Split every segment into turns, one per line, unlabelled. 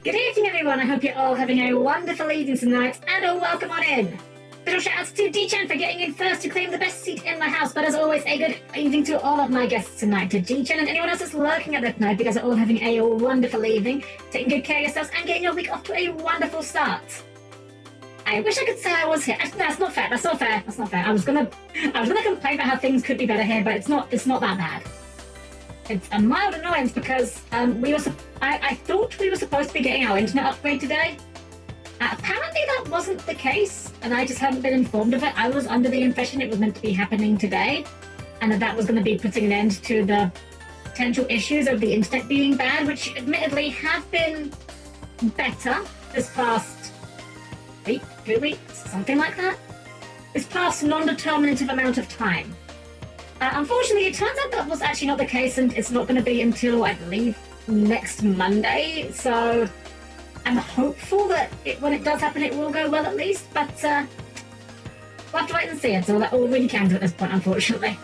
Good evening, everyone. I hope you're all having a wonderful evening tonight, and a welcome on in. Little shout-outs to D-Chan for getting in first to claim the best seat in the house, but as always, a good evening to all of my guests tonight, to D-Chan and anyone else that's lurking at that night. You guys are all having a wonderful evening, taking good care of yourselves, and getting your week off to a wonderful start. I wish I could say I was here. Actually, no, that's not fair. That's not fair. That's not fair. I was gonna complain about how things could be better here, but it's not that bad. It's a mild annoyance because I thought we were supposed to be getting our internet upgrade today. Apparently that wasn't the case, and I just hadn't been informed of it. I was under the impression it was meant to be happening today, and that was going to be putting an end to the potential issues of the internet being bad, which admittedly have been better this past week, 2 weeks, something like that. This past non-determinative amount of time. Unfortunately, it turns out that was actually not the case, and it's not going to be until, I believe, next Monday. So I'm hopeful that when it does happen, it will go well at least. But we'll have to wait and see. It's all we really can do at this point, unfortunately.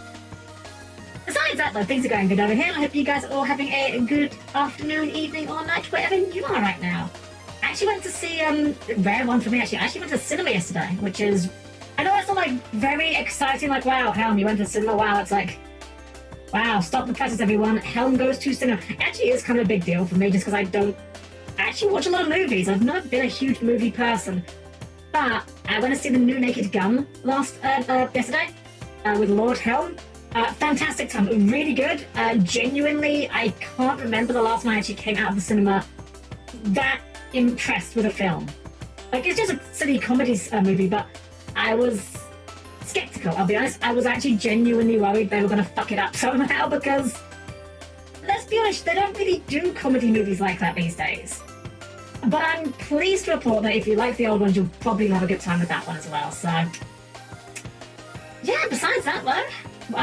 Besides that, though, things are going good over here. I hope you guys are all having a good afternoon, evening, or night, wherever you are right now. I actually went to see a rare one for me. Actually, I actually went to the cinema yesterday, which is. I know it's not like very exciting, like, wow, Helm, you went to the cinema, wow, it's like, wow, stop the presses, everyone, Helm goes to cinema. It actually is kind of a big deal for me just because I don't actually watch a lot of movies. I've never been a huge movie person. But I went to see the new Naked Gun yesterday with Lord Helm. Fantastic time, really good. Genuinely, I can't remember the last time I actually came out of the cinema that impressed with a film. Like, it's just a silly comedy movie, but I was skeptical, I'll be honest. I was actually genuinely worried they were going to fuck it up somehow because, let's be honest, they don't really do comedy movies like that these days. But I'm pleased to report that if you like the old ones, you'll probably have a good time with that one as well. So, yeah, besides that though,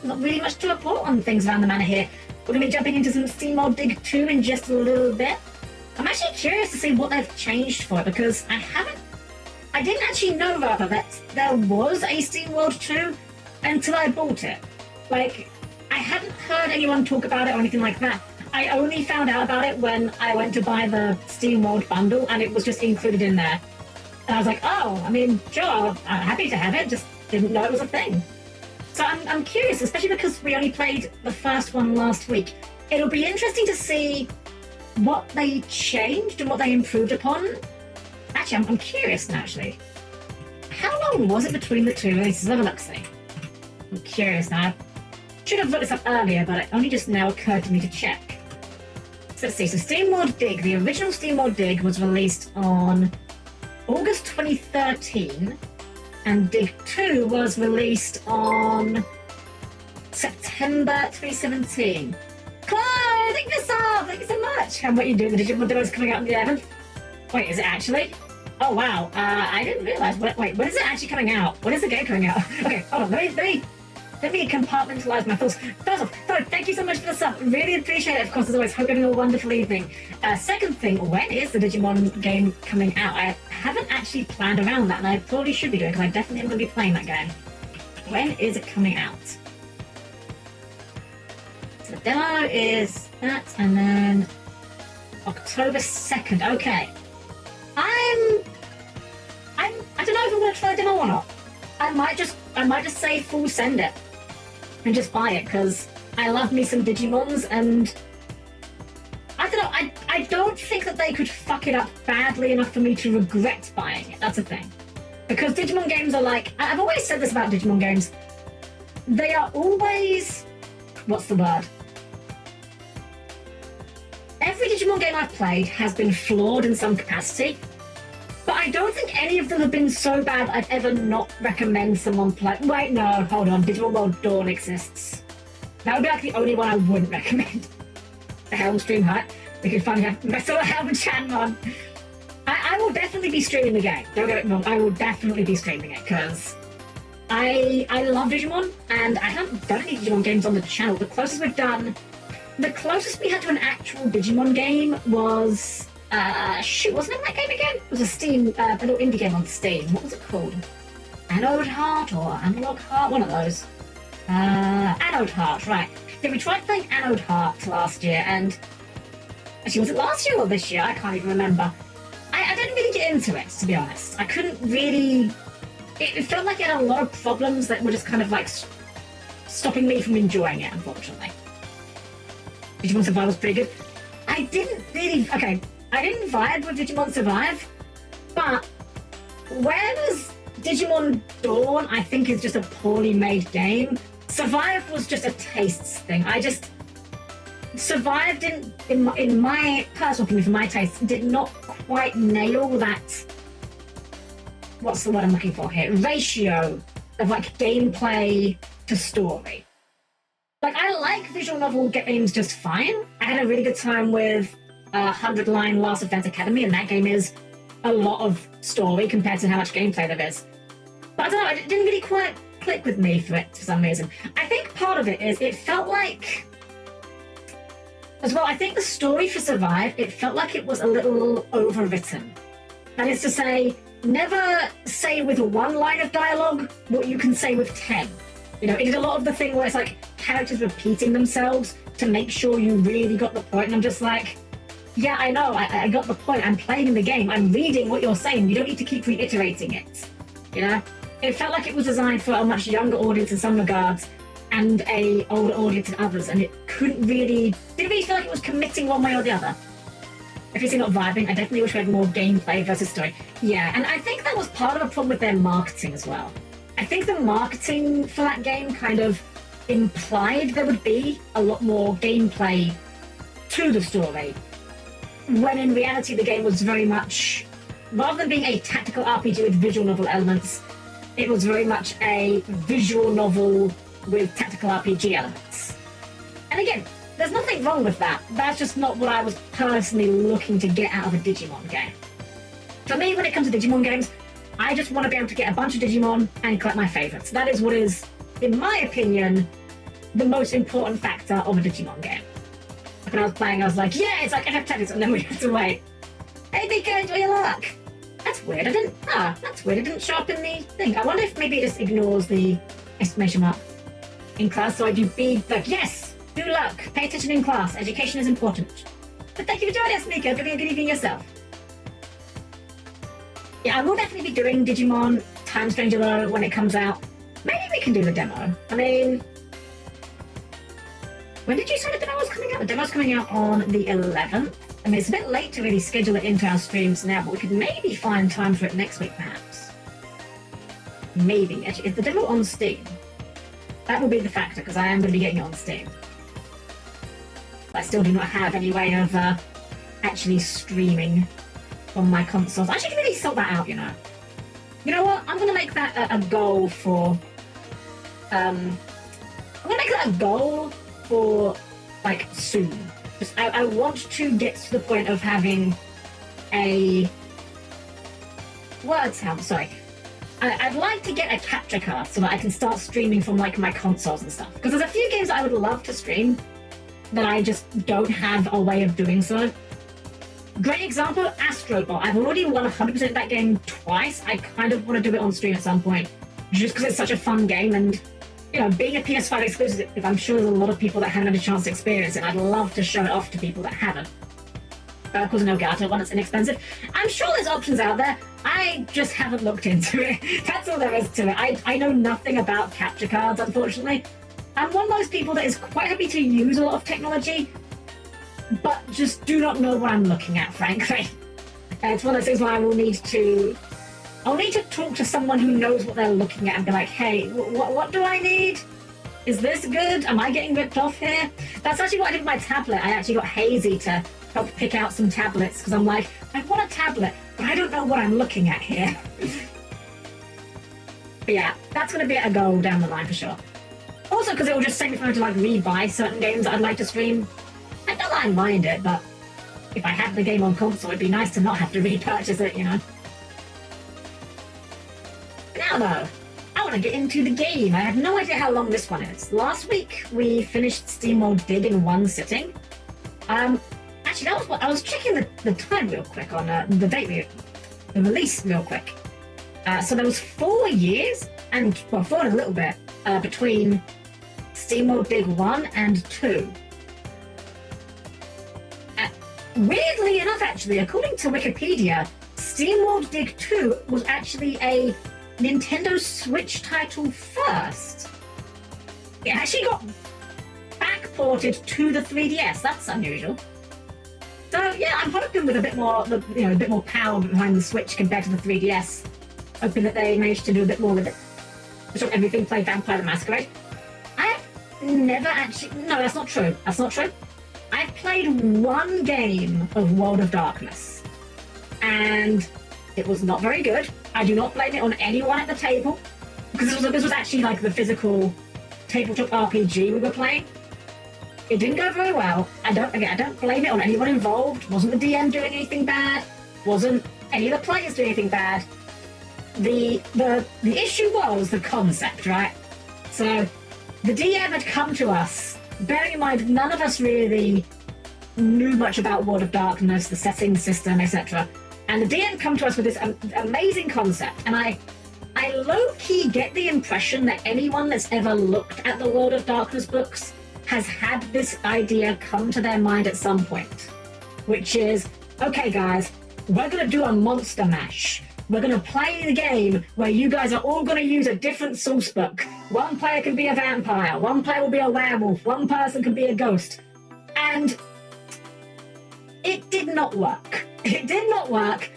not really much to report on things around the manor here. We're going to be jumping into some Steamworld Dig 2 in just a little bit. I'm actually curious to see what they've changed for it because I didn't actually know, rather, that there was a Steamworld 2 until I bought it. Like, I hadn't heard anyone talk about it or anything like that. I only found out about it when I went to buy the Steamworld bundle, and it was just included in there. And I was like, oh, I mean, sure, I'm happy to have it, just didn't know it was a thing. So I'm curious, especially because we only played the first one last week. It'll be interesting to see what they changed and what they improved upon. Actually, I'm curious now, actually. How long was it between the two releases? Have a look-see. I'm curious now. I should have looked this up earlier, but it only just now occurred to me to check. So let's see. So Steamworld Dig, the original Steamworld Dig was released on August 2013, and Dig 2 was released on September 2017. Chloe, thank you so much! And what you do, the Digimon demo is coming out on the 11th. Wait, is it actually? Oh wow, I didn't realise. Wait, when is it actually coming out? When is the game coming out? Okay, hold on, let me compartmentalize my thoughts. First off, thank you so much for the sub. Really appreciate it, of course, as always. Hope you're having a wonderful evening. Second thing, when is the Digimon game coming out? I haven't actually planned around that, and I probably should be doing, because I definitely am going to be playing that game. When is it coming out? So the demo is that, and then October 2nd. Okay. I don't know if I'm going to try the demo or not. I might just say full send it and just buy it because I love me some Digimons, and I don't know. I don't think that they could fuck it up badly enough for me to regret buying it. That's the thing, because Digimon games are like, I've always said this about Digimon games. They are always, what's the word? Every Digimon game I've played has been flawed in some capacity, but I don't think any of them have been so bad I'd ever not recommend someone play. Wait, no, hold on. Digimon World Dawn exists. That would be like the only one I wouldn't recommend. The Helm stream hut. We could finally have my sort of Helm-Chan on. I will definitely be streaming the game. Don't get me wrong. I will definitely be streaming it because I love Digimon, and I haven't done any Digimon games on the channel. The closest we had to an actual Digimon game was, wasn't it that game again? It was a little indie game on Steam. What was it called? Anode Heart or Analog Heart? One of those. Anode Heart, right. Yeah, we tried playing Anode Heart last year, and Actually, was it last year or this year? I can't even remember. I didn't really get into it, to be honest. I couldn't really... It felt like it had a lot of problems that were just kind of like stopping me from enjoying it, unfortunately. Digimon Survive was pretty good. I didn't really... Okay, I didn't vibe with Digimon Survive, but whereas Digimon Dawn, I think, is just a poorly made game, Survive was just a tastes thing. Survive didn't, in my personal opinion, for my taste, did not quite nail that, what's the word I'm looking for here, ratio of like gameplay to story. Like, I like visual novel games just fine. I had a really good time with 100 Line Last Defense Academy, and that game is a lot of story compared to how much gameplay there is. But I don't know, it didn't really quite click with me for some reason. I think part of it is it felt like... As well, I think the story for Survive, it felt like it was a little overwritten. That is to say, never say with one line of dialogue what you can say with 10. You know, it did a lot of the thing where it's like characters repeating themselves to make sure you really got the point. And I'm just like, yeah, I know, I got the point. I'm playing the game. I'm reading what you're saying. You don't need to keep reiterating it. You know? It felt like it was designed for a much younger audience in some regards, and a older audience in others, and it didn't really feel like it was committing one way or the other. If you're not vibing, I definitely wish we had more gameplay versus story. Yeah, and I think that was part of the problem with their marketing as well. I think the marketing for that game kind of implied there would be a lot more gameplay to the story, when in reality the game was very much, rather than being a tactical RPG with visual novel elements, it was very much a visual novel with tactical RPG elements. And again, there's nothing wrong with that. That's just not what I was personally looking to get out of a Digimon game. For me, when it comes to Digimon games, I just want to be able to get a bunch of Digimon and collect my favourites. That is what is, in my opinion, the most important factor of a Digimon game. When I was playing, I was like, yeah, it's like FF Tactics, and then we have to wait. Hey, Mika, enjoy your luck! That's weird, that's weird, it didn't show up in the thing. I wonder if maybe it just ignores the exclamation mark in class, so I do be like, yes, do luck, pay attention in class, education is important. But thank you for joining us, Mika, giving a good evening yourself. Yeah, I will definitely be doing Digimon Time Stranger though when it comes out. Maybe we can do the demo. I mean, when did you say the demo was coming out? The demo's coming out on the 11th. I mean, it's a bit late to really schedule it into our streams now, but we could maybe find time for it next week, perhaps. Maybe. Actually, is the demo on Steam? That will be the factor, because I am going to be getting it on Steam. But I still do not have any way of actually streaming on my consoles. I should really sort that out, you know. You know what? I'm going to make that a goal for... I'm going to make that a goal for, like, soon. Just, I want to get to the point of having a... Word sound, sorry. I'd like to get a capture card so that I can start streaming from, like, my consoles and stuff. Because there's a few games that I would love to stream that I just don't have a way of doing so. Great example, Astrobot. I've already won 100% that game twice. I kind of want to do it on stream at some point, just because it's such a fun game, and, you know, being a PS5 exclusive, I'm sure there's a lot of people that haven't had a chance to experience it, and I'd love to show it off to people that haven't. Of course, no Gato one, it's inexpensive. I'm sure there's options out there. I just haven't looked into it. That's all there is to it. I know nothing about capture cards, unfortunately. I'm one of those people that is quite happy to use a lot of technology, but just do not know what I'm looking at, frankly. It's one of those things where I'll need to talk to someone who knows what they're looking at and be like, hey, what do I need? Is this good? Am I getting ripped off here? That's actually what I did with my tablet. I actually got Hazy to help pick out some tablets, because I'm like, I want a tablet, but I don't know what I'm looking at here. But yeah, that's going to be a goal down the line for sure. Also, because it will just save me from having to, like, rebuy certain games that I'd like to stream. I don't that I mind it, but if I had the game on console, it'd be nice to not have to repurchase it, you know. Now though, I want to get into the game. I have no idea how long this one is. Last week, we finished Steamworld Dig in one sitting. Actually, that was what I was checking the time real quick on the date, the release real quick. So there was 4 years, and, well, 4 and a little bit, between Steamworld Dig 1 and 2. weirdly enough, actually, according to Wikipedia, Steamworld Dig 2 was actually a Nintendo Switch title first. It actually got backported to the 3DS. That's unusual. So yeah, I'm hoping with a bit more power behind the Switch compared to the 3DS. Hoping that they managed to do a bit more with it. So everything play Vampire the Masquerade. I've never actually... No, that's not true. That's not true. I've played one game of World of Darkness. And it was not very good. I do not blame it on anyone at the table. Because this was actually like the physical tabletop RPG we were playing. It didn't go very well. I don't blame it on anyone involved. Wasn't the DM doing anything bad. Wasn't any of the players doing anything bad. The issue was the concept, right? So the DM had come to us, bearing in mind none of us really knew much about World of Darkness, the setting system, etc. And the DM come to us with this amazing concept, and I low-key get the impression that anyone that's ever looked at the World of Darkness books has had this idea come to their mind at some point, which is, okay guys, we're going to do a monster mash. We're going to play the game where you guys are all going to use a different source book. One player can be a vampire, one player will be a werewolf, one person can be a ghost. And it did not work. It did not work.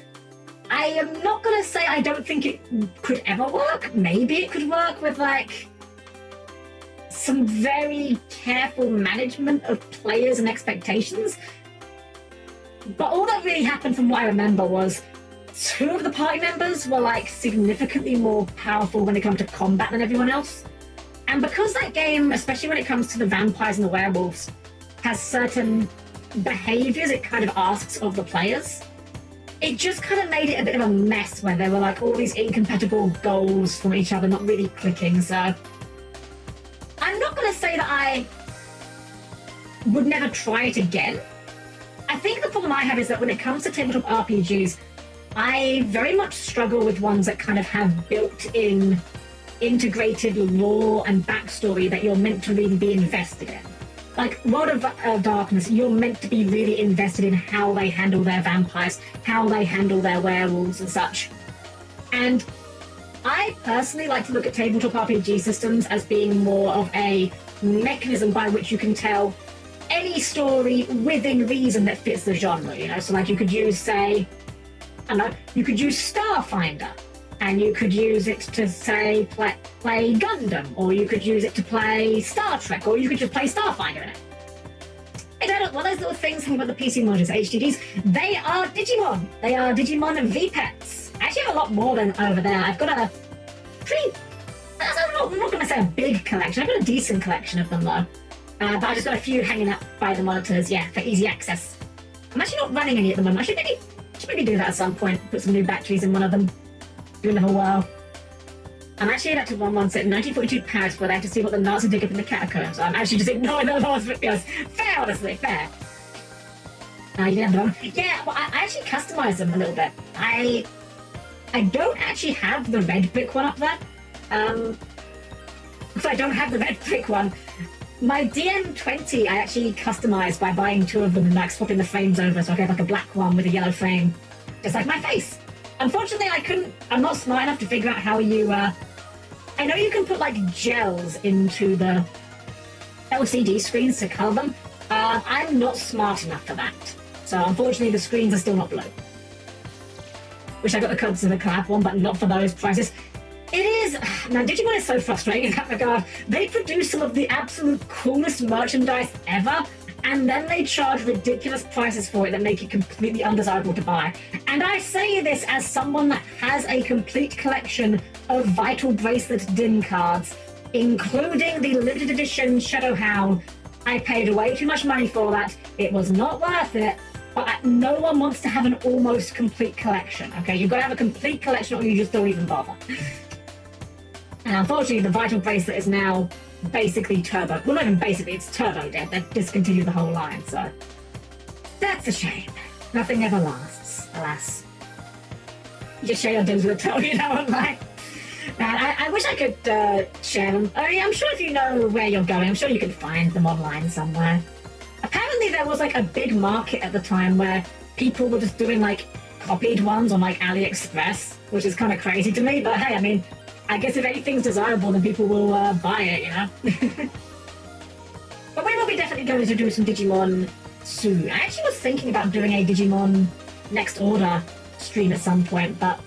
I am not going to say I don't think it could ever work. Maybe it could work with like some very careful management of players and expectations. But all that really happened from what I remember was two of the party members were like significantly more powerful when it comes to combat than everyone else. And because that game, especially when it comes to the vampires and the werewolves, has certain behaviors it kind of asks of the players, it just kind of made it a bit of a mess when there were like all these incompatible goals from each other not really clicking. So I'm not going to say that I would never try it again. I think the problem I have is that when it comes to tabletop RPGs, I very much struggle with ones that kind of have built-in integrated lore and backstory that you're meant to really be invested in. Like World of Darkness, you're meant to be really invested in how they handle their vampires, how they handle their werewolves and such. And I personally like to look at tabletop RPG systems as being more of a mechanism by which you can tell any story within reason that fits the genre, you know? So like you could use, say, I don't know, you could use Starfinder, and you could use it to, say, play Gundam, or you could use it to play Star Trek, or you could just play Starfinder in it. I don't know, well, those little things about the PC modules, HDDs, they are Digimon. They are Digimon and V-Pets. I actually have a lot more than over there. I've got a pretty, I'm not going to say a big collection, I've got a decent collection of them though. But I've just got a few hanging up by the monitors, yeah, for easy access. I'm actually not running any at the moment. I should maybe do that at some point, put some new batteries in one of them. Do another while. I'm actually about to run one set in 1942 Paris where they have to see what the Nazis dig up in the catacombs. I'm actually just ignoring the laws videos. Fair, honestly, fair. Yeah, well, I actually customized them a little bit. I don't actually have the red brick one up there. So I don't have the red brick one. My DM20 I actually customized by buying two of them and like swapping the frames over, so I have like a black one with a yellow frame, just like my face. Unfortunately, I'm not smart enough to figure out how you, I know you can put like gels into the LCD screens to color them. I'm not smart enough for that. So unfortunately, the screens are still not blue. Wish I got the codes of the collab one, but not for those prices. It is, now Digimon is so frustrating in that regard. They produce some of the absolute coolest merchandise ever, and then they charge ridiculous prices for it that make it completely undesirable to buy. And I say this as someone that has a complete collection of Vital Bracelet DIN cards, including the limited edition Shadow Hound. I paid way too much money for that. It was not worth it, but no one wants to have an almost complete collection, okay? You've got to have a complete collection or you just don't even bother. And unfortunately, the Vital Bracelet is now basically turbo. Well, not even basically, it's turbo dead. They've discontinued the whole line, so that's a shame. Nothing ever lasts, alas. You just share your dims with a toe, you know, online. Man, I wish I could share them. I mean, I'm sure if you know where you're going, I'm sure you could find them online somewhere. Apparently there was like a big market at the time where people were just doing like copied ones on like AliExpress, which is kind of crazy to me, but hey, I mean, I guess if anything's desirable, then people will buy it, you know? But we will be definitely going to do some Digimon soon. I actually was thinking about doing a Digimon Next Order stream at some point, but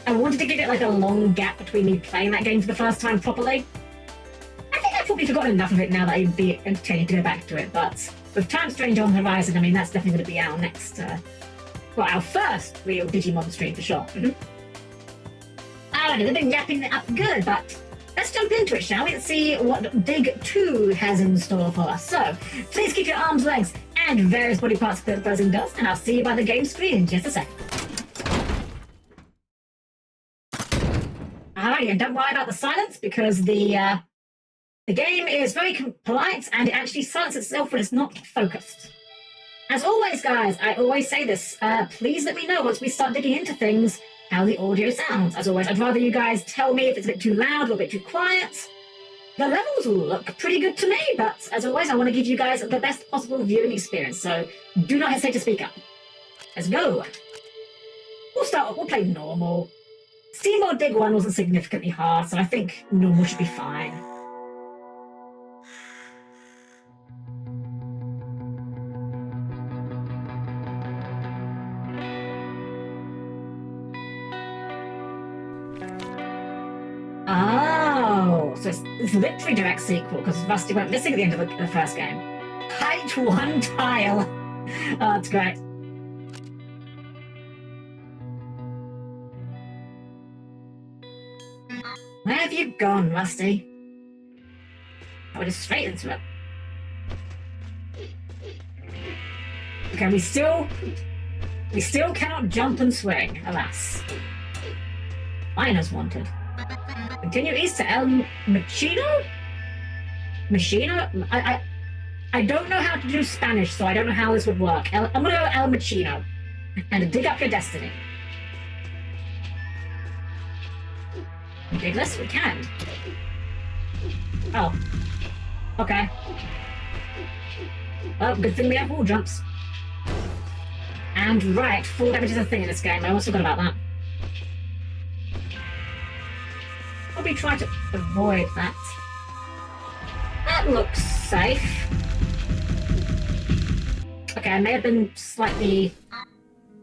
I wanted to give it like a long gap between me playing that game for the first time properly. I think I've probably forgotten enough of it now that it'd be entertaining to go back to it, but with Time Strange on the horizon, I mean, that's definitely going to be our next, well, our first real Digimon stream for sure. Alrighty, they've been yapping it up good, but let's jump into it, shall we? Let's see what Dig 2 has in store for us. So, please keep your arms, legs, and various body parts clear the person does, and I'll see you by the game screen in just a second. Alrighty, and don't worry about the silence, because the game is very polite, and it actually silences itself when it's not focused. As always, guys, I always say this, please let me know once we start digging into things how the audio sounds. As always, I'd rather you guys tell me if it's a bit too loud or a bit too quiet. The levels look pretty good to me, but as always, I want to give you guys the best possible viewing experience, so do not hesitate to speak up. Let's go. We'll play normal. Steamworld Dig 1 wasn't significantly hard, so I think normal should be fine. Oh, so it's literally direct sequel, because Rusty went missing at the end of the first game. Height 1 tile! Oh, that's great. Where have you gone, Rusty? I would have straight into it. Okay, we still cannot jump and swing, alas. Miners wanted. Continue east to Machino? Machino? I don't know how to do Spanish, so I don't know how this would work. I'm gonna go El Machino and dig up your destiny. Dig this? We can. Oh. Okay. Well, good thing we have wall jumps. And right, full damage is a thing in this game. I almost forgot about that. Probably try to avoid that. That looks safe. Okay, I may have been slightly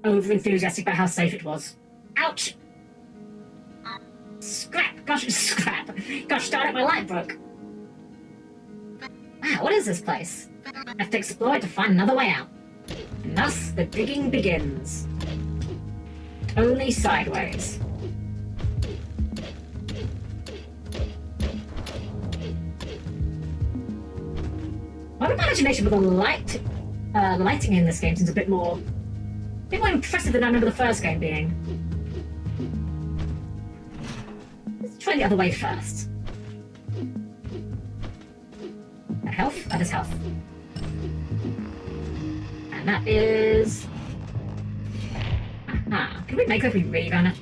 over-enthusiastic about how safe it was. Ouch! Scrap! Gosh, it's scrap! Gosh darn it, my light broke. Wow, what is this place? I have to explore it to find another way out. And thus, the digging begins. Only sideways. My imagination with the lighting in this game seems a bit more impressive than I remember the first game being. Let's try the other way first. That health? That is health. And that is... Aha. Can we make that we re-run it?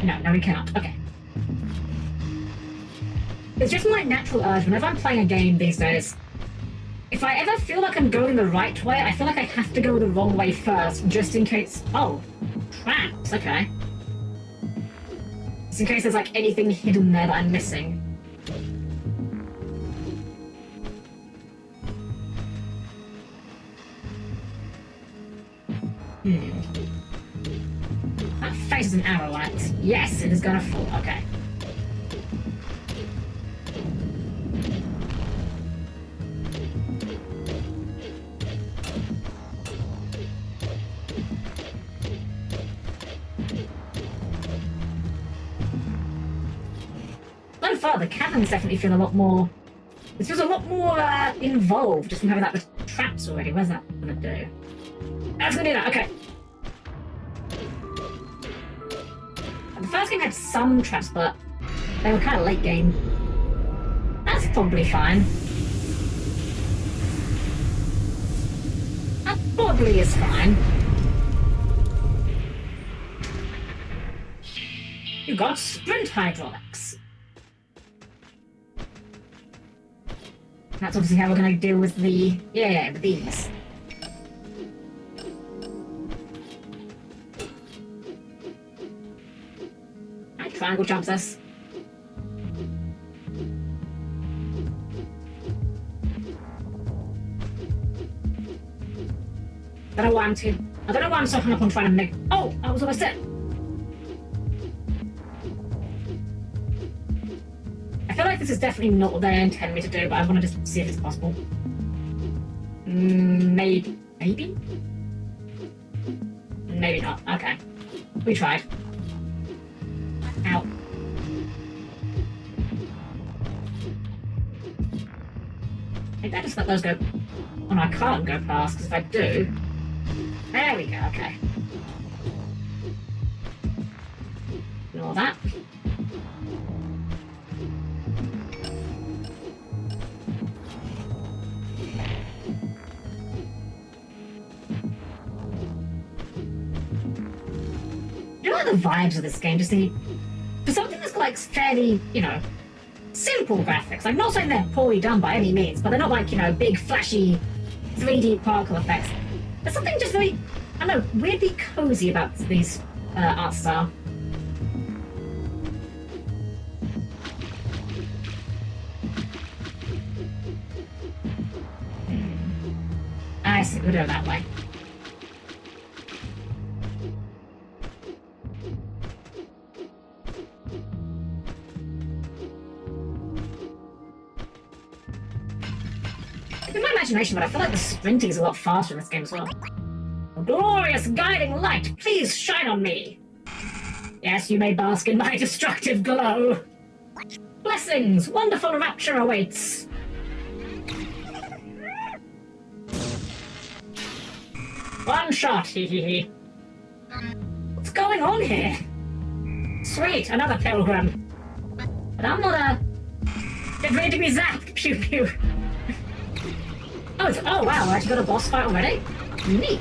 No, we cannot. Okay. It's just my natural urge whenever I'm playing a game these days. If I ever feel like I'm going the right way, I feel like I have to go the wrong way first, just in case... Oh, traps, okay. Just in case there's like anything hidden there that I'm missing. That face is an arrow on it. Yes, it is gonna fall, okay. So far, the caverns definitely feel a lot more... This feels a lot more involved, just from having that with traps already. Where's that gonna do? That's gonna do that, okay. The first game had some traps, but they were kind of late game. That's probably fine. That probably is fine. You got sprint hydraulics. That's obviously how we're going to deal with the... Yeah, with these. Right, triangle jumps us. I don't know why I'm so hung up on trying to make... Oh! I was almost there! I feel like this is definitely not what they intend me to do, but I want to just see if it's possible. Maybe? Maybe? Maybe not. Okay. We tried. Ow. Maybe I just let those go... Oh no, I can't go past, because if I do... There we go, okay. Ignore that. You know what the vibes of this game just need? For something that's like fairly, you know, simple graphics. Like, not saying they're poorly done by any means, but they're not like, you know, big, flashy 3D particle effects. There's something just very, I don't know, weirdly cozy about these art style. I see, we'll do it that way. In my imagination, but I feel like the sprinting is a lot faster in this game as well. Glorious guiding light, please shine on me. Yes, you may bask in my destructive glow. Blessings, wonderful rapture awaits. One shot, hee hee hee. What's going on here? Sweet, another pilgrim. But I'm not a... Get ready to be zapped, pew pew. Oh wow, I actually got a boss fight already? Neat.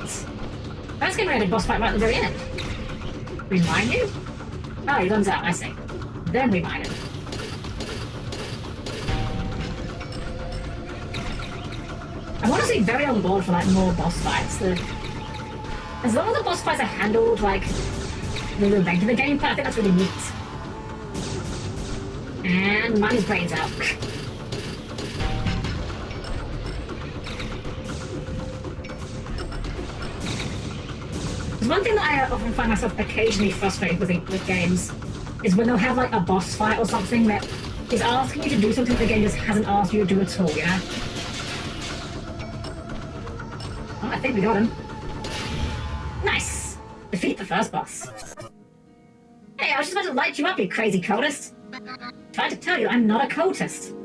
That's getting ready to boss fight right at the very end. Remind you? Oh, he runs out, I see. Then remind him. I'm honestly very on board for like more boss fights. As long as the boss fights are handled like the event of the gameplay, I think that's really neat. And mine his brains out. There's one thing that I often find myself occasionally frustrated with games is when they'll have like a boss fight or something that is asking you to do something the game just hasn't asked you to do at all, you know? Oh, I think we got him. Nice! Defeat the first boss. Hey, I was just about to light you up, you crazy cultist. Tried to tell you I'm not a cultist.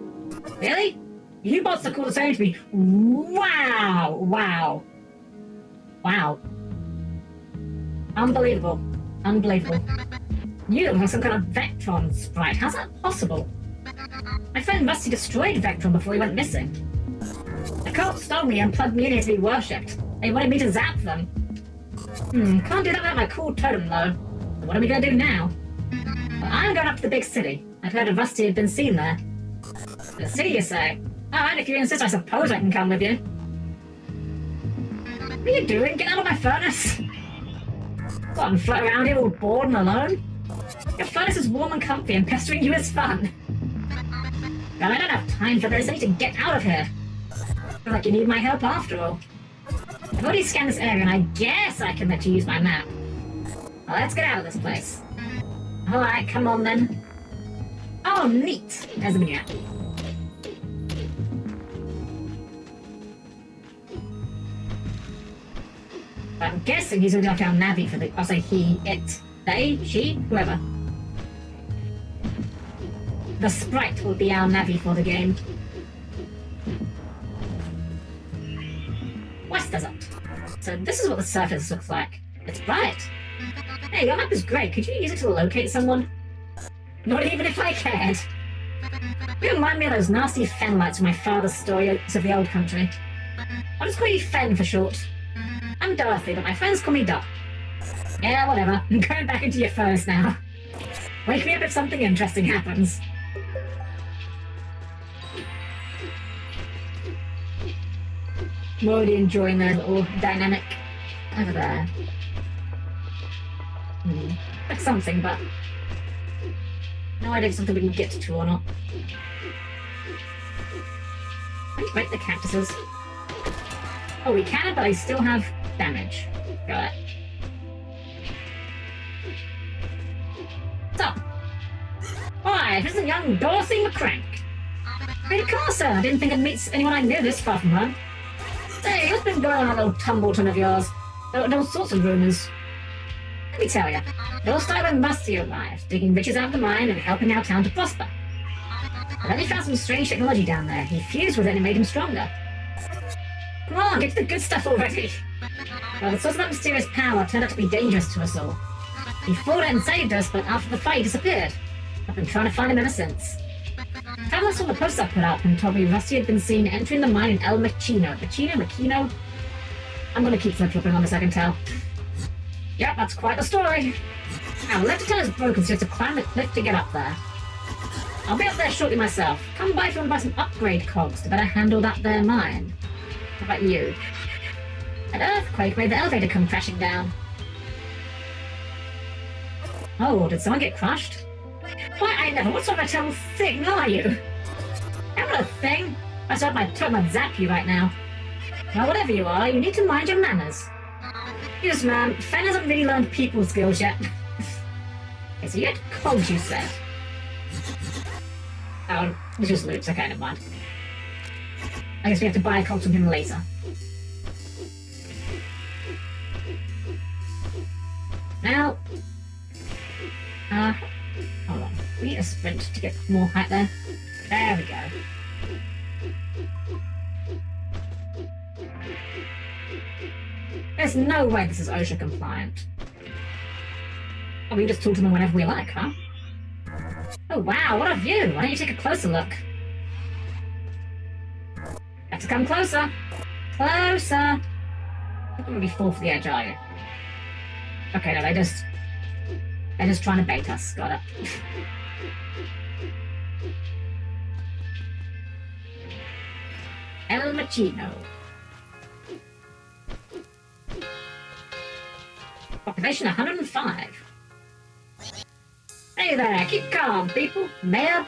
Really? You bots are cool the same to me. Wow! Wow. Wow. Unbelievable. Unbelievable. You look like some kind of Vectron sprite. How's that possible? My friend Rusty destroyed Vectron before he went missing. The cult stole me and plugged me in here to be worshipped. They wanted me to zap them. Can't do that without my cool totem though. So what are we gonna do now? Well, I'm going up to the big city. I've heard of Rusty had been seen there. The city, you say? Alright, if you insist, I suppose I can come with you. What are you doing? Get out of my furnace! What, and float around here all bored and alone? Your furnace is warm and comfy and pestering you is fun. Well, I don't have time for this. I need to get out of here. I feel like you need my help after all. I've already scanned this area and I guess I can let you use my map. Well, let's get out of this place. Alright, come on then. Oh, neat. There's a menu. I'm guessing he's going to be like our navvy for the... I'll say he, it, they, she, whoever. The sprite will be our navvy for the game. West Desert. So this is what the surface looks like. It's bright. Hey, your map is great. Could you use it to locate someone? Not even if I cared. You remind me of those nasty fen lights from my father's stories of the old country. I'll just call you Fen for short. I'm Dorothy, but my friends call me Dot. Yeah, whatever. I'm going back into your furnace now. Wake me up if something interesting happens. I'm already enjoying their little dynamic over there. Like something, but no idea if something we can get to or not. Can we break the cactuses? Oh, we can, but I still have damage. Got it. What's up? Hi, this is young Dorothy McCrank. Hey, of course, sir. I didn't think I'd meet anyone I knew this far from home. Say, what's been going on that little tumbleton of yours? There were all sorts of rumors. Let me tell you, it all started when Rusty arrived, digging riches out of the mine and helping our town to prosper. But then he found some strange technology down there. He fused with it and it made him stronger. Come on, get to the good stuff already. Well, the source of that mysterious power turned out to be dangerous to us all. He fought it and saved us, but after the fight, he disappeared. I've been trying to find him ever since. Traveler saw the post I put up and told me Rusty had been seen entering the mine in El Machino. Machino? I'm gonna keep flip-flopping on this, I can tell. Yep, that's quite the story. Now, the left turn is broken, so you have to climb the cliff to get up there. I'll be up there shortly myself. Come by if you want to buy some upgrade cogs to better handle that there mine. How about you? An earthquake made the elevator come crashing down. Oh, did someone get crushed? Why, I never. What sort of a terrible thing are you? I'm not a thing. I thought I'd zap you right now. Well, whatever you are, you need to mind your manners. Yes, ma'am. Fen hasn't really learned people skills yet. Okay, so you get cogs, you said. Oh, it's just loops. Okay, never mind. I guess we have to buy cogs from him later. Now, hold on. We need a sprint to get more height there. There we go. There's no way this is OSHA compliant. Oh, we can just talk to them whenever we like, huh? Oh wow, what a view! Why don't you take a closer look? Have to come closer! Closer! You're not gonna be fall for the edge, are you? Okay, no, they're just trying to bait us. Got it. El Machino. Population 105. Hey there, keep calm, people. Mayor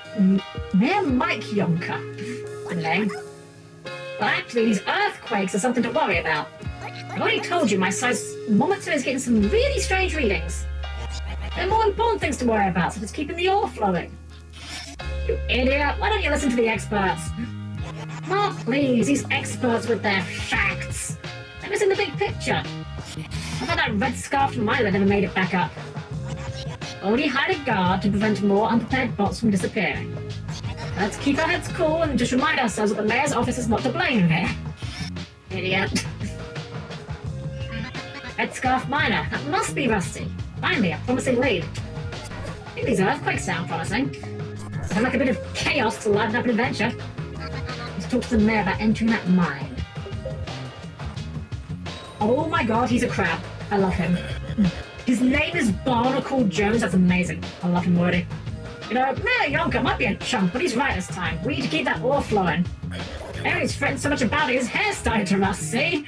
Mike Yonker. The name. Well, actually, these earthquakes are something to worry about. I've already told you my seismometer is getting some really strange readings. There are more important things to worry about, such as keeping the ore flowing. You idiot, why don't you listen to the experts? Oh, please, these experts with their facts. They're missing the big picture. I thought that red-scarfed miner never made it back up. Only hired a guard to prevent more unprepared bots from disappearing. Let's keep our heads cool and just remind ourselves that the mayor's office is not to blame here. Idiot. Red-scarfed miner, that must be Rusty. Finally, a promising lead. I think these earthquakes sound promising. Sound like a bit of chaos to liven up an adventure. Let's talk to the mayor about entering that mine. Oh my god, he's a crab. I love him. His name is Barnacle Jones. That's amazing. I love him already. You know, Mayor Yonker might be a chump, but he's right this time. We need to keep that ore flowing. Aaron's fretting so much about it, his hair's starting to rust, see?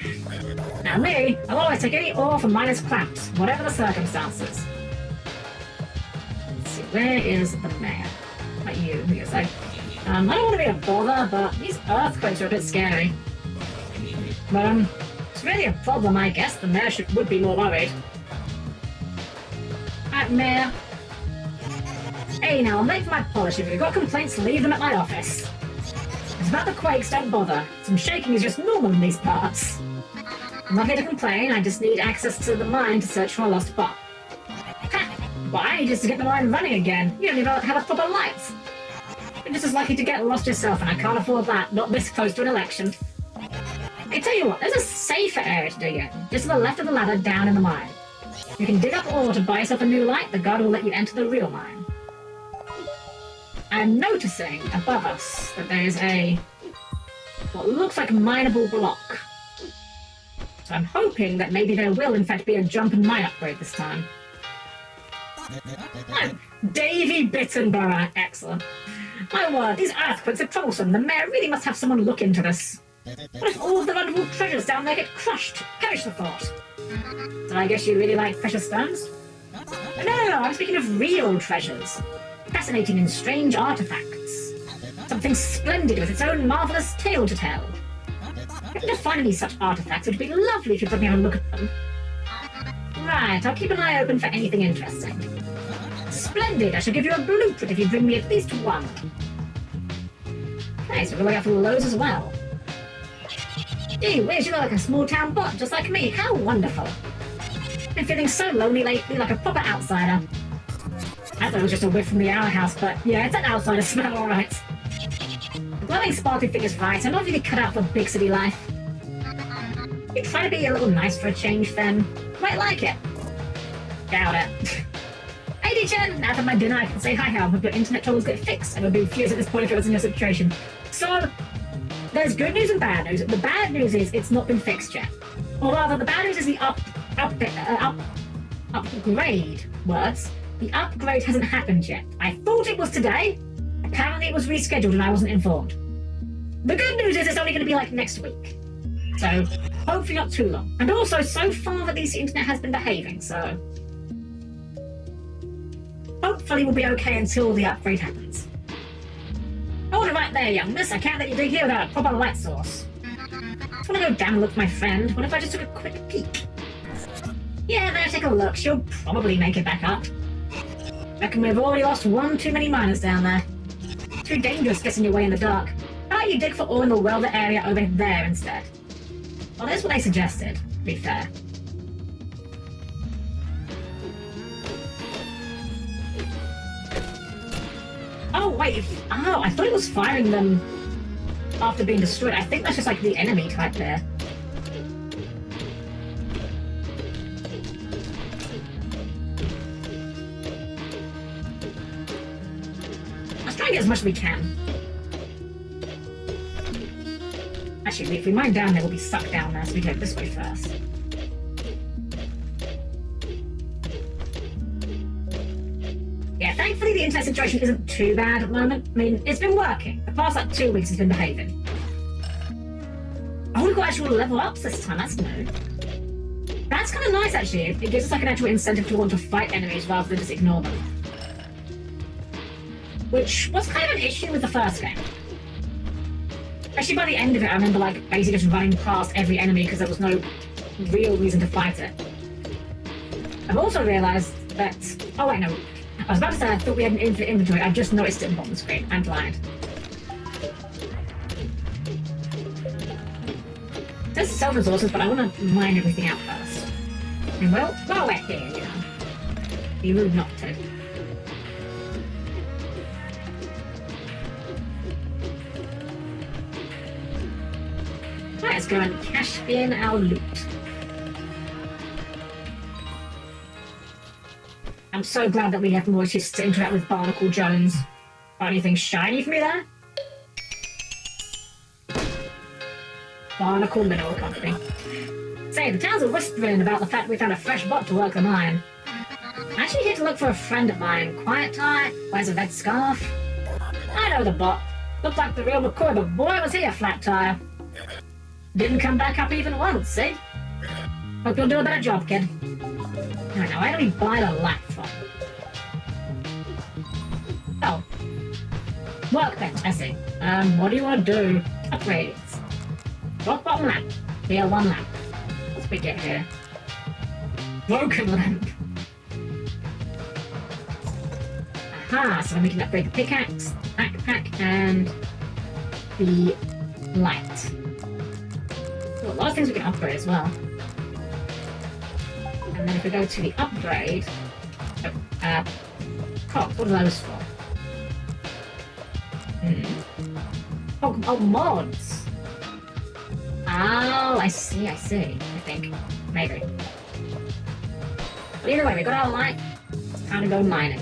Now me, I'll always take any ore for miners' clamps, whatever the circumstances. Let's see, where is the mayor? Not you, I guess. I don't want to be a bother, but these earthquakes are a bit scary. But, it's really a problem, I guess. The mayor would be more worried. Alright, mayor. Hey, now, I'm late for my polish. If you've got complaints, leave them at my office. It's about the quakes, don't bother. Some shaking is just normal in these parts. I'm not here to complain, I just need access to the mine to search for a lost bot. Ha! Why? Just to get the mine running again. You don't even have a proper light. You're just as likely to get lost yourself, and I can't afford that, not this close to an election. I tell you what, there's a safer area to dig in, just to the left of the ladder down in the mine. You can dig up ore to buy yourself a new light, the guard will let you enter the real mine. I'm noticing above us that there is what looks like a mineable block. So I'm hoping that maybe there will in fact be a jump and mine upgrade this time. Oh, Davy Bittenborough, excellent. My word, these earthquakes are troublesome. The mayor really must have someone look into this. What if all of the wonderful treasures down there get crushed? Perish the thought. So I guess you really like precious stones? No, I'm speaking of real treasures. Fascinating and strange artifacts. Something splendid with its own marvellous tale to tell. If you can find any such artifacts, it would be lovely if you'd let me have a look at them. Right, I'll keep an eye open for anything interesting. Splendid, I shall give you a blueprint if you bring me at least one. Okay, so we're going out for those as well. Gee whiz, you look like a small town bot, just like me. How wonderful. Been feeling so lonely lately, like a proper outsider. I thought it was just a whiff from the outhouse, but yeah, it's an outsider smell, alright. The glowing sparkly thing is right, I'm not really cut out for big city life. You try to be a little nice for a change, then. Might like it. Doubt it. Hey D-Chan, now for my dinner I can say hi Helm, hope your internet troubles get fixed. I would be furious at this point if it was in your situation. So, there's good news and bad news. The bad news is it's not been fixed yet. Or rather, the bad news is the upgrade words. The upgrade hasn't happened yet. I thought it was today. Apparently it was rescheduled and I wasn't informed. The good news is it's only going to be like next week. So, hopefully not too long. And also, so far at least the internet has been behaving, so... hopefully we'll be okay until the upgrade happens. Hold it right there, young miss. I can't let you dig here without a proper light source. Just want to go down and look at my friend. What if I just took a quick peek? Yeah, there, take a look. She'll probably make it back up. Reckon we've already lost one too many miners down there. Too dangerous getting your way in the dark. How about you dig for ore in the welder area over there instead? Well, that's what they suggested, to be fair. Oh, wait. Oh, I thought it was firing them after being destroyed. I think that's just like the enemy type there. Let's try and get as much as we can. Actually, if we mine down there, we'll be stuck down there, so we go this way first. Yeah, thankfully the internet situation isn't too bad at the moment. I mean, it's been working. The past, like, 2 weeks it's been behaving. Oh, we've got actual level ups this time, that's new. That's kind of nice, actually. It gives us, like, an actual incentive to want to fight enemies rather than just ignore them. Which was kind of an issue with the first game. Actually, by the end of it, I remember, like, basically just running past every enemy because there was no real reason to fight it. I've also realised that... oh, wait, no. I was about to say I thought we had an infinite inventory. I just noticed it in the bottom screen. I'm blind. There's some resources, but I want to mine everything out first. And well, while we're here, you know. Be rude not to. Right, let's go and cash in our loot. I'm so glad that we have more chances to interact with Barnacle Jones. Got anything shiny for me there? Barnacle Mineral Company. Say, the town's are whispering about the fact we found a fresh bot to work the mine. I'm actually here to look for a friend of mine. Quiet type, wears a red scarf. I know the bot. Looked like the real McCoy, but boy was he a flat tire. Didn't come back up even once, see? Hope you'll do a better job, kid. Alright, now where do we buy the light from? Oh. Workbench, I see. What do you want to do? Upgrades. Rock bottom lamp. Tier 1 lamp. What's we get here? Broken lamp. Aha, so then we can upgrade the pickaxe, backpack, and the light. So a lot of things we can upgrade as well. And then if we go to the upgrade... what are those for? Oh, mods! Oh, I see, I think. Maybe. But either way, we got our light. It's time to go mining.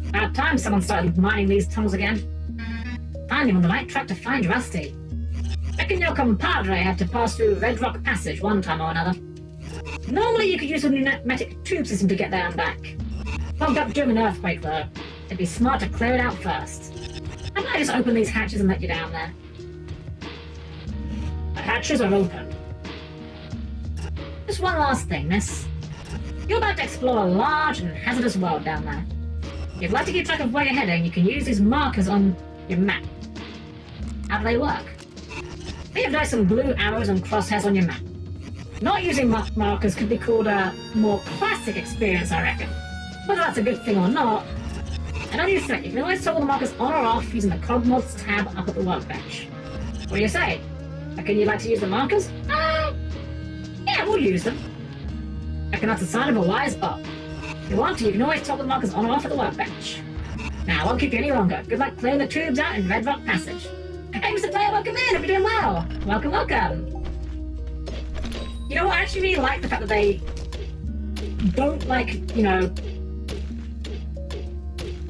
About time someone started mining these tunnels again. Finally on the right track to find Rusty. Reckon your compadre had to pass through Red Rock Passage one time or another. Normally you could use a pneumatic tube system to get there and back. Fogged up during an earthquake though. It'd be smart to clear it out first. I might just open these hatches and let you down there. The hatches are open. Just one last thing, miss. You're about to explore a large and hazardous world down there. If you'd like to keep track of where you're heading, you can use these markers on your map. How do they work? They have some blue arrows and crosshairs on your map. Not using markers could be called a more classic experience, I reckon. Whether that's a good thing or not, and on your threat, you can always toggle the markers on or off using the Cog Mods tab up at the workbench. What do you say? Reckon you'd like to use the markers? Yeah, we'll use them. Reckon that's a sign of a wise up. If you want to, you can always toggle the markers on or off at the workbench. Now, I won't keep you any longer. Good luck clearing the tubes out in Red Rock Passage. Hey, Mr. Player, welcome in. Hope you're doing well. Welcome, welcome. You know what? I actually really like the fact that they don't, like, you know,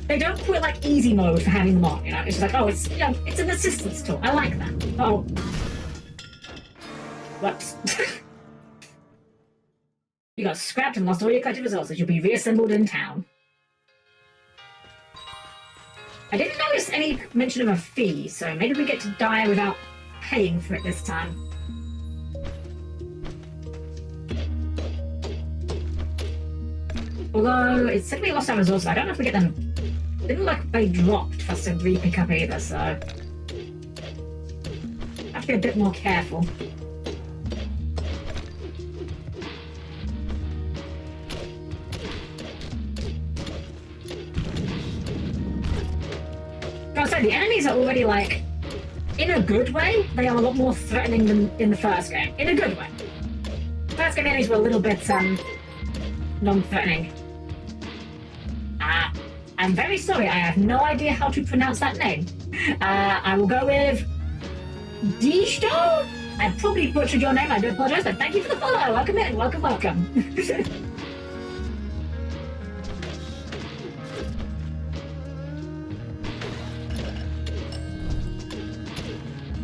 they don't quit like easy mode for having them on, you know? It's just like, oh, it's, you know, it's an assistance tool. I like that. Oh. Whoops. You got scrapped and lost all your collected resources. You'll be reassembled in town. I didn't notice any mention of a fee, so maybe we get to die without paying for it this time. Although, it said we lost our resources. I don't know if we get them. It didn't look like they dropped for us to re-pick up either, so I have to be a bit more careful. I was saying, the enemies are already, like, in a good way, they are a lot more threatening than in the first game. In a good way. The first game enemies were a little bit, non-threatening. I'm very sorry, I have no idea how to pronounce that name. I will go with... Dijto? I probably butchered your name, I do apologize, but thank you for the follow. Welcome in, welcome, welcome.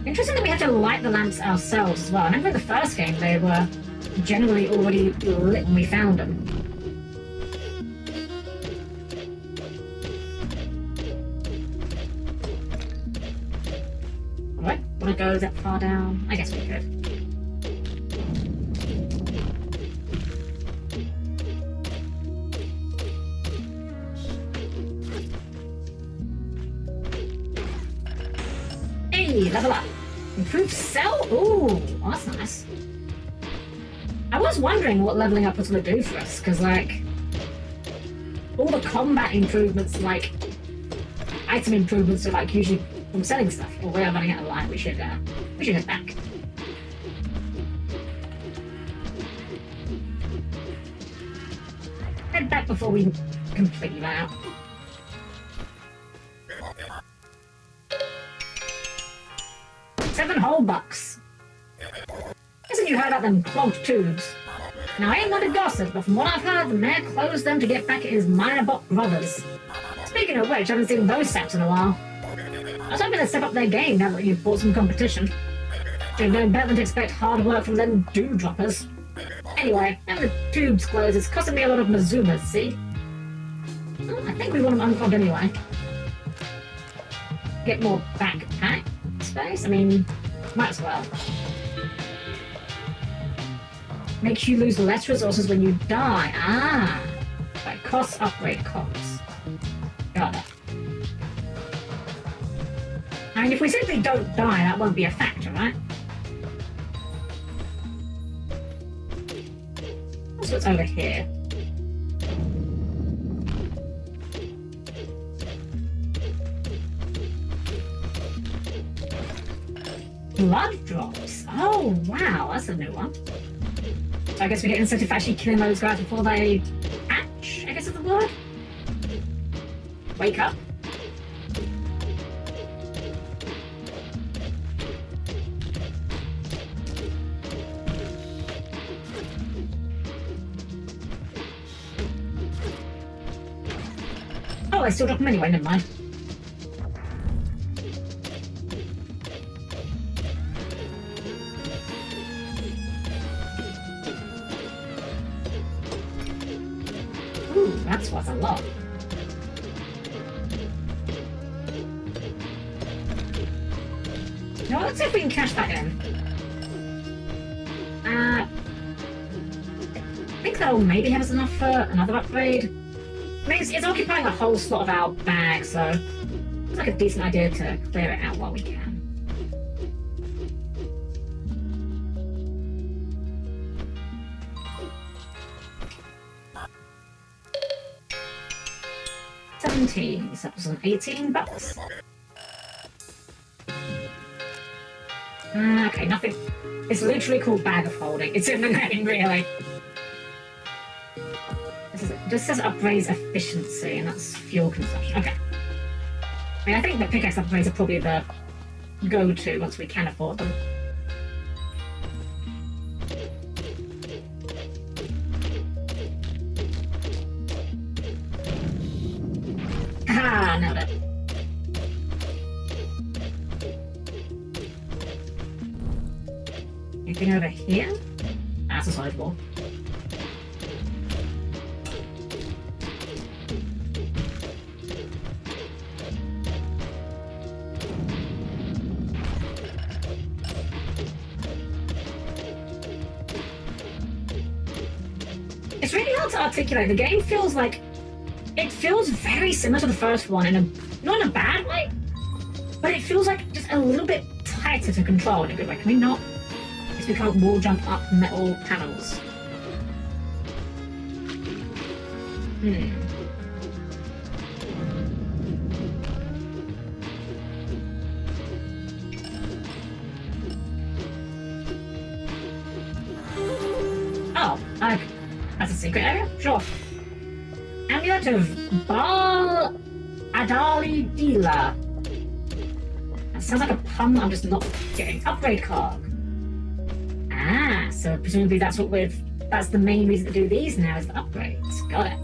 Interesting that we had to light the lamps ourselves as well. I remember in the first game they were generally already lit when we found them. Alright, wanna go that far down? I guess we could. Hey, level up. Improved cell? Ooh, oh, that's nice. I was wondering what leveling up was going to do for us, because, like, all the combat improvements, like, item improvements are, like, usually from selling stuff. Well, we are running out of light. We should head back. Head back before we completely run out. $7 Guessing you heard about them clogged tubes. Now, I ain't not a gossip, but from what I've heard, the mayor closed them to get back at his Minobot brothers. Speaking of which, I haven't seen those saps in a while. I was hoping they'd step up their game now that you've bought some competition. Should have known better than to expect hard work from them dew-droppers. Anyway, having the tubes closed is costing me a lot of Mazumas, see? Well, I think we want them unclogged anyway. Get more backpack space? I mean, might as well. Makes you lose less resources when you die. Ah! Right, costs upgrade costs. Got it. I mean, if we simply don't die, that won't be a factor, right? That's what's over here. Blood drops. Oh, wow, that's a new one. So I guess we get incentive for actually killing those guys before they hatch, I guess is the word. Wake up. Oh, I still drop them anyway, never mind. Ooh, that's worth a lot. No, let's see if we can cash that in. I think that'll maybe have us enough for another upgrade. I mean, it's occupying a whole slot of our bag, so it's like a decent idea to clear it out while we can. $17, so that was $18. Okay, nothing. It's literally called bag of holding. It's in the name, really. This says upgrades efficiency, and that's fuel consumption. Okay. I mean, I think the pickaxe upgrades are probably the go-to once we can afford them. Ah, nailed it. Anything over here? That's a solid wall. It's really hard to articulate. The game feels like... It feels very similar to the first one, not in a bad way, but it feels like just a little bit tighter to control in a good way. Can we not... We can't wall jump up metal panels. Oh, that's a secret area? Sure. Amulet of Baal Adali Dealer. That sounds like a pun I'm just not getting. Upgrade card. Ah, so presumably that's that's the main reason to do these now, is the upgrades. Got it.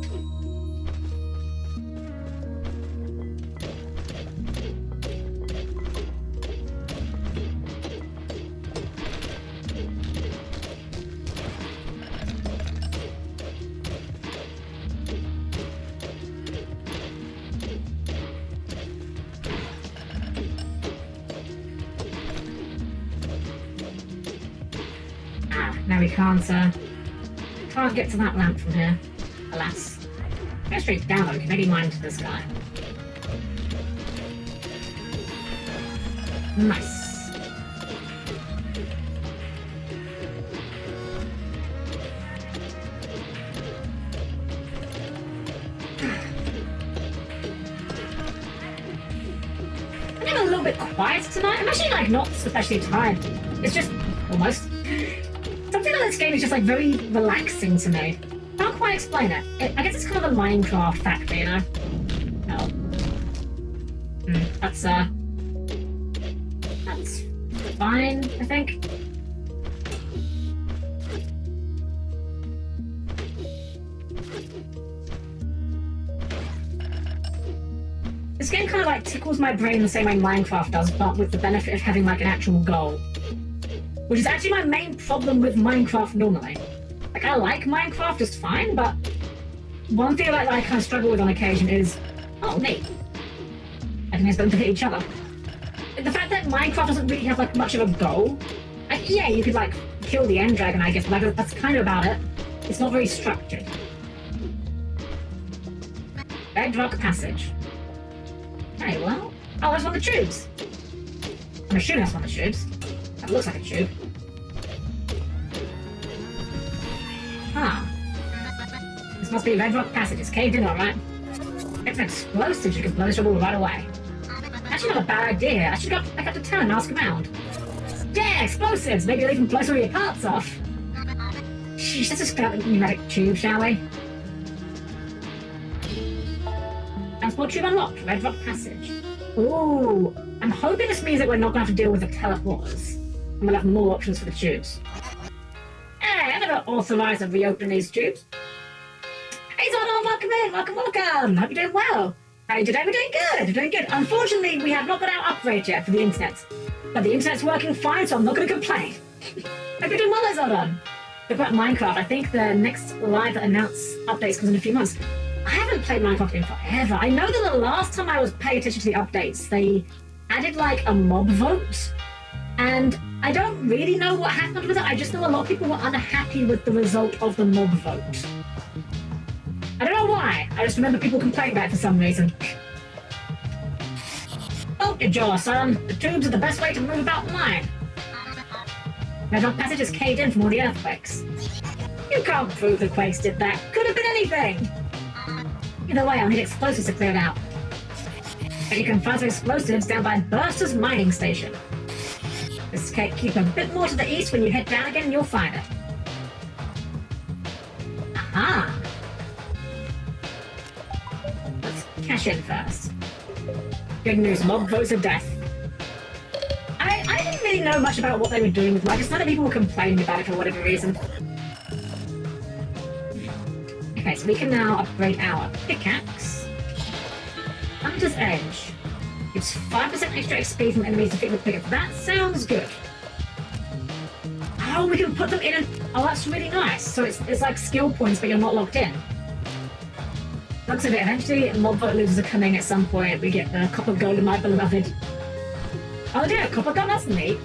Now we can't get to that lamp from here, alas. Go straight down though, we can maybe mine to this guy. Nice. I'm getting a little bit quiet tonight. I'm actually like not especially tired. It's just almost. Something about this game is just like very relaxing to me. Can't quite explain it. I guess it's kind of a Minecraft factor, you know? Oh. That's fine, I think. This game kind of like tickles my brain the same way Minecraft does, but with the benefit of having like an actual goal. Which is actually my main problem with Minecraft normally. Like, I like Minecraft just fine, but one thing that I kind of struggle with on occasion is, oh, neat. Everything has them to hit each other. The fact that Minecraft doesn't really have, like, much of a goal. Like, yeah, you could, like, kill the end dragon, I guess, but like, that's kind of about it. It's not very structured. Bedrock passage. Okay, well... Oh, that's one of the tubes. I'm assuming that's one of the tubes. That looks like a tube. Ah. This must be Bedrock Passage. It's caved in, alright. It's explosives. You can blow this rubble right away. Actually, not a bad idea. I should go back up to town and ask around. Yeah, explosives! Maybe they'll even blow some of your parts off. Sheesh, let's just grab a pneumatic tube, shall we? Transport tube unlocked. Bedrock Passage. Ooh. I'm hoping this means that we're not going to have to deal with the teleporters. And we'll have more options for the tubes. Hey, I'm going to authorize and reopen these tubes. Hey, Zordon, welcome in, welcome. Hope you're doing well. How are you today? We're doing good. Unfortunately, we have not got our upgrade yet for the internet. But the internet's working fine, so I'm not going to complain. Hope you're doing well, Zordon. But about Minecraft, I think the next live announce updates comes in a few months. I haven't played Minecraft in forever. I know that the last time I was paying attention to the updates, they added like a mob vote. And I don't really know what happened with it. I just know a lot of people were unhappy with the result of the mob vote. I don't know why. I just remember people complaining about it for some reason. Oh, your jaw, son. The tubes are the best way to move about mine. That passage is caved in from all the earthquakes. You can't prove the quakes did that. Could have been anything. Either way, I'll need explosives to clear it out. And you can find some explosives down by Burster's mining station. Just keep a bit more to the east. When you head down again, you'll find it. Aha! Let's cash in first. Good news, mob votes of death. I didn't really know much about what they were doing with it. I just know that people were complaining about it for whatever reason. Okay, so we can now upgrade our pickaxe. Hunter's Edge. It's 5% extra XP from enemies defeated with pickaxe. That sounds good. Oh, we can put them in and... Oh, that's really nice. So it's like skill points, but you're not locked in. Looks like eventually mob vote losers are coming at some point. We get the copper golem, my beloved. Oh dear, copper gun, that's neat.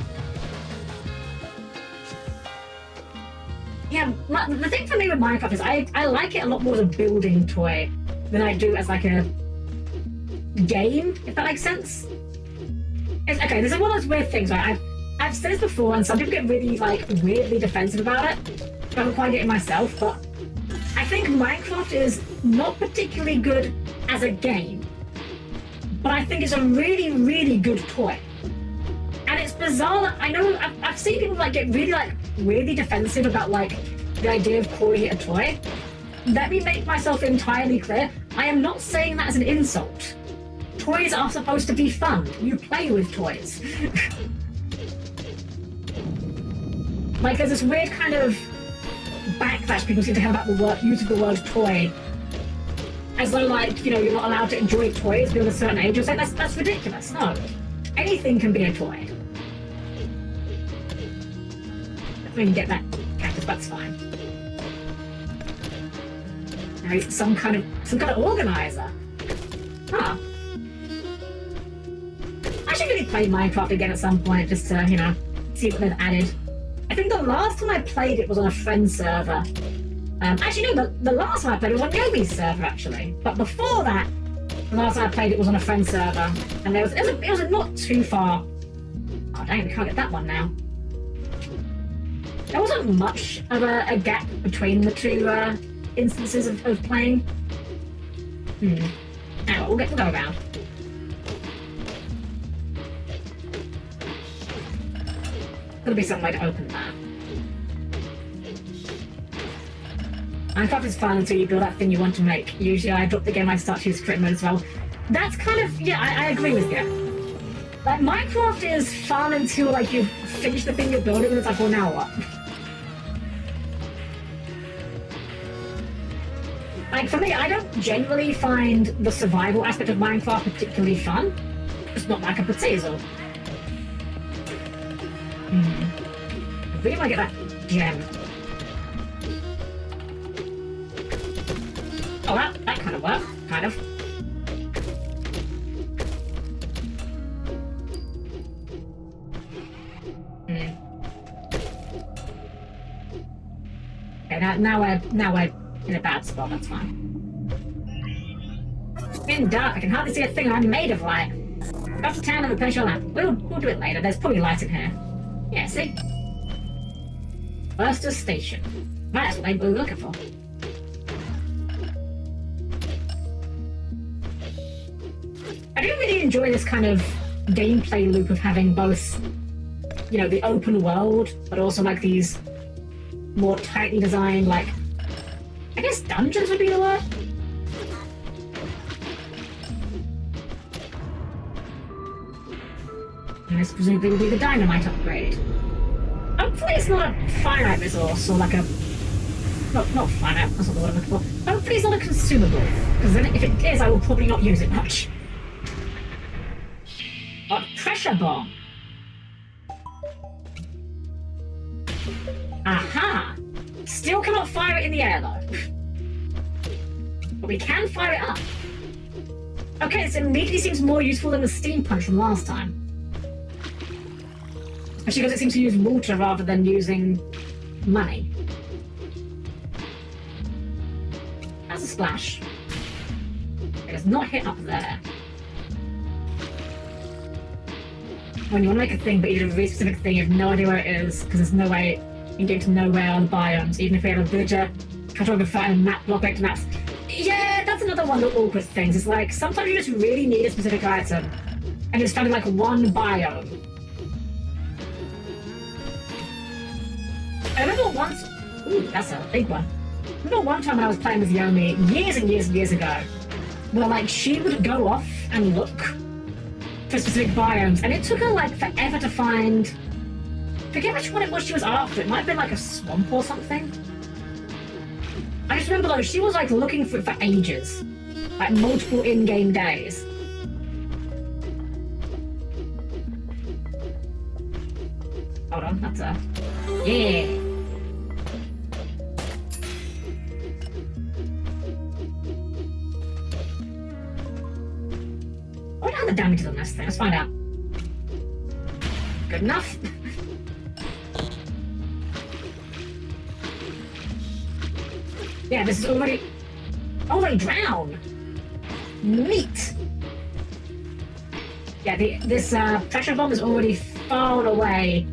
Yeah, the thing for me with Minecraft is I like it a lot more as a building toy than I do as like a game, if that makes sense. Okay, this is one of those weird things, right? I've said this before, and some people get really, like, weirdly defensive about it. I don't quite get it myself, but I think Minecraft is not particularly good as a game, but I think it's a really, really good toy. And it's bizarre that I know I've seen people like get really like weirdly defensive about like the idea of calling it a toy. Let me make myself entirely clear. I am not saying that as an insult. Toys are supposed to be fun. You play with toys. Like there's this weird kind of backlash people seem to have about the use of the word toy. As though like, you know, you're not allowed to enjoy toys beyond a certain age. You're saying that's ridiculous. No. Anything can be a toy. We can get that cactus, that's fine. Now he's some kind of organizer. Huh. I should really play Minecraft again at some point just to, you know, see what they've added. I think the last time I played it was on a friend's server. Actually no, the last time I played it was on Yobi's server actually. But before that, the last time I played it was on a friend's server. And it was not too far. Oh dang, we can't get that one now. There wasn't much of a gap between the two instances of playing. Anyway, we'll go around. There'll be some way to open that. Minecraft is fun until you build that thing you want to make. Usually I drop the game, I start to use crit mode as well. That's kind of, yeah, I agree with you. Like, Minecraft is fun until, like, you've finished the thing you're building and it's like, well, now what? Like, for me, I don't generally find the survival aspect of Minecraft particularly fun. It's not like a potato. I really want to get that gem. Oh, that kind of worked. Kind of. Okay, now we're in a bad spot, that's fine. It's getting dark, I can hardly see a thing. I'm made of light. Go to town and replace your lamp. We'll do it later, there's probably light in here. Yeah, see? Burster Station. Right, that's what they were looking for. I do really enjoy this kind of gameplay loop of having both, you know, the open world, but also like these more tightly designed, like, I guess dungeons would be the word? And this presumably will be the dynamite upgrade. Hopefully it's not a finite resource, or like a... Not finite, that's not the word I'm looking for. Hopefully it's not a consumable, because then if it is, I will probably not use it much. A pressure bomb. Aha! Still cannot fire it in the air though. But we can fire it up. Okay, this immediately seems more useful than the steam punch from last time. Especially because it seems to use water rather than using money. That's a splash. It does not hit up there. When you want to make a thing, but you do a really specific thing, you have no idea where it is, because there's no way you get to know where are the biomes, even if we had a villager, cartographer, and map block vector maps. Yeah, that's another one of the awkward things. It's like, sometimes you just really need a specific item, and it's found in like one biome. I remember once... Ooh, that's a big one. I remember one time when I was playing with Yomi, years and years and years ago, where like, she would go off and look for specific biomes, and it took her like forever to find... I forget which one it was she was after. It might have been like a swamp or something. I just remember though, she was like looking for it for ages. Like multiple in-game days. Hold on, that's a... Yeah! I wonder how the damage is on this thing. Let's find out. Good enough. Yeah, this is already... Oh, they drown! Neat! Yeah, this pressure bomb is already far away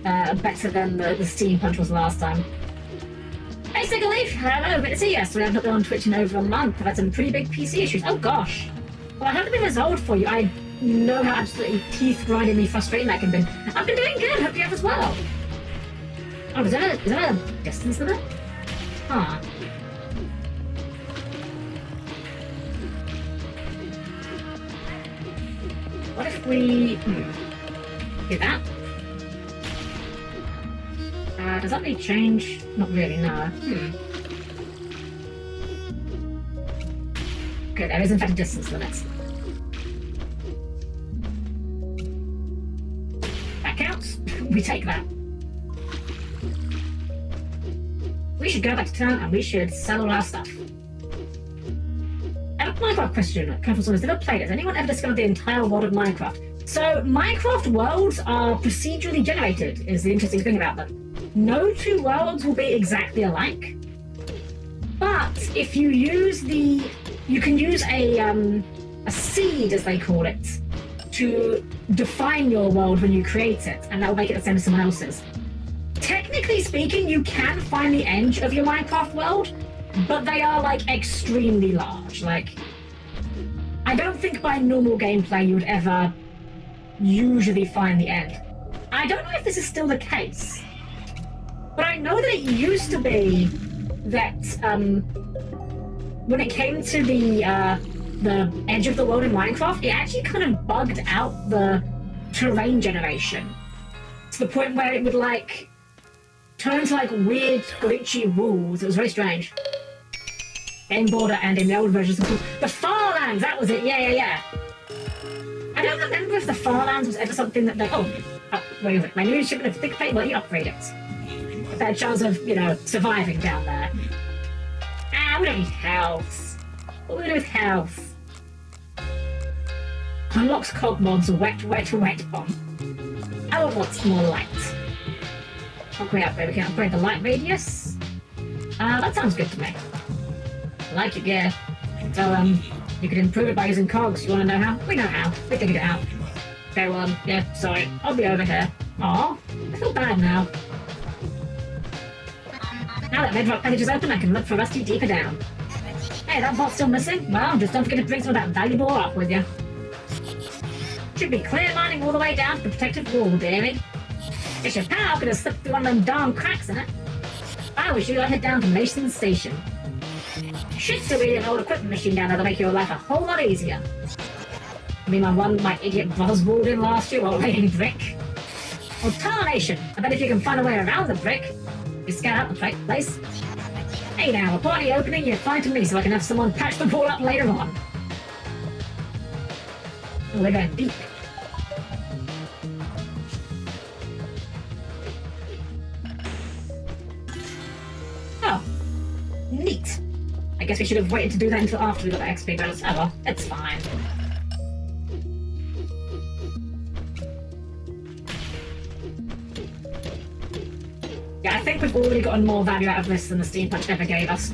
better than the steam punch was last time. Hey, Sigaleaf! Hello, good to see you. So I've not been on Twitch in over a month. I've had some pretty big PC issues. Oh, gosh. Well, I hope they've been resolved for you. I know how absolutely teeth-grindingly frustrating that can be. I've been doing good. Hope you have as well. Oh, is there a distance limit? Huh. What if we... do that? Does that need change? Not really, no. Okay, there is in fact a distance limit. That counts. We take that. We should go back to town and we should sell all our stuff. I have a Minecraft question. Careful, someone's never played it. Has anyone ever discovered the entire world of Minecraft? So, Minecraft worlds are procedurally generated, is the interesting thing about them. No two worlds will be exactly alike. But if you use the... You can use a seed, as they call it, to define your world when you create it, and that will make it the same as someone else's. Technically speaking, you can find the edge of your Minecraft world, but they are, like, extremely large. Like, I don't think by normal gameplay you would ever usually find the end. I don't know if this is still the case, but I know that it used to be that, when it came to the edge of the world in Minecraft, it actually kind of bugged out the terrain generation to the point where it would, like, turn to, like, weird, glitchy rules. It was very strange. Game Border and in the old versions of the Farlands, that was it, yeah. I don't remember if the Farlands was ever something that they... Oh, wait a minute, my new shipment of thick plate, well, you upgrade it. A better chance of, you know, surviving down there. Ah, we don't need health. What do we do with health? Unlocks cog mods, wet bomb. I want what's more light. Upgrade. We can upgrade the light radius. That sounds good to me. I like your gear. So, you can improve it by using cogs. You want to know how? We know how. We figured it out. Go on. Yeah, sorry. I'll be over here. Aw, I feel bad now. Now that Bedrock Passage is open, I can look for Rusty deeper down. Hey, that bot's still missing? Well, just don't forget to bring some of that valuable ore up with you. Should be clear lining all the way down to the protective wall, dearie. If your power could have slipped through one of them darn cracks in it. I wish you'd head down to Mason's Station. Should still be an old equipment machine down there to make your life a whole lot easier. I mean, my idiot brothers walled in last year while laying brick. Well, tarnation! I bet if you can find a way around the brick, you scout out the place. Hey now, a party opening, you're fine to me so I can have someone patch the wall up later on. Oh, they're going deep. Oh, neat. I guess we should have waited to do that until after we got the XP bonus. Oh well, it's fine. Yeah, I think we've already gotten more value out of this than the Steam Punch ever gave us.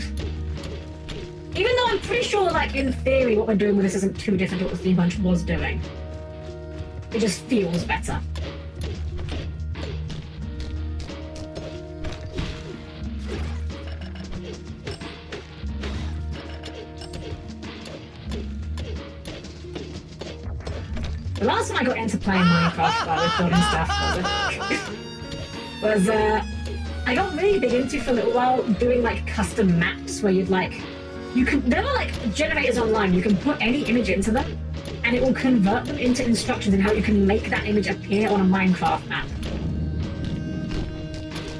Even though I'm pretty sure, like, in theory, what we're doing with this isn't too different to what the Steam Punch was doing. It just feels better. The last time I got into playing Minecraft while I was building stuff was I got really big into for a little while doing like custom maps where you'd like there were like generators online, you can put any image into them and it will convert them into instructions in how you can make that image appear on a Minecraft map.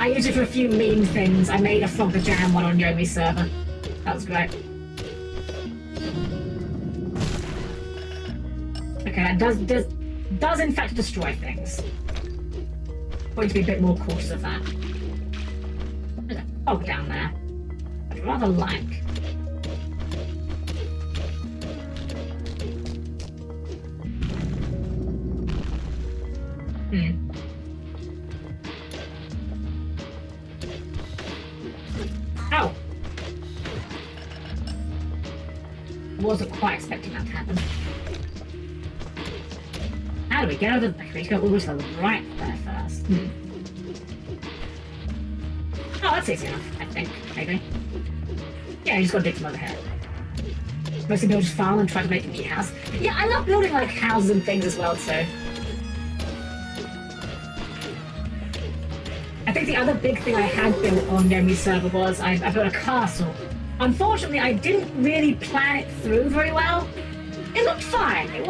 I used it for a few meme things. I made a Frog the Jam one on Yomi's server. That was great. Okay, that does in fact destroy things. Going to be a bit more cautious of that. There's a fog down there. I'd rather like. Ow! Wasn't quite expecting that to happen. How do we get over the... We need to go all to the right there first. Oh, that's easy enough, I think, maybe. Yeah, you just gotta dig from over here. Mostly build just farm and try to make a neat house. Yeah, I love building, like, houses and things as well, too. I think the other big thing I had built on Yomi's server was I built a castle. Unfortunately, I didn't really plan it through very well. It looked fine. I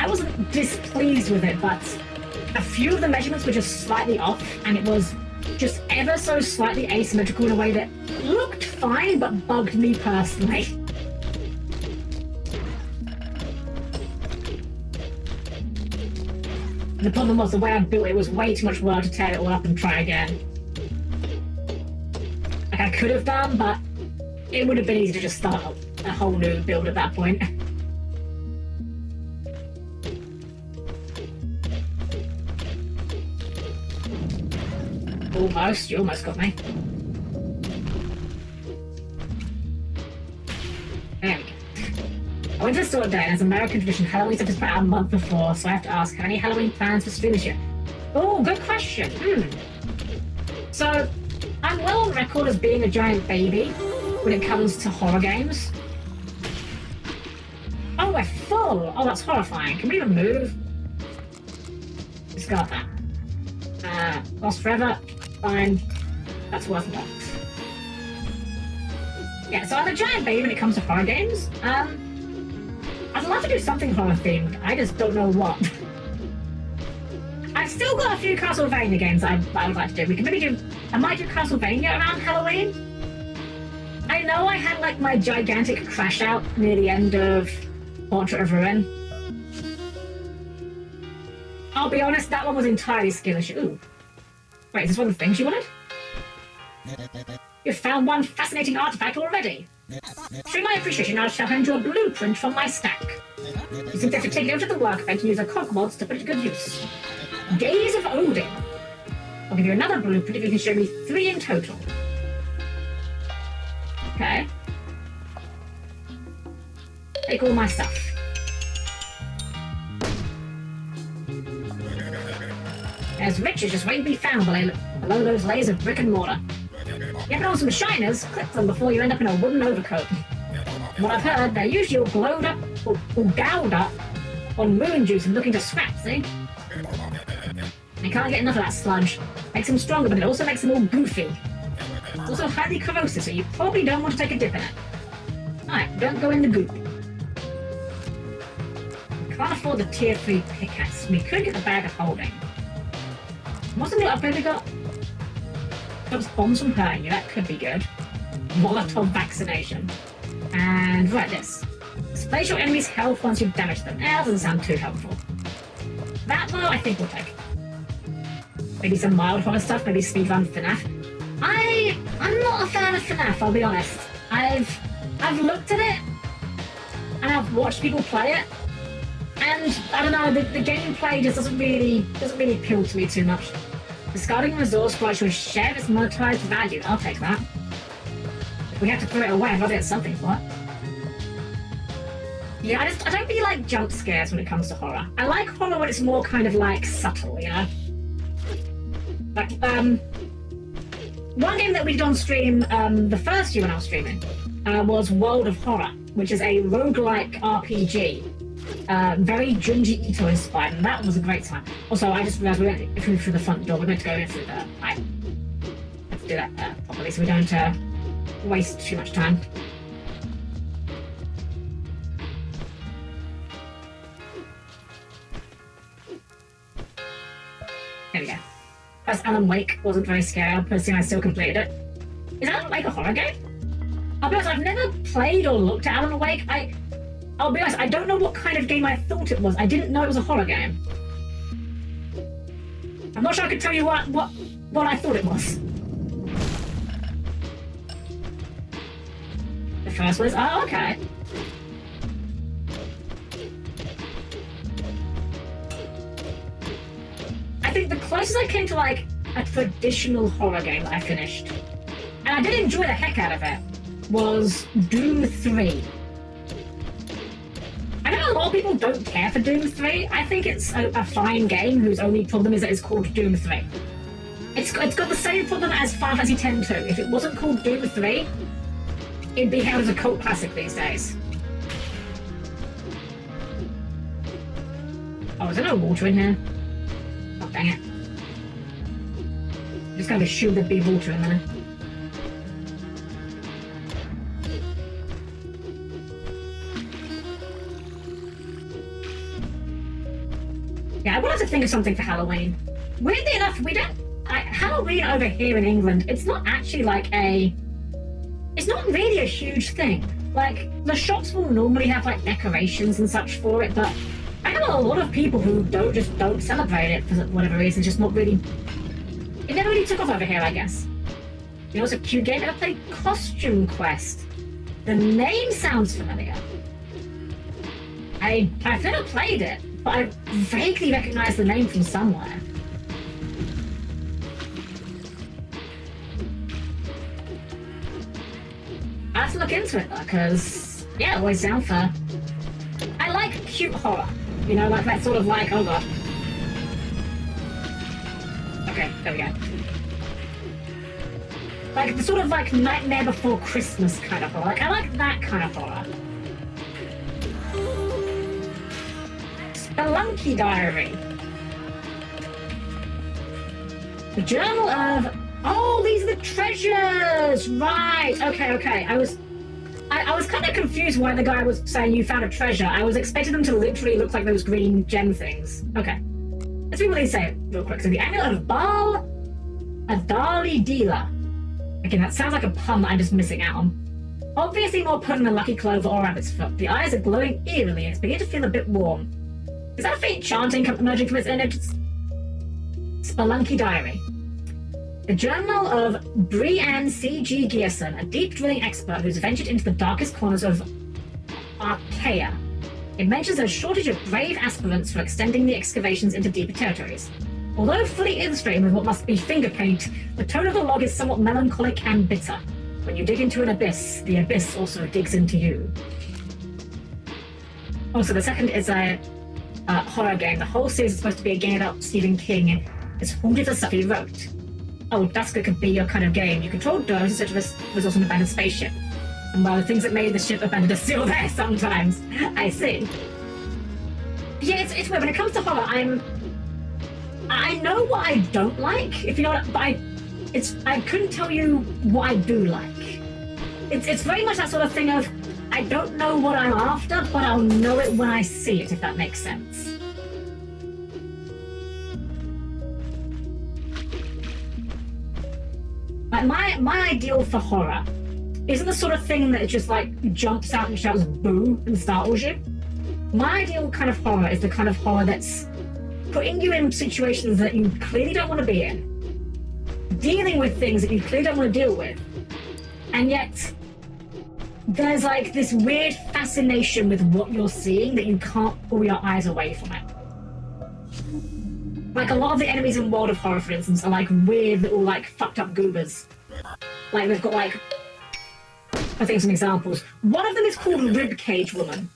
wasn't displeased with it, but a few of the measurements were just slightly off, and it was just ever so slightly asymmetrical in a way that looked fine, but bugged me personally. The problem was the way I built it was way too much work to tear it all up and try again. Like I could have done, but it would have been easy to just start a whole new build at that point. Almost, you almost got me. There we go. I went to the store today, and as American tradition, Halloween's supposed to put out a month before, so I have to ask, have any Halloween plans for stream this year? Oh, good question. So, I'm well on record as being a giant baby when it comes to horror games. Oh, we're full! Oh, that's horrifying. Can we even move? Discard that. Lost forever. Fine. That's worth a lot. Yeah, so I'm a giant baby when it comes to horror games. I'd love to do something horror themed. I just don't know what. I've still got a few Castlevania games I would like to do. We can maybe do... I might do Castlevania around Halloween. I know I had like my gigantic crash out near the end of Portrait of Ruin. I'll be honest, that one was entirely skill issue. Ooh. Wait, is this one of the things you wanted? You've found one fascinating artifact already. Show my appreciation, I shall hand you a blueprint from my stack. You simply have to take it over to the workbench and use a cog mods to put it to good use. Gaze of Odin. I'll give you another blueprint if you can show me 3 in total. Okay. Take all my stuff. There's riches just waiting to be found below those layers of brick and mortar. You have on some shiners, clip them before you end up in a wooden overcoat. From what I've heard, they're usually all glowed up or gowed up on moon juice and looking to scrap, see? You can't get enough of that sludge. Makes them stronger, but it also makes them all goofy. It's also highly corrosive, so you probably don't want to take a dip in it. Alright, don't go in the goop. Can't afford the tier 3 pickaxe. We could get the bag of holding. What's the new upgrade we got? Stops bombs from hurting you, that could be good. Molotov vaccination. And right, this. Displace your enemy's health once you've damaged them. That doesn't sound too helpful. That though, I think we'll take. Maybe some mild horror stuff, maybe speedrun FNAF. I'm not a fan of FNAF, I'll be honest. I've looked at it, and I've watched people play it, and I don't know, the gameplay just doesn't really appeal to me too much. Discarding a resource grants you a share of its monetized value. I'll take that. If we have to throw it away, I'd rather get something for it. Yeah, I don't really like jump scares when it comes to horror. I like horror when it's more kind of like subtle, you know? Like, one game that we did on stream, the first year when I was streaming, was World of Horror, which is a roguelike RPG. Very Junji Ito inspired, and that was a great time. Also, I just realized we went through the front door. We're meant to go in through the pipe. Let's do that properly so we don't waste too much time. There we go. Plus, Alan Wake wasn't very scary. Personally, I still completed it. Is Alan Wake a horror game? I'll be honest, I've never played or looked at Alan Wake. I'll be honest, I don't know what kind of game I thought it was. I didn't know it was a horror game. I'm not sure I could tell you what I thought it was. The first was, oh, okay. I think the closest I came to like a traditional horror game that I finished, and I did enjoy the heck out of it, was Doom 3. I know a lot of people don't care for Doom 3. I think it's a fine game whose only problem is that it's called Doom 3. It's got the same problem as Final Fantasy X 2. If it wasn't called Doom 3, it'd be held as a cult classic these days. Oh, is there no water in here? Oh, dang it. Just gotta assume there'd be water in there. Yeah, I wanted to think of something for Halloween. Weirdly enough, Halloween over here in England, it's not actually like it's not really a huge thing. Like, the shops will normally have like decorations and such for it, but I know a lot of people who don't celebrate it for whatever reason, just not really. It never really took off over here, I guess. You know, it's a cute game. I played Costume Quest. The name sounds familiar. I've never played it, but I vaguely recognize the name from somewhere. I have to look into it though, because yeah, always down for. I like cute horror. You know, like that sort of like, oh god. Okay, there we go. Like the sort of like Nightmare Before Christmas kind of horror. Like I like that kind of horror. Spelunky Diary. The Journal of... Oh, these are the treasures! Right, okay. I was kind of confused why the guy was saying you found a treasure. I was expecting them to literally look like those green gem things. Okay. Let's see what they say real quick. So the Amulet of Baal Adali Dealer. Again, that sounds like a pun that I'm just missing out on. Obviously more potent than Lucky Clover or Rabbit's Foot. The eyes are glowing eerily and it's beginning to feel a bit warm. Is that a faint chanting emerging from its image? Spelunky Diary. The Journal of Brianne C.G. Gearson, a deep drilling expert who's ventured into the darkest corners of Archaea. It mentions a shortage of brave aspirants for extending the excavations into deeper territories. Although fully illustrated with what must be finger paint, the tone of the log is somewhat melancholic and bitter. When you dig into an abyss, the abyss also digs into you. Also, the second is a horror game. The whole series is supposed to be a game about Stephen King. It's haunted the stuff he wrote. Oh, Dusker could be your kind of game. You control drones in search of a resource on an abandoned spaceship. And while the things that made the ship abandoned are still there sometimes. I see. Yeah, it's weird. When it comes to horror, I know what I don't like, if you know what, but I couldn't tell you what I do like. It's very much that sort of thing of, I don't know what I'm after, but I'll know it when I see it, if that makes sense. Like my ideal for horror isn't the sort of thing that just like jumps out and shouts boo and startles you. My ideal kind of horror is the kind of horror that's putting you in situations that you clearly don't want to be in, dealing with things that you clearly don't want to deal with, and yet there's like this weird fascination with what you're seeing that you can't pull your eyes away from it. Like, a lot of the enemies in World of Horror, for instance, are like weird little, like, fucked up goobers. Like, they've got, like, I think some examples. One of them is called Ribcage Woman.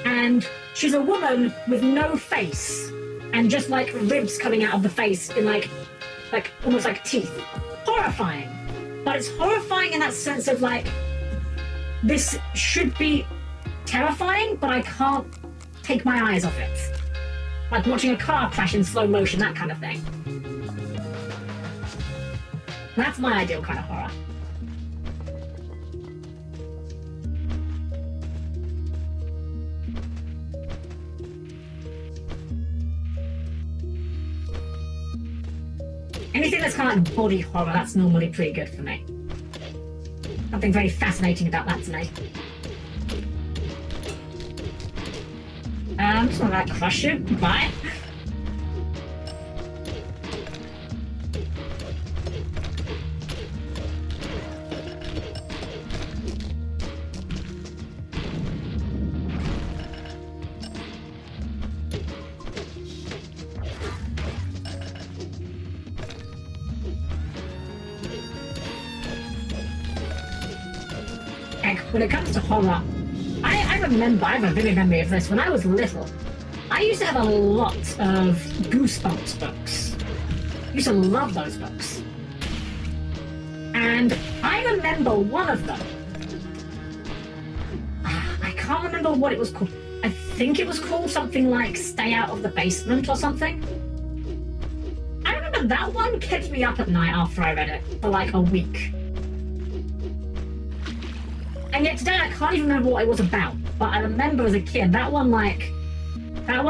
And she's a woman with no face. And just, like, ribs coming out of the face in, like almost like teeth. Horrifying. But it's horrifying in that sense of, like, this should be terrifying, but I can't take my eyes off it. Like watching a car crash in slow motion, that kind of thing. That's my ideal kind of horror. Anything that's kind of like body horror, that's normally pretty good for me. Something very fascinating about that to me. Just want to like crush you. Bye. When it comes to horror, I remember, I have a vivid memory of this. When I was little, I used to have a lot of Goosebumps books. I used to love those books. And I remember one of them. I can't remember what it was called. I think it was called something like Stay Out of the Basement or something. I remember that one kept me up at night after I read it for like a week. And yet today I can't even remember what it was about, but I remember as a kid, that one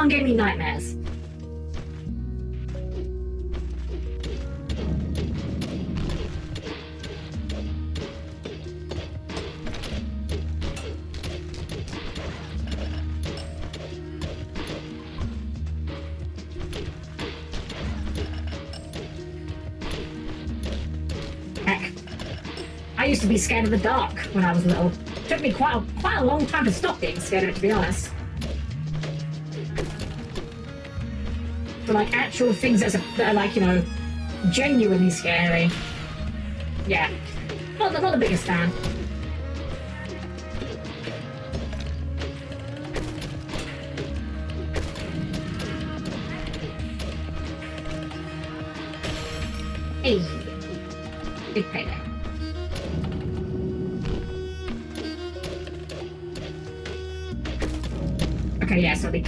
gave me nightmares. Heck, I used to be scared of the dark when I was little. It took me quite a long time to stop being scared of it, to be honest. For like actual things that are like, you know, genuinely scary. Yeah, not the biggest fan. Hey, big payday. Okay, yeah, so we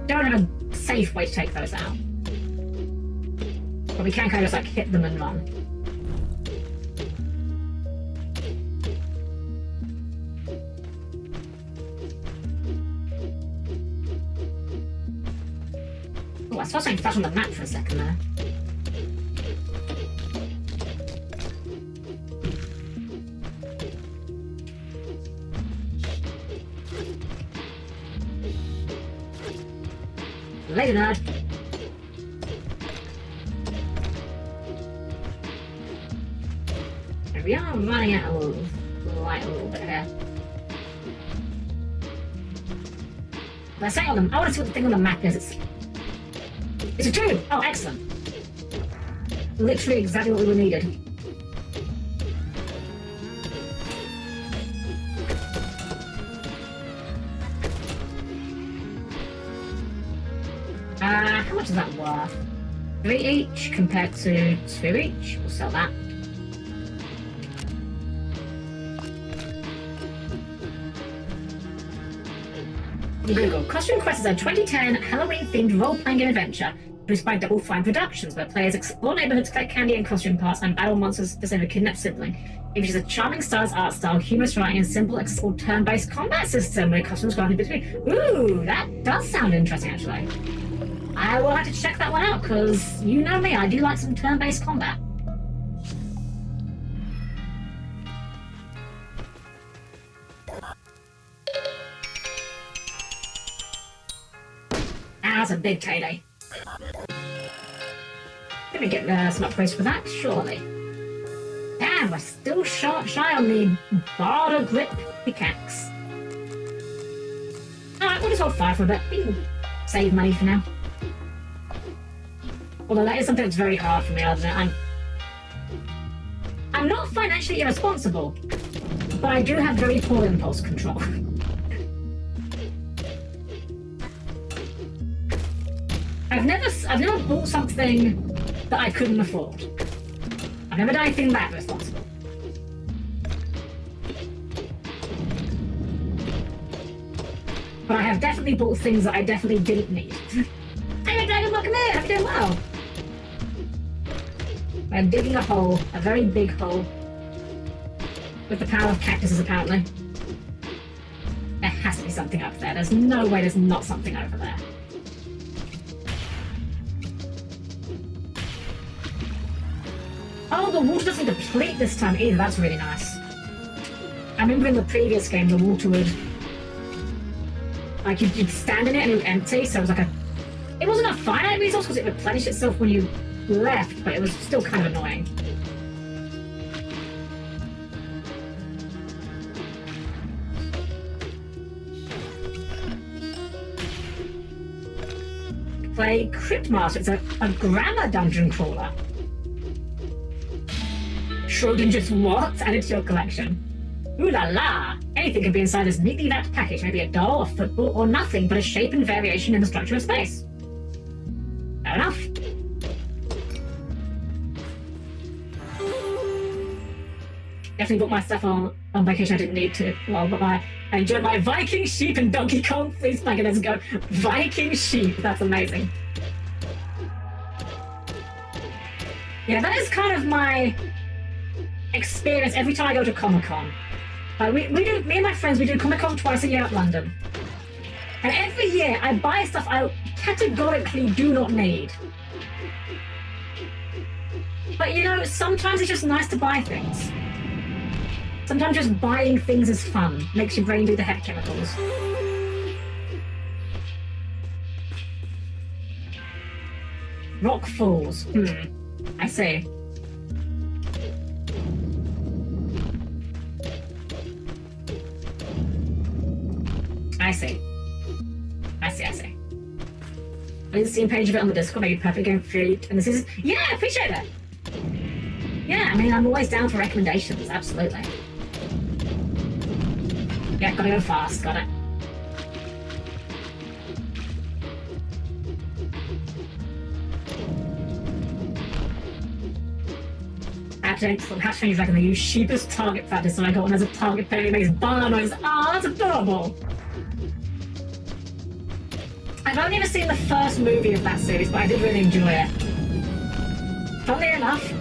don't have a safe way to take those out. But we can kind of just like hit them and run. Oh, I saw something flash on the map for a second there. Later, nerd. And we are running out of light a little bit here. But saying on them, I want to see what the thing on the map is. It's a tube! Oh, excellent. Literally exactly what we needed. How much is that worth? 3 each compared to 2 each? We'll sell that. Google. Costume Quest is a 2010 Halloween-themed role-playing game adventure produced by Double Fine Productions, where players explore neighborhoods, collect candy and costume parts, and battle monsters to save a kidnapped sibling. It features a charming stylized art style, humorous writing, and simple, accessible turn-based combat system where costumes granted between. Ooh, that does sound interesting, actually. I will have to check that one out, because you know me, I do like some turn-based combat. That's a big payday. Let me get some upgrades for that, surely. Damn, we're still shy on the Barter Grip pickaxe. Alright, we'll just hold fire for a bit. We can save money for now. Although that is something that's very hard for me, isn't it? I'm not financially irresponsible, but I do have very poor impulse control. I've never bought something that I couldn't afford. I've never done anything that responsible. But I have definitely bought things that I definitely didn't need. Hey, Dragon, welcome in! Hope you're doing well. We're digging a hole, a very big hole, with the power of cactuses, apparently. There has to be something up there. There's no way there's not something over there. Oh, the water doesn't deplete this time either. That's really nice. I remember in the previous game, the water would... Like, you'd stand in it and it would empty, so it was like a... It wasn't a finite resource because it replenished itself when you left, but it was still kind of annoying. Play Cryptmaster. It's a grammar dungeon crawler. Schrodinger's what? Added to your collection. Ooh la la! Anything can be inside this neatly wrapped package. Maybe a doll, a football, or nothing but a shape and variation in the structure of space. Fair enough. Definitely bought my stuff on vacation. I didn't need to. Well, but I enjoyed my Viking sheep and Donkey Kong. Please, Megan, let's go. Viking sheep. That's amazing. Yeah, that is kind of my experience every time I go to Comic-Con. Me and my friends, we do Comic-Con twice a year at London. And every year I buy stuff I categorically do not need. But you know, sometimes it's just nice to buy things. Sometimes just buying things is fun. Makes your brain do the head chemicals. Rock Falls. I see. I see. I didn't see a page of it on the Discord, maybe perfect game for you. And this is... Yeah, I appreciate it. Yeah, I mean, I'm always down for recommendations, absolutely. Yeah, gotta go fast, got it. Hashtag like they use sheep as target practice, so I got one as a target penny makes bar noise. Oh, that's adorable! I've only ever seen the first movie of that series, but I did really enjoy it. Funnily enough,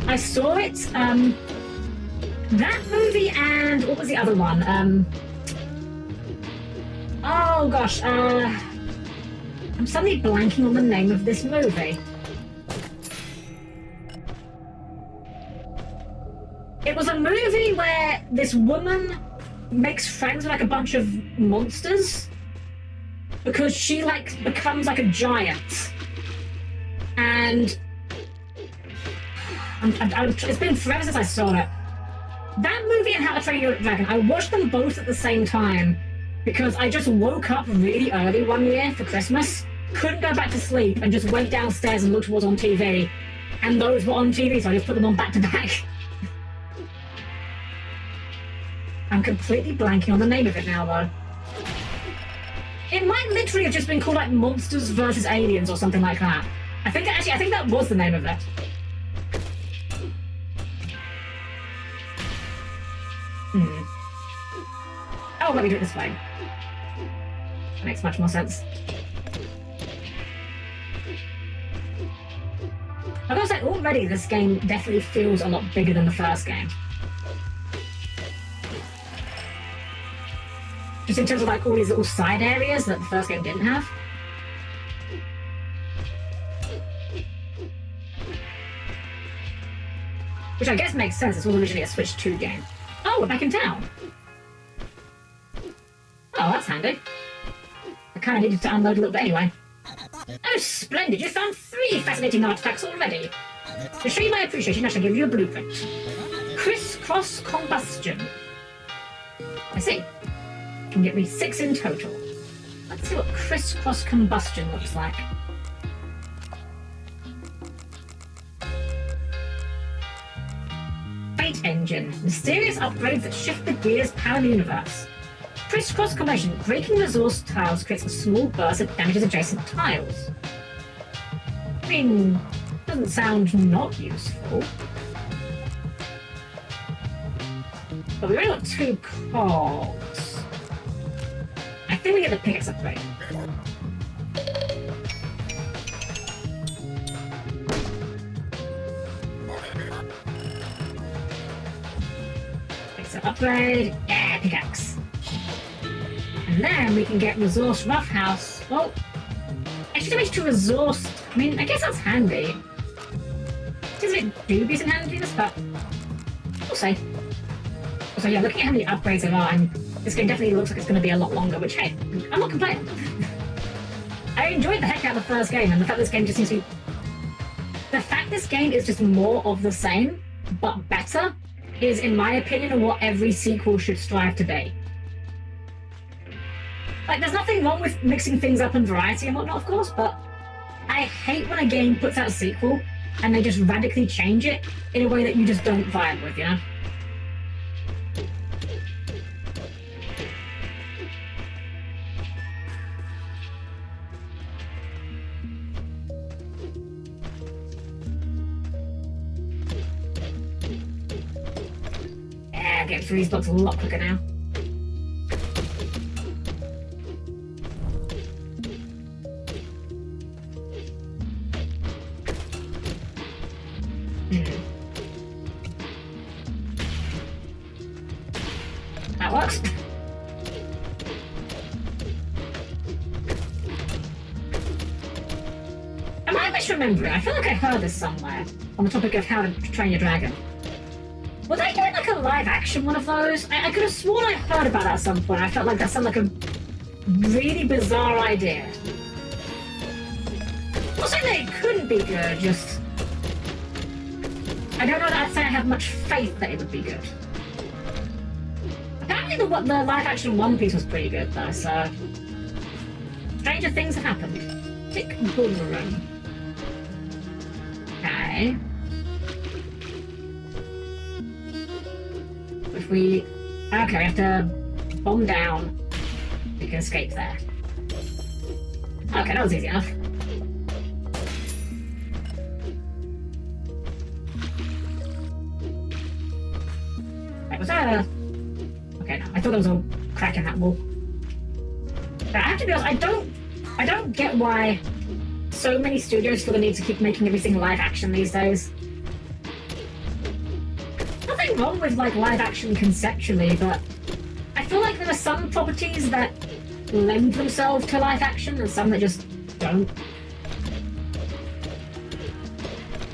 I saw it, that movie and what was the other one? Oh gosh, I'm suddenly blanking on the name of this movie. It was a movie where this woman makes friends with like a bunch of monsters because she like becomes like a giant. And it's been forever since I saw it. That movie and How to Train Your Dragon, I watched them both at the same time because I just woke up really early one year for Christmas, couldn't go back to sleep, and just went downstairs and looked what was on TV. And those were on TV, so I just put them on back to back. I'm completely blanking on the name of it now, though. It might literally have just been called like Monsters vs. Aliens or something like that. I think that was the name of it. Oh, let me do it this way. That makes much more sense. I gotta say, already this game definitely feels a lot bigger than the first game. Just in terms of like all these little side areas that the first game didn't have. Which I guess makes sense, this was originally a Switch 2 game. Oh, we're back in town! Oh, that's handy. I kinda needed to unload a little bit anyway. Oh, splendid! You found 3 fascinating artifacts already! To show you my appreciation, I shall give you a blueprint. Crisscross combustion. I see. Can get me 6 in total. Let's see what crisscross combustion looks like. Freight engine. Mysterious upgrades that shift the gears power the universe. Crisscross collision. Breaking resource tiles creates a small burst that damages adjacent tiles. I mean, doesn't sound not useful. But we only got 2 cogs. I think we get the pickaxe upgrade. Pickaxe upgrade. Yeah, pickaxe. And then we can get resource roughhouse. Well, extra damage to resource. I mean, I guess that's handy. It's a bit dubious in handiness, but we'll see. So yeah, looking at how many upgrades there are, and this game definitely looks like it's going to be a lot longer, which, hey, I'm not complaining. I enjoyed the heck out of the first game, and the fact this game just seems to be... The fact this game is just more of the same, but better, is, in my opinion, what every sequel should strive to be. Like, there's nothing wrong with mixing things up and variety and whatnot, of course, but I hate when a game puts out a sequel and they just radically change it in a way that you just don't vibe with, you know? Yeah, get through these blocks a lot quicker now. That works. Am I misremembering? I feel like I heard this somewhere on the topic of how to train your dragon. Was I doing like a live action one of those? I could have sworn I heard about that at some point. I felt like that sounded like a really bizarre idea. Not saying that it couldn't be good, just... I don't know that I'd say I have much faith that it would be good. Apparently the live-action One Piece was pretty good, though, so... Stranger things have happened. Tick boomerang. Okay. If we... Okay, we have to bomb down. We can escape there. Okay, that was easy enough. Was that a... Okay, no, I thought there was a crack in that wall. But I have to be honest, I don't get why so many studios feel the need to keep making everything live action these days. Nothing wrong with, like, live action conceptually, but I feel like there are some properties that lend themselves to live action and some that just don't.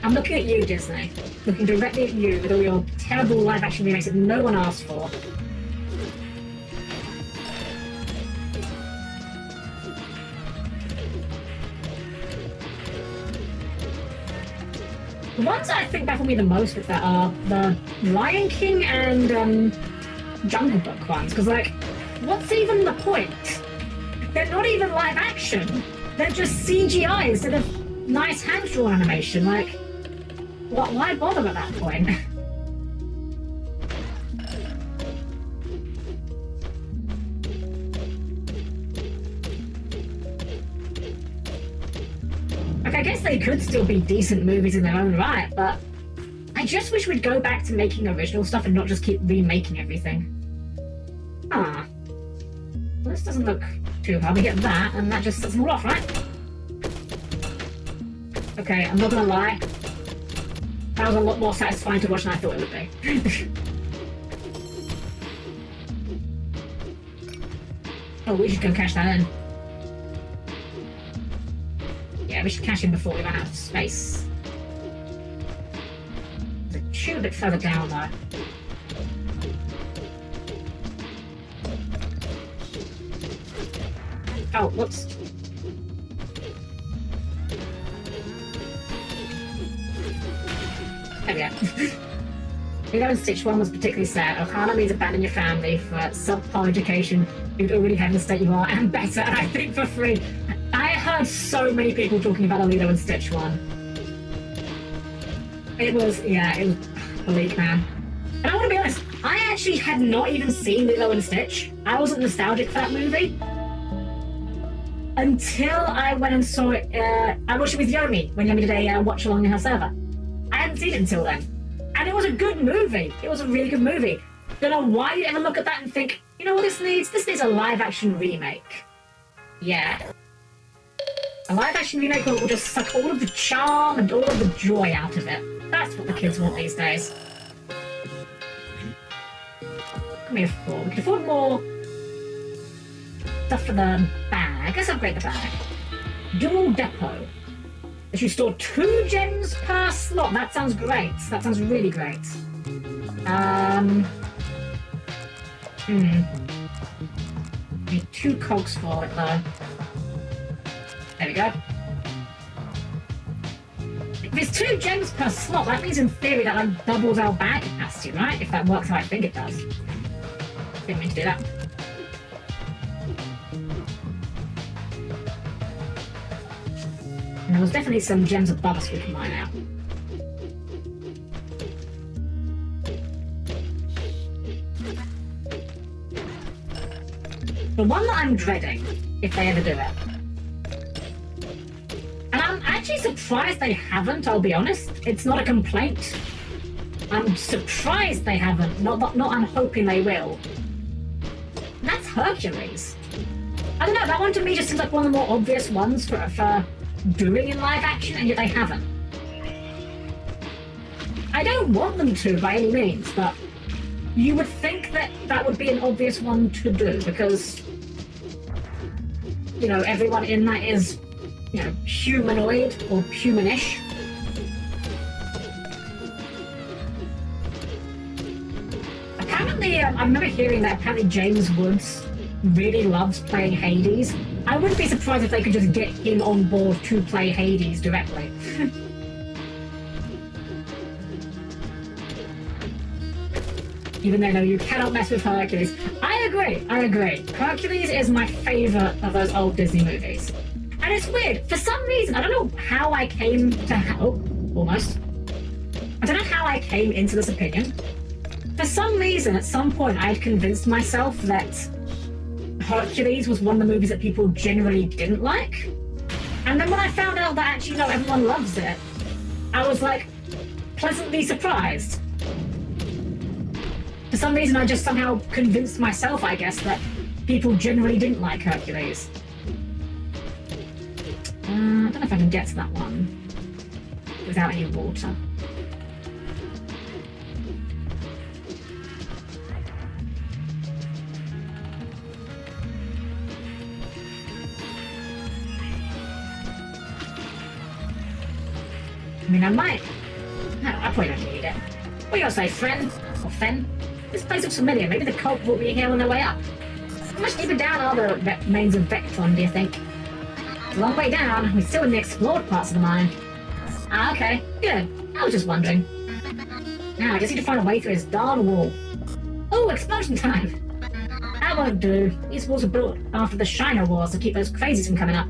I'm looking at you, Disney. Looking directly at you with all your terrible live-action remakes that no one asked for. The ones that I think baffle me the most with that are the Lion King and Jungle Book ones, because, like, what's even the point? They're not even live-action. They're just CGI instead of nice hand-drawn animation, like... Why bother at that point? Like, I guess they could still be decent movies in their own right, but I just wish we'd go back to making original stuff and not just keep remaking everything. Ah. Well, this doesn't look too hard. We get that, and that just sets them all off, right? Okay, I'm not gonna lie. That was a lot more satisfying to watch than I thought it would be. Oh, we should go cash that in. Yeah, we should cash in before we run out of space. There's a tube a bit further down, though. Oh, whoops. There we go. Lilo and Stitch 1 was particularly sad. Ohana means abandon your family for subpar education. You'd already have the state you are, and better, and I think for free. I heard so many people talking about the Lilo and Stitch 1. It was, yeah, it was bleak, man. And I want to be honest, I actually had not even seen Lilo and Stitch. I wasn't nostalgic for that movie until I went and saw it. I watched it with Yomi when Yomi did a watch along in her server. I hadn't seen it until then. And it was a good movie. It was a really good movie. Don't know why you ever look at that and think, you know what this needs? This needs a live-action remake. Yeah. A live-action remake will just suck all of the charm and all of the joy out of it. That's what the kids want these days. What can we afford? We can afford more stuff for the bag. Let's upgrade the bag. Dual depot. If you store 2 gems per slot, that sounds great. That sounds really great. Need 2 cogs for it though. There we go. If it's 2 gems per slot, that means in theory that like doubles our bag capacity, right? If that works how I think it does. Didn't mean to do that. And there was definitely some gems above us we can mine out. The one that I'm dreading, if they ever do it. And I'm actually surprised they haven't, I'll be honest. It's not a complaint. I'm surprised they haven't, not I'm hoping they will. And that's Hercules. I don't know, that one to me just seems like one of the more obvious ones for doing in live action, and yet they haven't. I don't want them to by any means, but you would think that that would be an obvious one to do, because, you know, everyone in that is, you know, humanoid or humanish. Apparently, I remember hearing that apparently James Woods really loves playing Hades. I wouldn't be surprised if they could just get him on board to play Hades directly. Even though, no, you cannot mess with Hercules. I agree. Hercules is my favourite of those old Disney movies. And it's weird. For some reason, I don't know how I came to... Oh, almost. I don't know how I came into this opinion. For some reason, at some point, I had convinced myself that Hercules was one of the movies that people generally didn't like. And then when I found out that actually, no, everyone loves it, I was, like, pleasantly surprised. For some reason, I just somehow convinced myself, I guess, that people generally didn't like Hercules. I don't know if I can get to that one without any water. I mean, I might. No, I probably don't need it. What do you say, friend? Or Fen? This place looks familiar. Maybe the cult will be here on their way up. How much deeper down are the remains of Vectron, do you think? It's a long way down. We're still in the explored parts of the mine. Ah, okay. Good. I was just wondering. Now, I just need to find a way through this darn wall. Oh, explosion time! That won't do. These walls were built after the Shiner Wars to keep those crazies from coming up.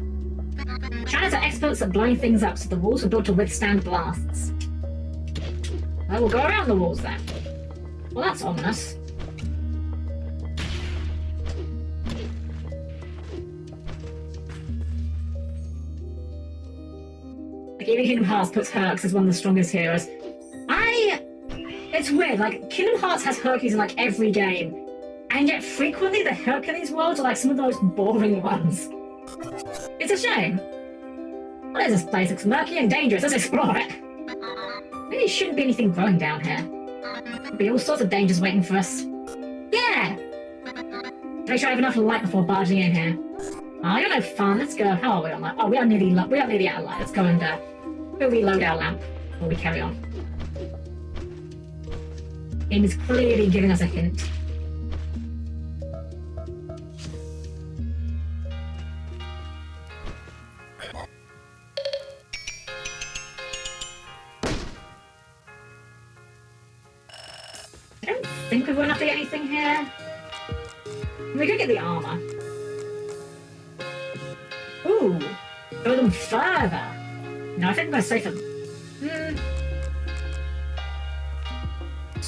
Shiners are experts at blowing things up, so the walls were built to withstand blasts. Well, we'll go around the walls then. Well, that's ominous. Like, even Kingdom Hearts puts Herc as one of the strongest heroes. It's weird, like, Kingdom Hearts has Hercules in, like, every game, and yet frequently the Hercules worlds are, like, some of the most boring ones. It's a shame. What is this place? It's murky and dangerous. Let's explore it. Maybe there shouldn't be anything growing down here. There'll be all sorts of dangers waiting for us. Yeah! Make sure I have enough light before barging in here. Oh, you're no fun. Let's go. How are we on light? Oh, we are nearly out of light. Let's go and we'll reload our lamp before we carry on. Game is clearly giving us a hint. I don't think we've got enough to get anything here. We could get the armor. Ooh, go them further. No, I think we're safer.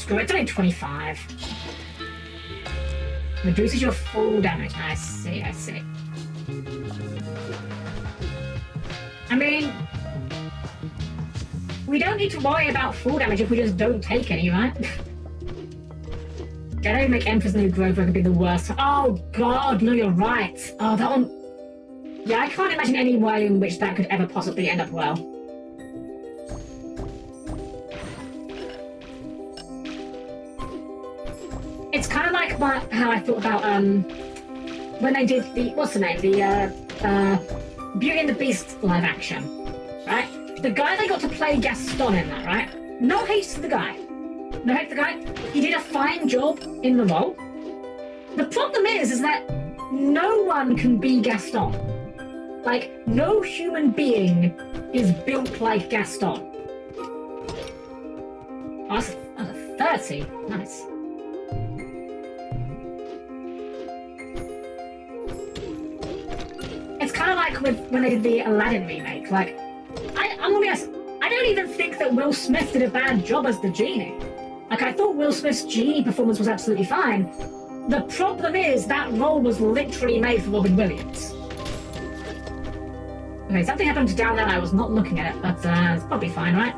screw it. It's only 25. Reduces your full damage. I see, I see. I mean, we don't need to worry about full damage if we just don't take any, right? They don't make Emperor's New Grove would be the worst. Oh god, no, you're right. Oh, that one... Yeah, I can't imagine any way in which that could ever possibly end up well. It's kind of like how I thought about, when they did the... What's the name? The, Beauty and the Beast live action, right? The guy they got to play Gaston in that, right? No hate to the guy. No hate to the guy. He did a fine job in the role. The problem is that no one can be Gaston. Like, no human being is built like Gaston. Oh, that's a 30. Nice. It's kind of like when they did the Aladdin remake. Like, I'm gonna be honest, I don't even think that Will Smith did a bad job as the genie. Like, I thought Will Smith's genie performance was absolutely fine. The problem is that role was literally made for Robin Williams. Okay, something happened down there. I was not looking at it, but it's probably fine, right?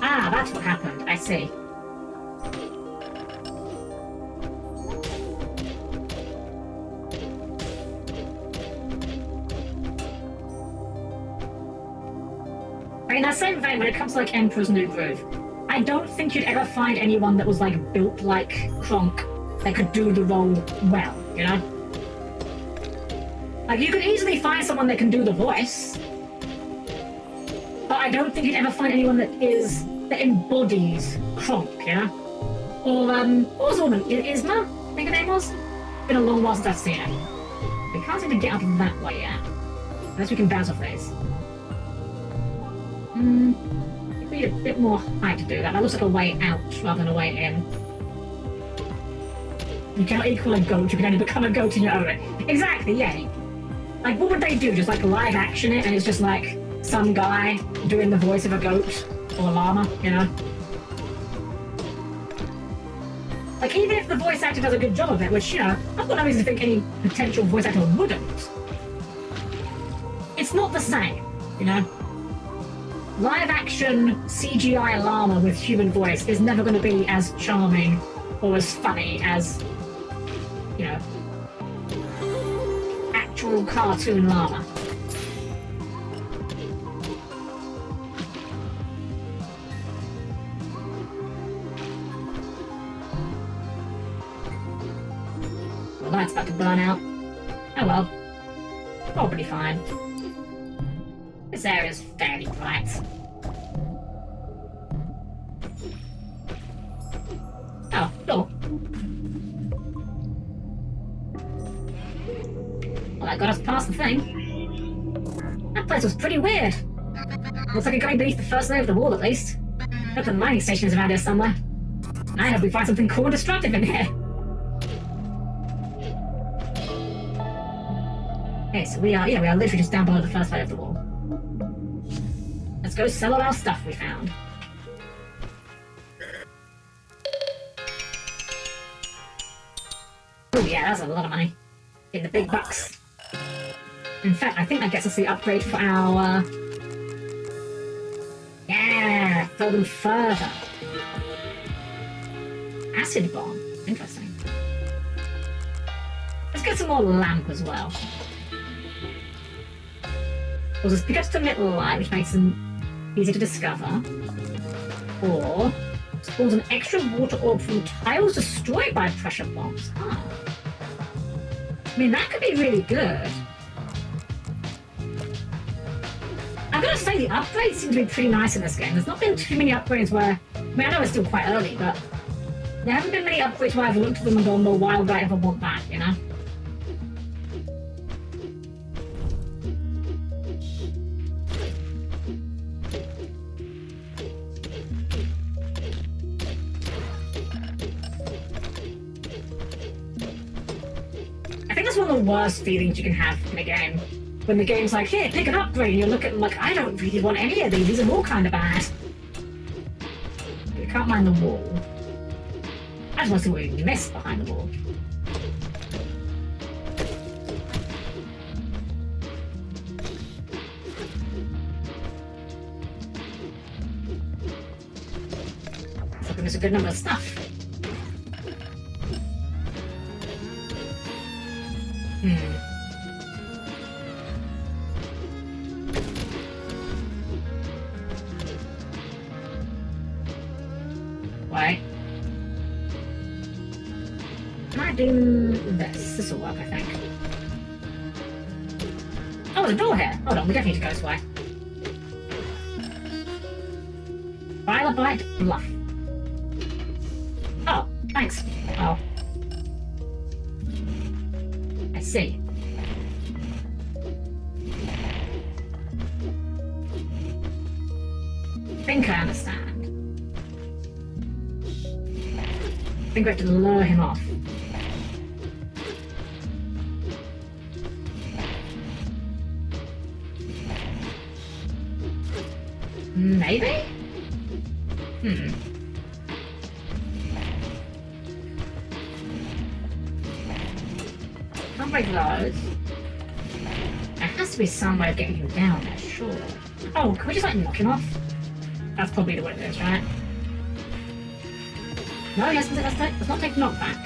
Ah, that's what happened. I see. In that same vein, when it comes to like Emperor's New Groove, I don't think you'd ever find anyone that was like built like Kronk that could do the role well, you know? Like, you could easily find someone that can do the voice, but I don't think you'd ever find anyone that embodies Kronk, you know? Or what was the woman? Isma? I think her name was? Been a long while since I've seen her. We can't seem to get up that way yet. Unless we can bounce off these. We need a bit more height to do that. That looks like a way out rather than a way in. You cannot equal a goat, you can only become a goat in your own way. Exactly, yeah. Like, what would they do? Just like live action it and it's just like some guy doing the voice of a goat or a llama, you know? Like, even if the voice actor does a good job of it, which, you know, I've got no reason to think any potential voice actor wouldn't. It's not the same, you know? Live action CGI llama with human voice is never going to be as charming or as funny as, you know, actual cartoon llama. The light's about to burn out. Oh well. Probably fine. This area's fairly bright. Oh, cool. Well, that got us past the thing. That place was pretty weird. Looks like it got me beneath the first layer of the wall, at least. Hope the mining station is around here somewhere. I hope we find something cool and destructive in here. Okay, so we are literally just down below the first layer of the wall. Let's go sell all our stuff we found. Oh yeah, that's a lot of money. In the big bucks. In fact, I think that gets us the upgrade for our... Yeah, fill them further. Acid bomb. Interesting. Let's get some more lamp as well. We'll just pick up some little light, which makes them easy to discover. Or spawns an extra water orb from tiles destroyed by pressure bombs. Huh. I mean, that could be really good. I'm gonna say the upgrades seem to be pretty nice in this game. There's not been too many upgrades where... I mean, I know it's still quite early, but... There haven't been many upgrades where I've looked at them and gone, well, why would I ever want that, you know? think that's one of the worst feelings you can have in a game. When the game's like, here, pick an upgrade, and you look at them like, I don't really want any of these are all kind of bad. You can't mind the wall. I just want to see what we missed behind the wall. Looks like we missed a good number of stuff. Wait. Can I do this? This will work, I think. Oh, there's a door here. Hold on, we definitely need to go this way. Violet Bluff. Oh, thanks. Oh. I see. I think I understand. I think we have to lure him off. Maybe? Can't break those. There has to be some way of getting him down there, sure. Oh, can we just like knock him off? That's probably the way it is, right? No, yes, let's not take knockback.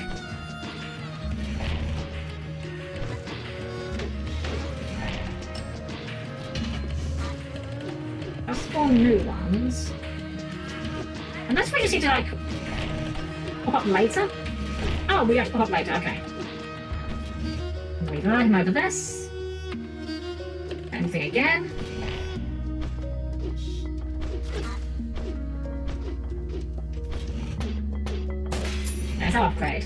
I'll spawn new ones. Unless we just need to like pop up later? Oh, we have to pop up later, okay. Reload him over this. Anything again? There's our upgrade.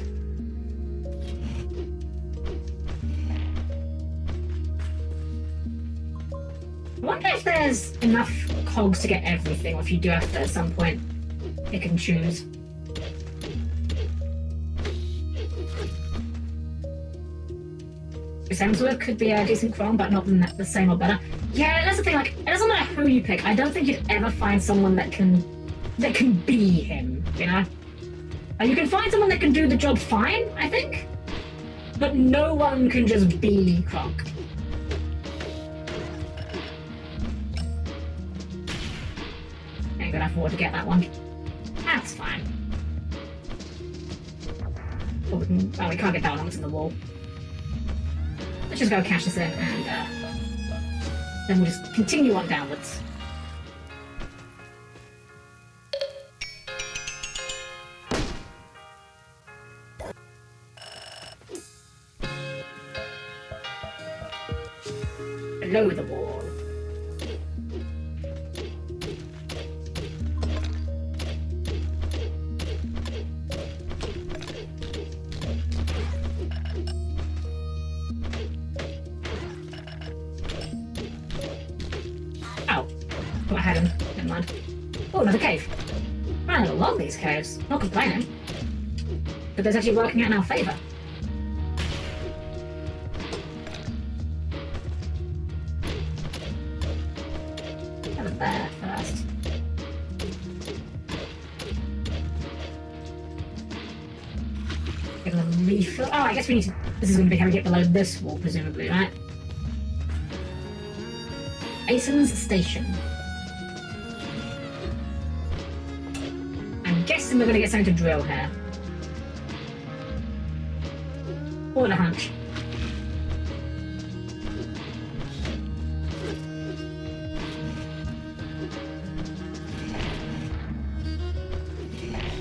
I wonder if there's enough cogs to get everything, or if you do have to at some point pick and choose. Hemsworth could be a decent clone, but not the same or better. Yeah, that's the thing, like, it doesn't matter who you pick. I don't think you'd ever find someone that can be him, you know? You can find someone that can do the job fine, I think, but no one can just be Kronk. Ain't gonna afford to get that one. That's fine. Oh, we can't get that one onto the wall. Let's just go cash this in and then we'll just continue on downwards. Below the wall. Oh, I had him. Never mind. Oh, another cave. Running along these caves. Not complaining. But that's actually working out in our favour. There first. Get a little refill. Oh, I guess we need to. This is going to be how we get below this wall, presumably, right? Ason's Station. I'm guessing we're going to get something to drill here. Or a hunch.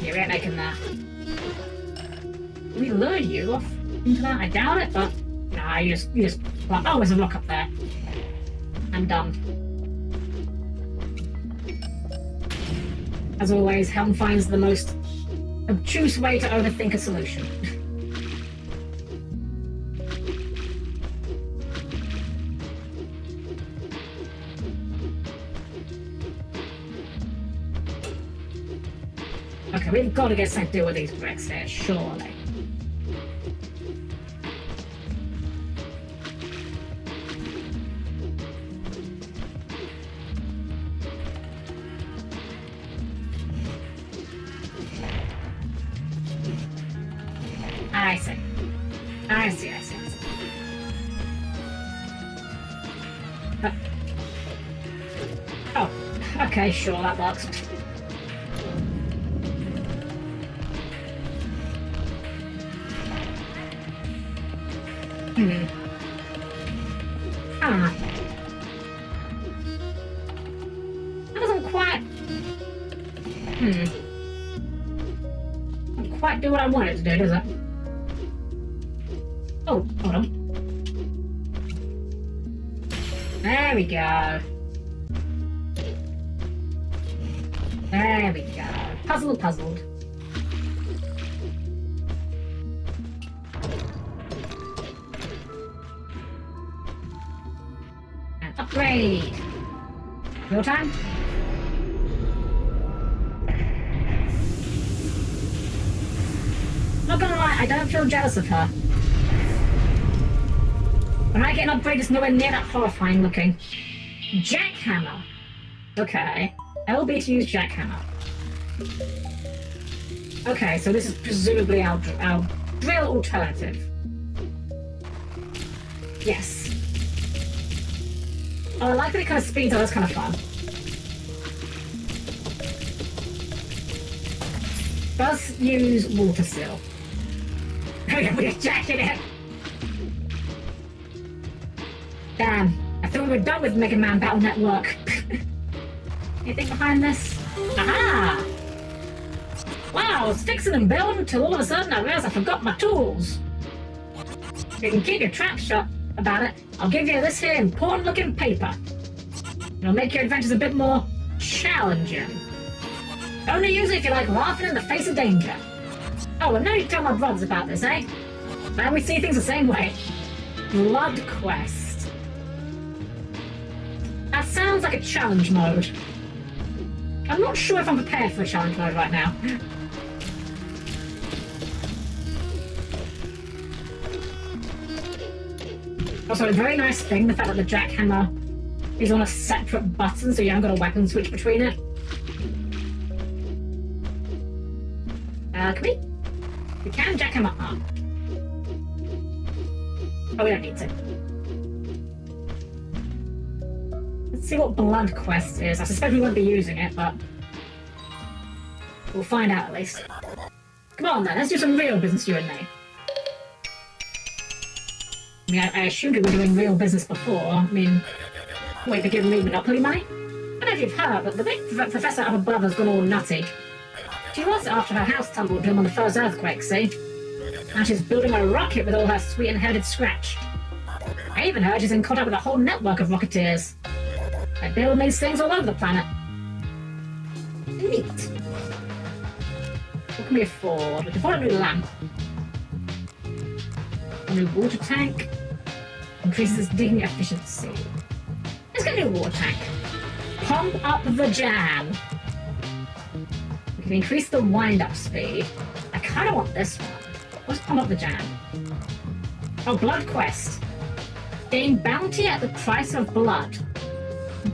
Yeah, we ain't making that. We lured you off into that? I doubt it, but nah, you just like, oh, there's a rock up there. I'm done. As always, Helm finds the most obtuse way to overthink a solution. Okay, we've got to get something to do with these bricks here, surely. I see, I see, I see. Oh, okay, sure, that works. Ah. That doesn't quite... Doesn't quite do what I want it to do, does it? Oh, hold on. There we go. There we go. Puzzled. And upgrade. Real time? Not gonna lie, I don't feel jealous of her. When I get an upgrade, it's nowhere near that horrifying looking. Jackhammer. Okay. LB to use jackhammer. Okay, so this is presumably our drill alternative. Yes. Oh, I like that it kind of speeds up, that's kind of fun. Does use water still. We're jacking it. Damn, I thought we were done with Mega Man Battle Network. Anything behind this? Aha! Wow, I was fixing and building until all of a sudden I realized I forgot my tools. You can keep your trap shut about it. I'll give you this here important looking paper. It'll make your adventures a bit more challenging. Only use it if you like laughing in the face of danger. Oh, and now you tell my brothers about this, eh? Now we see things the same way. Blood Quest. That sounds like a challenge mode. I'm not sure if I'm prepared for a challenge mode right now. Also, a very nice thing, the fact that the jackhammer is on a separate button, so you haven't got a weapon switch between it. Can we? We can jackhammer up. Oh, we don't need to. Let's see what Blood Quest is. I suspect we won't be using it, but we'll find out at least. Come on then, let's do some real business, you and me. I mean, I assumed we were doing real business before. I mean, wait, they're giving me Monopoly money? I don't know if you've heard, but the big professor up above has gone all nutty. She was after her house tumbled to him on the first earthquake, see? Now she's building a rocket with all her sweet inherited scratch. I even heard she's in contact with a whole network of rocketeers. They build these things all over the planet. Neat. What can we afford? We can afford a new lamp. A new water tank. Increases digging efficiency. Let's get a new water tank. Pump up the jam. We can increase the wind-up speed. I kind of want this one. Let's pump up the jam. Oh, Blood Quest. Gain bounty at the price of blood.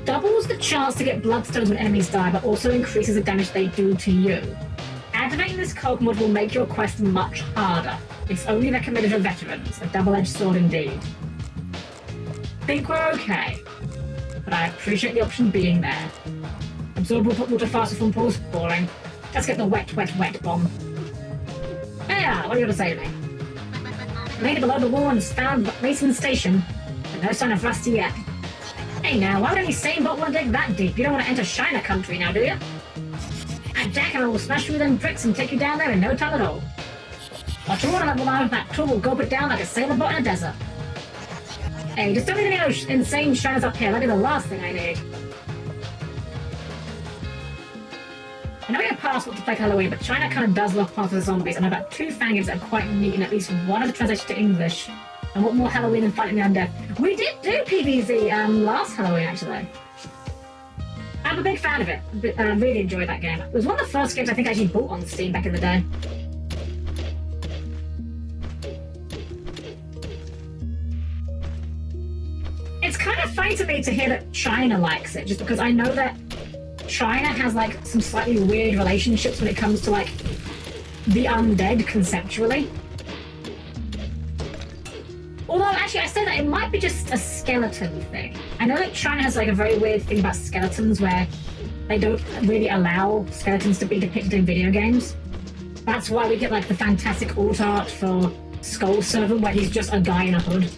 Doubles the chance to get bloodstones when enemies die, but also increases the damage they do to you. Activating this code mod will make your quest much harder. It's only recommended for veterans. A double-edged sword indeed. Think we're okay, but I appreciate the option being there. Absorb water faster from pools. Boring. Let's get the wet bomb. Yeah, what are you going to say to me? Made below the wall and found Mason Station, but no sign of Rusty yet. Hey now, why would any sane bot want to dig that deep? You don't want to enter China country now, do you? That jackhammer will smash through them bricks and take you down there in no time at all. Watch your water level though, that tool will gulp it down like a sailor boat in a desert. Hey, just don't need any insane shiners up here, that'd be the last thing I need. I know we have passport to play Halloween, but China kind of does love parts of the zombies, and I've got 2 fan games that are quite neat in at least one of the translations to English. And what more Halloween than fighting the undead? We did do PvZ last Halloween, actually. I'm a big fan of it. I really enjoyed that game. It was one of the first games I think I actually bought on Steam back in the day. It's kind of funny to me to hear that China likes it, just because I know that China has like some slightly weird relationships when it comes to like the undead conceptually. Actually, I say that it might be just a skeleton thing. I know that China has like a very weird thing about skeletons where they don't really allow skeletons to be depicted in video games. That's why we get like the fantastic alt art for Skull Servant where he's just a guy in a hood.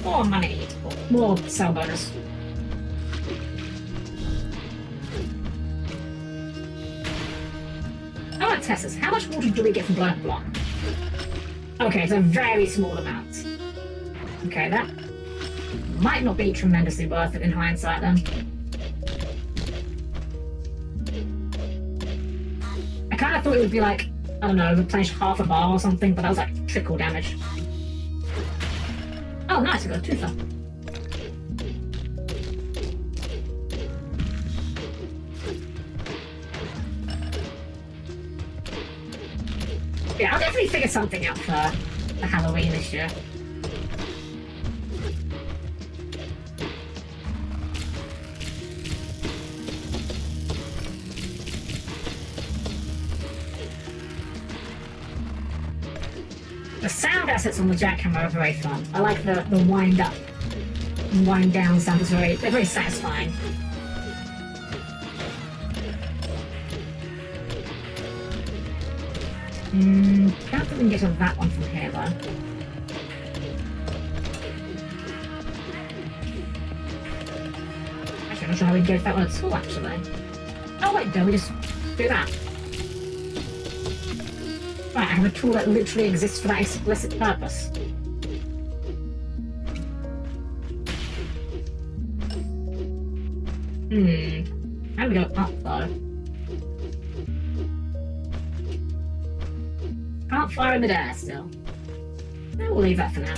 More money. More cell bonus. I want to test this. How much water do we get from blowing a block? Okay, it's a very small amount. Okay, that might not be tremendously worth it in hindsight then. I kind of thought it would be like, I don't know, replenish half a bar or something, but that was like trickle damage. Oh, nice, I got a toother. Yeah, I'll definitely figure something out for Halloween this year. The sound assets on the Jack camera are very fun. I like the wind up and wind down sound. They're very satisfying. Don't think we can get to that one from here though. Actually, I'm not sure how we get that one at all actually. Oh wait, don't we just do that? Right, I have a tool that literally exists for that explicit purpose. How do we go up though? Can't fire in midair still. No, we'll leave that for now.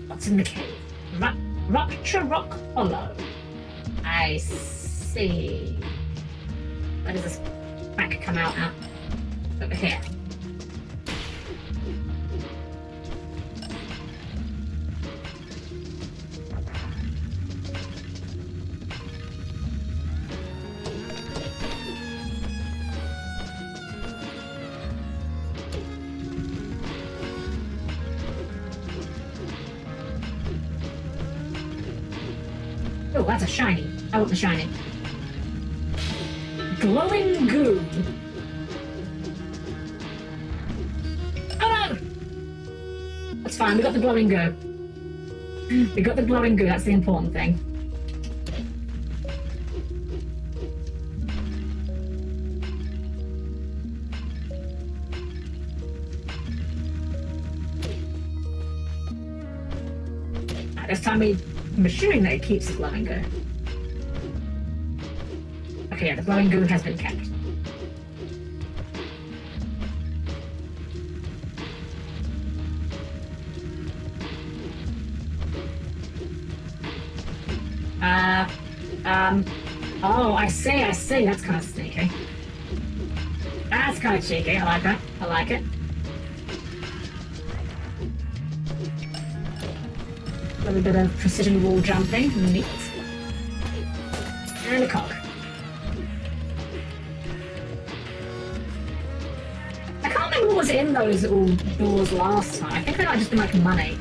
What's in the cave? Rupture Rock Hollow. I see. Where does this back come out at? Over here. Oh, that's a shiny. I want the shiny. Glowing goo. Oh no! That's fine, we got the glowing goo. We got the glowing goo, that's the important thing. This time I'm assuming that it keeps the glowing goo. Okay, yeah, the glowing goo has been kept. Oh, I see, that's kind of sneaky. That's kind of cheeky, I like that, I like it. A little bit of precision wall jumping, neat. And a cock. I can't remember what was in those little doors last time. I think they might have just been like money.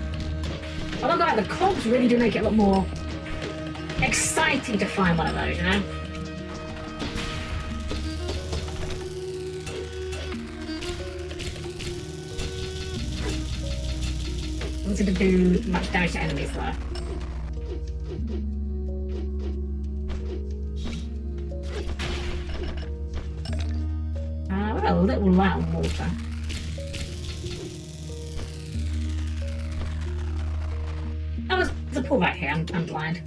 Although the cogs really do make it a lot more exciting to find one of those, you know? Doesn't do much damage to enemies though. We're a little light on water. Oh, there's a pool back here, I'm blind.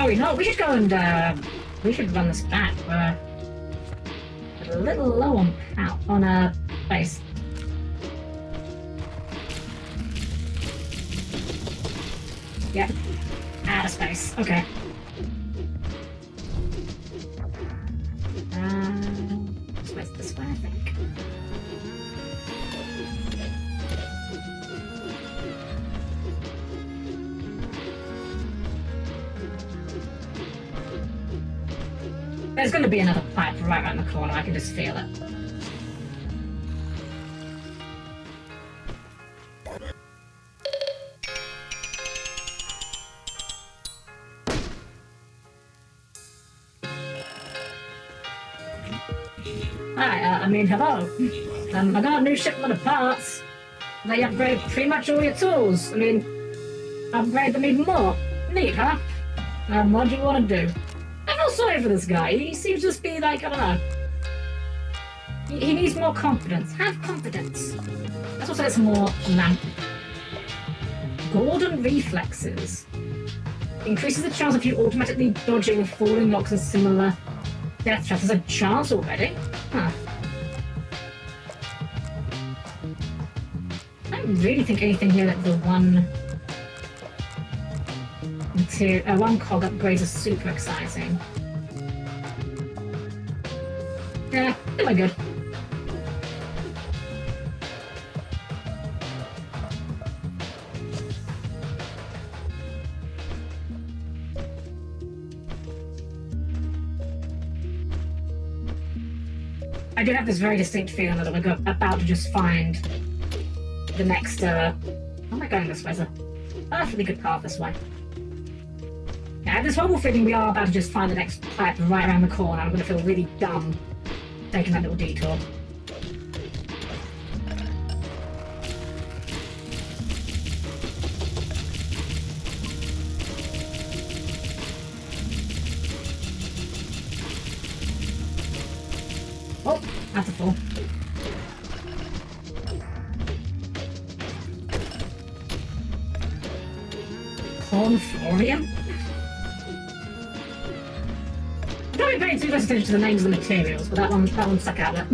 Oh, you know, we should go and, we should run this back. We're a little low on base. Yep. Out of space. Okay. This way, I think. There's going to be another pipe right around the corner. I can just feel it. Hi, I mean, hello. I got a new shipment of parts. They upgrade pretty much all your tools. I mean, upgrade them even more. Neat, huh? What do you want to do? I feel sorry for this guy. He seems to just be like, I don't know. He needs more confidence. Have confidence. Let's also get some more lamp. Golden reflexes. Increases the chance of you automatically dodging falling blocks and similar death traps. There's a chance already? Huh. I don't really think anything here that the one cog upgrades is super exciting. Yeah, they're good. I do have this very distinct feeling that we're about to just find the next, how am I going this way? There's a perfectly good path this way. Yeah, I have this horrible feeling we are about to just find the next pipe right around the corner. I'm going to feel really dumb taking that little detour. Oh, that's a fall. Cornflorium? I'm probably paying too much attention to the names of the materials, but that one stuck out there.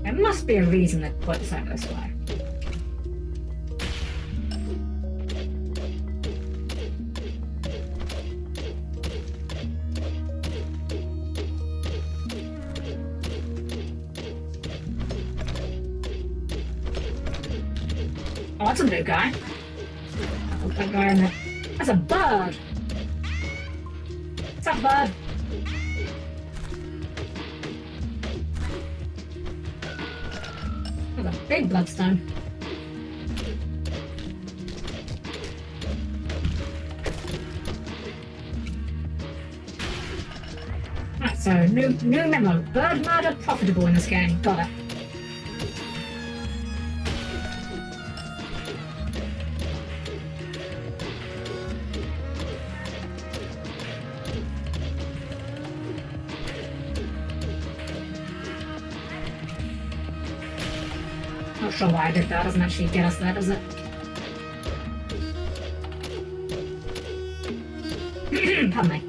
There must be a reason they put us out this way. Oh, that's a new guy. That guy in there. That's a bird! What's up, bird? That's a big bloodstone. Right, so new memo. Bird murder profitable in this game. Got it. Not sure why I did that. Doesn't actually get us there, does it? Pardon me.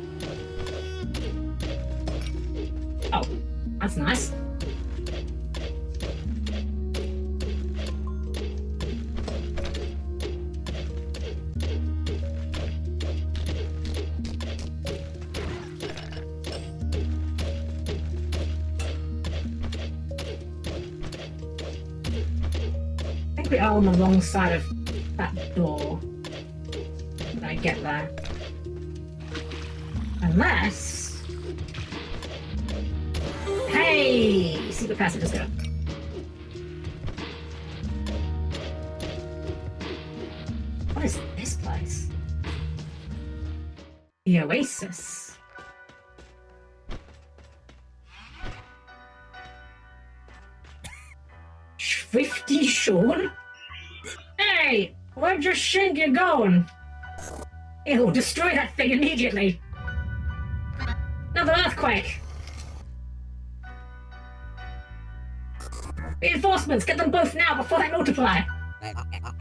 Oh, that's nice. We are on the wrong side of that door when I get there. Unless... Hey! Secret passage, let's go. What is this place? The Oasis. Swifty Sean? Hey, where'd you think you're going? Ew, destroy that thing immediately! Another earthquake! Reinforcements! Get them both now before they multiply!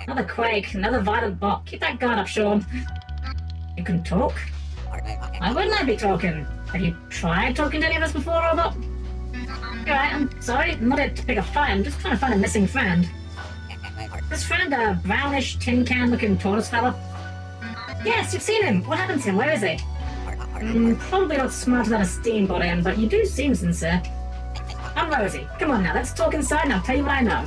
Another quake, another violent bot. Keep that guard up, Sean. You can talk? Why wouldn't I be talking? Have you tried talking to any of us before, Robot? You're right, I'm sorry. I'm not here to pick a fight. I'm just trying to find a missing friend. This friend, a brownish, tin can looking tortoise fella? Yes, you've seen him. What happened to him? Where is he? Probably not smarter than a Steamworld Dig, but you do seem sincere. I'm Rosie. Come on now, let's talk inside and I'll tell you what I know.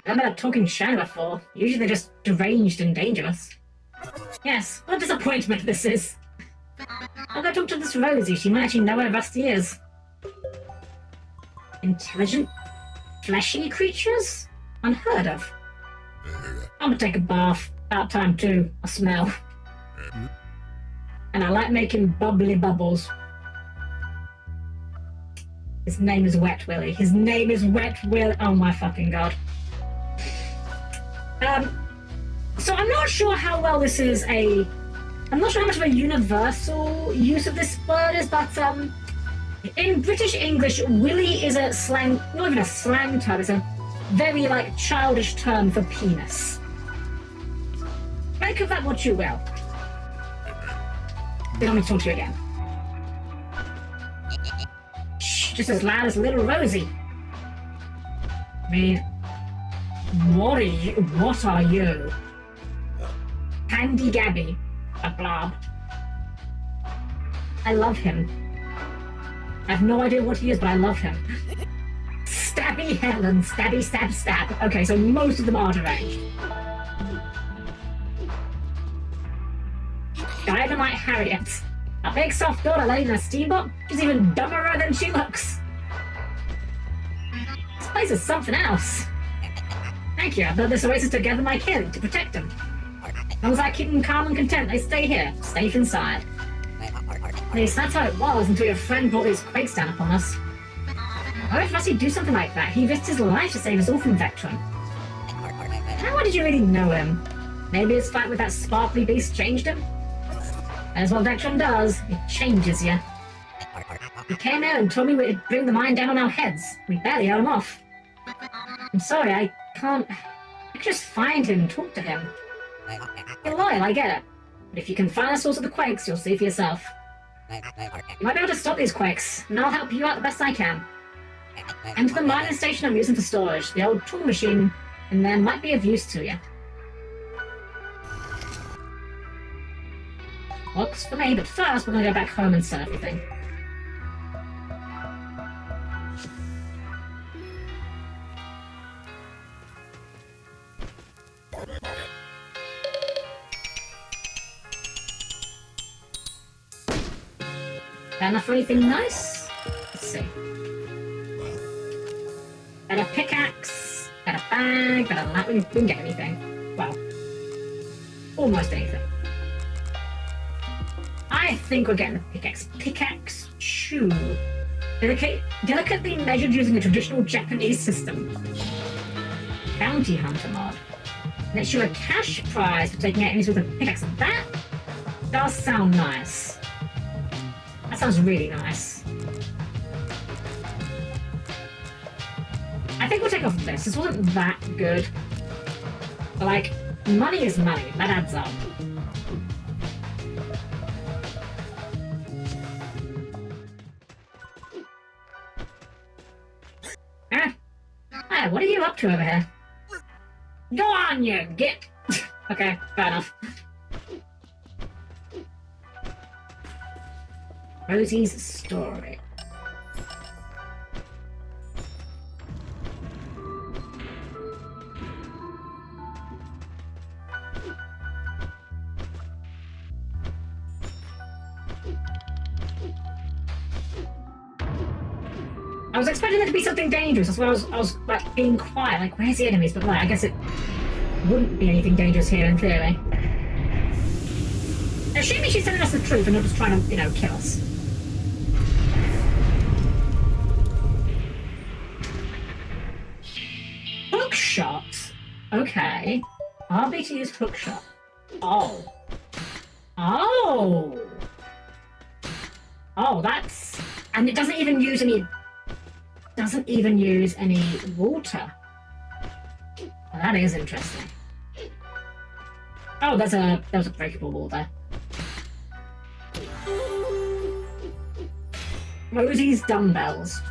I've met a talking Shan before. Usually they're just deranged and dangerous. Yes, what a disappointment this is. I'll go talk to this Rosie. She might actually know where Rusty is. Intelligent, fleshy creatures? Unheard of. I'm gonna take a bath. About time too. I smell. And I like making bubbly bubbles. His name is Wet Willy. His name is Wet Willy. Oh my fucking god. So I'm not sure how well this is I'm not sure how much of a universal use of this word is, but in British English, Willy is a slang, not even a slang term, it's a very, like, childish term for penis. Make of that what you will. Then let me talk to you again. Shh, just as loud as little Rosie. I mean, what are you? Candy Gabby, a blob. I love him. I have no idea what he is, but I love him. Stabby Helen, stabby stab stab. Okay, so most of them are deranged. Dynamite Harriet. A big soft daughter lady in a steamboat? She's even dumberer than she looks. This place is something else. Thank you, I built this oasis to gather my kin, to protect them. As long as I keep them calm and content, they stay here, safe inside. At least that's how it was until your friend brought these quakes down upon us. Why would Rusty do something like that? He risked his life to save us all from Vectron. How well did you really know him? Maybe his fight with that sparkly beast changed him? That's what Vectron does, it changes you. He came here and told me we'd bring the mine down on our heads. We barely held him off. I'm sorry, I could just find him and talk to him. You're loyal, I get it. But if you can find the source of the quakes, you'll see for yourself. You might be able to stop these quakes, and I'll help you out the best I can. Enter the mining station I'm using for storage. The old tool machine in there might be of use to you. Works for me, but first we're gonna go back home and sell everything. Got enough for anything nice? Let's see. Got a pickaxe, got a bag, got a lamp. We didn't get anything. Well, almost anything. I think we're getting a pickaxe. Pickaxe shoe. Delicately measured using a traditional Japanese system. Bounty Hunter mod. Let's you a cash prize for taking out enemies with a pickaxe. That does sound nice. That sounds really nice. I think we'll take off this. This wasn't that good. But, like, money is money. That adds up. Hey, what are you up to over here? Go on, you git! Okay, fair enough. Rosie's story. I was expecting there to be something dangerous. That's why I was like being quiet. Like, where's the enemies? But like, I guess it wouldn't be anything dangerous here in theory. Assuming she's telling us the truth and not just trying to, you know, kill us. Hookshot. Okay. RB to use hookshot. Oh. Oh! Oh, that's... And it doesn't even use any... Doesn't even use any water. Well, that is interesting. Oh, there's a breakable wall there. Rosie's dumbbells.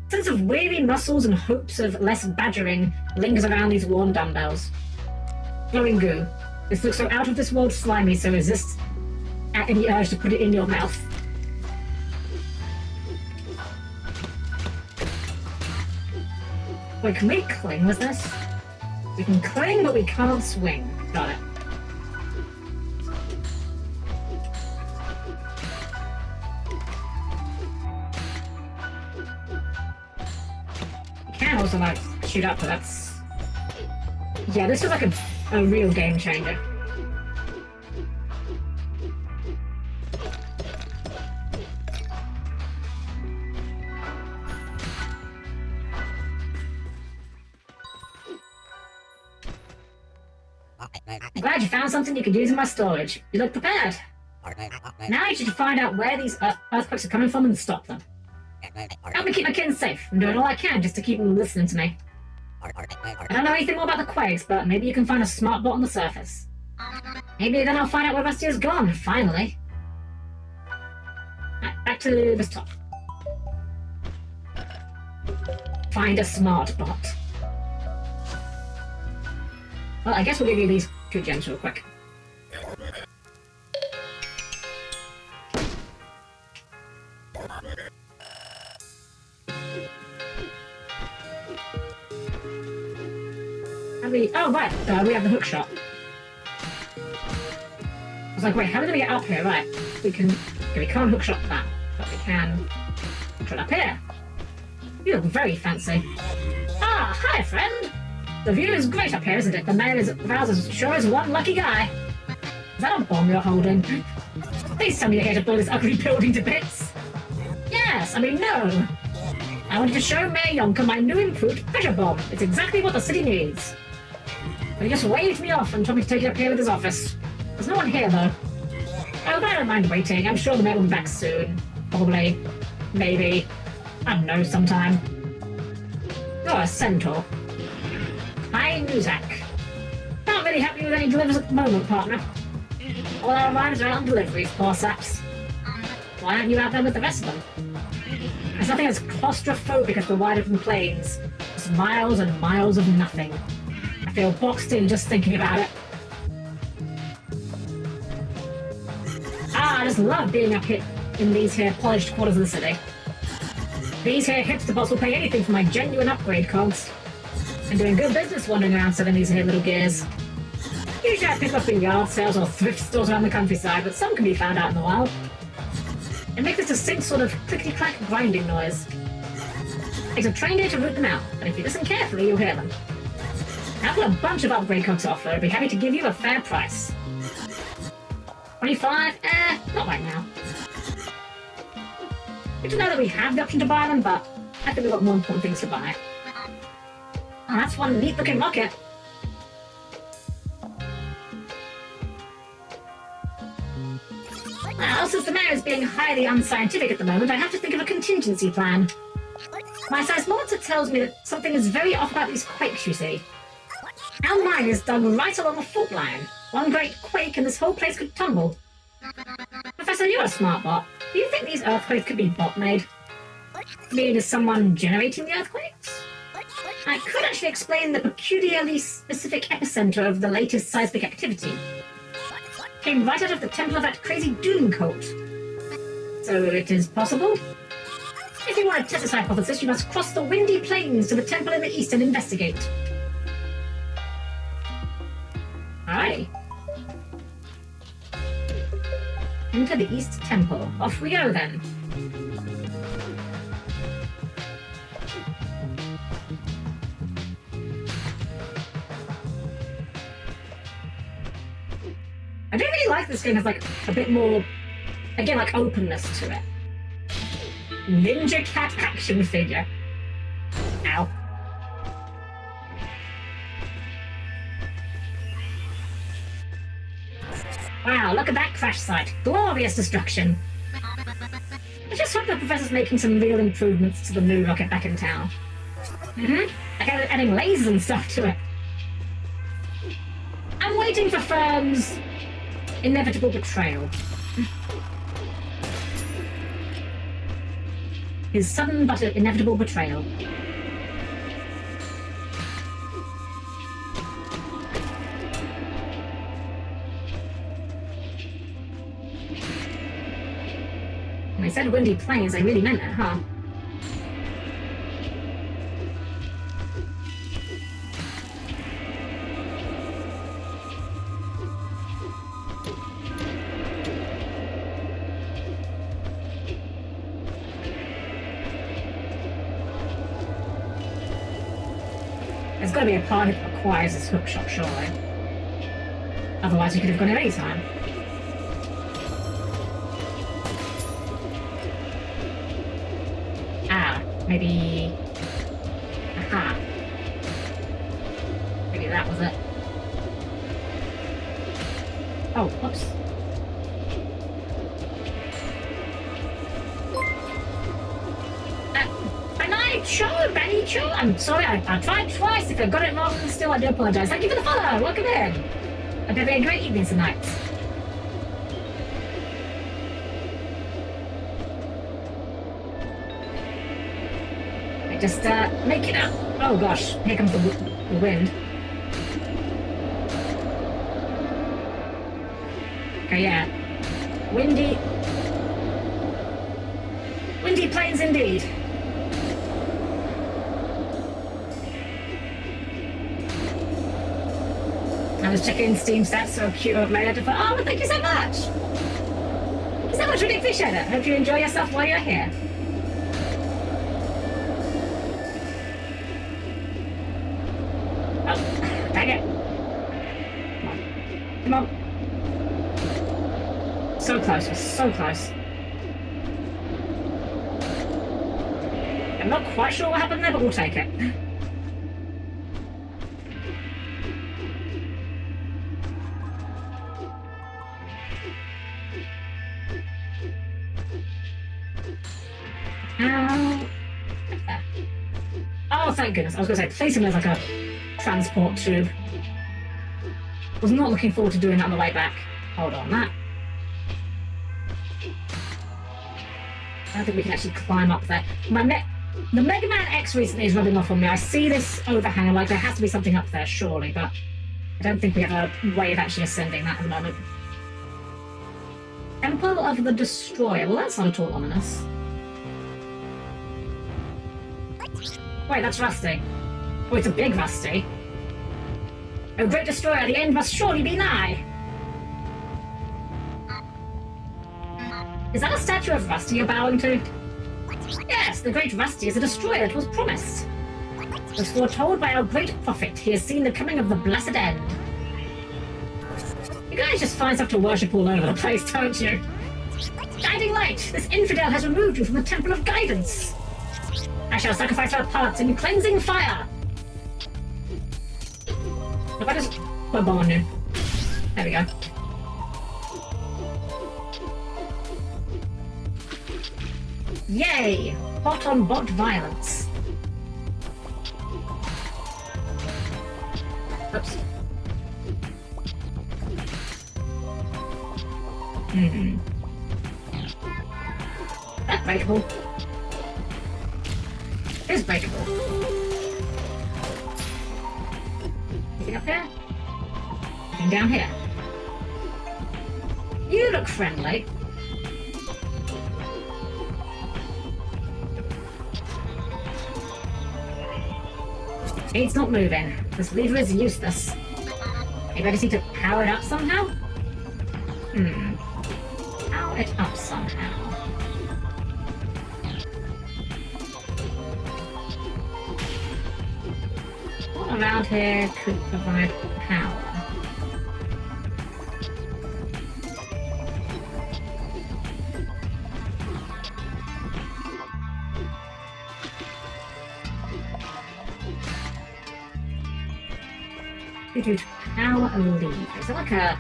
Sense of weary muscles and hopes of less badgering lingers around these worn dumbbells. Glowing goo. This looks so out of this world slimy, so resist any urge to put it in your mouth. Wait, can we cling with this? We can cling, but we can't swing. Got it. You can also, like, shoot up, but that's... Yeah, this is like a real game changer. I'm glad you found something you could use in my storage. You look prepared. Now you should find out where these earthquakes are coming from and stop them. Help me keep my kittens safe. I'm doing all I can just to keep them listening to me. I don't know anything more about the quakes, but maybe you can find a smart bot on the surface. Maybe then I'll find out where Rusty's gone, finally. Back to this top. Find a smart bot. Well, I guess we'll give you these 2 gems real quick. Oh, right, we have the hook shot. I was like, wait, how are we gonna get up here? Right, we can't hook shot that, but we can hook shot up here. You look very fancy. Ah, hi, friend! The view is great up here, isn't it? The mayor is as sure as one lucky guy. Is that a bomb you're holding? Please tell me you're here to blow this ugly building to bits. Yes, I mean, no. I wanted to show Mayor Yonka my new improved pressure bomb. It's exactly what the city needs. But he just waved me off and told me to take it up here with his office. There's no one here, though. Oh, but I don't mind waiting. I'm sure the mayor will be back soon. Probably. Maybe. I don't know, sometime. You're a centaur. Hi, Muzak. Not really happy with any deliveries at the moment, partner. All our riders are out on deliveries, poor saps. Why aren't you out there with the rest of them? There's nothing as claustrophobic as the wide open plains. Just miles and miles of nothing. I feel boxed in just thinking about it. I just love being up here in these here polished quarters of the city. These here hipster bots will pay anything for my genuine upgrade cogs. And doing good business wandering around selling these here little gears. Usually I pick up in yard sales or thrift stores around the countryside, but some can be found out in the wild. It makes this distinct sort of clickety-clack grinding noise. It takes a trained ear to root them out, but if you listen carefully, you'll hear them. I've got a bunch of upgrade cogs to offer. I'd be happy to give you a fair price. 25? Not right now. Good to know that we have the option to buy them, but I think we've got more important things to buy. Oh, that's one neat-looking rocket. Well, since the mayor is being highly unscientific at the moment, I have to think of a contingency plan. My seismometer tells me that something is very off about these quakes, you see. Our mine is dug right along a fault line. One great quake and this whole place could tumble. Professor, you're a smart bot. Do you think these earthquakes could be bot-made? I mean, is someone generating the earthquakes? I could actually explain the peculiarly specific epicenter of the latest seismic activity. Came right out of the temple of that crazy doom cult. So it is possible? If you want to test this hypothesis, you must cross the windy plains to the temple in the east and investigate. Alrighty. Enter the East Temple. Off we go then. I do really like this game has like a bit more, again, like openness to it. Ninja Cat action figure. Ow. Wow, look at that crash site. Glorious destruction. I just hope the professor's making some real improvements to the new rocket back in town. Like adding lasers and stuff to it. I'm waiting for Firm's inevitable betrayal. His sudden but inevitable betrayal. When they said windy plains, they really meant it, huh? There's got to be a part that requires this hookshot, surely. Otherwise, we could have gone at any time. Ah, maybe... Aha. Maybe that was it. Oh, whoops. Benny Cho, I'm sorry, I tried twice. If I got it wrong, still I do apologise. Thank you for the follow. Welcome in. Hope you're having a great evening tonight. I just make it up. Oh gosh, here comes the wind. Okay, yeah. Windy plains indeed. I was checking Steam stats, so cute of my editor. Oh, thank you so much! Thank you so much, really appreciate it. Hope you enjoy yourself while you're here. Oh, dang it. Come on. So close, we're so close. I'm not quite sure what happened there, but we'll take it. Oh, thank goodness. I was going to say, placing there's like a transport tube. Was not looking forward to doing that on the way back. Hold on, that. I don't think we can actually climb up there. The Mega Man X recently is rubbing off on me. I see this overhang, like there has to be something up there, surely, but I don't think we have a way of actually ascending that at the moment. Temple of the Destroyer. Well, that's not at all ominous. Wait, that's Rusty. Oh, it's a big Rusty. O great destroyer, the end must surely be nigh. Is that a statue of Rusty you're bowing to? Yes, the great Rusty is a destroyer that was promised. It was foretold by our great prophet. He has seen the coming of the blessed end. You guys just find stuff to worship all over the place, don't you? Guiding light! This infidel has removed you from the Temple of Guidance. I shall sacrifice our parts in cleansing fire. If I just put a bomb on you. There we go. Yay! Hot on bot violence. Oops. That's breakable. It's breakable. Anything up here? Anything down here? You look friendly. It's not moving. This lever is useless. Maybe I just need to power it up somehow? Power it up somehow. What around here could provide power? Power a lever. Is that like a...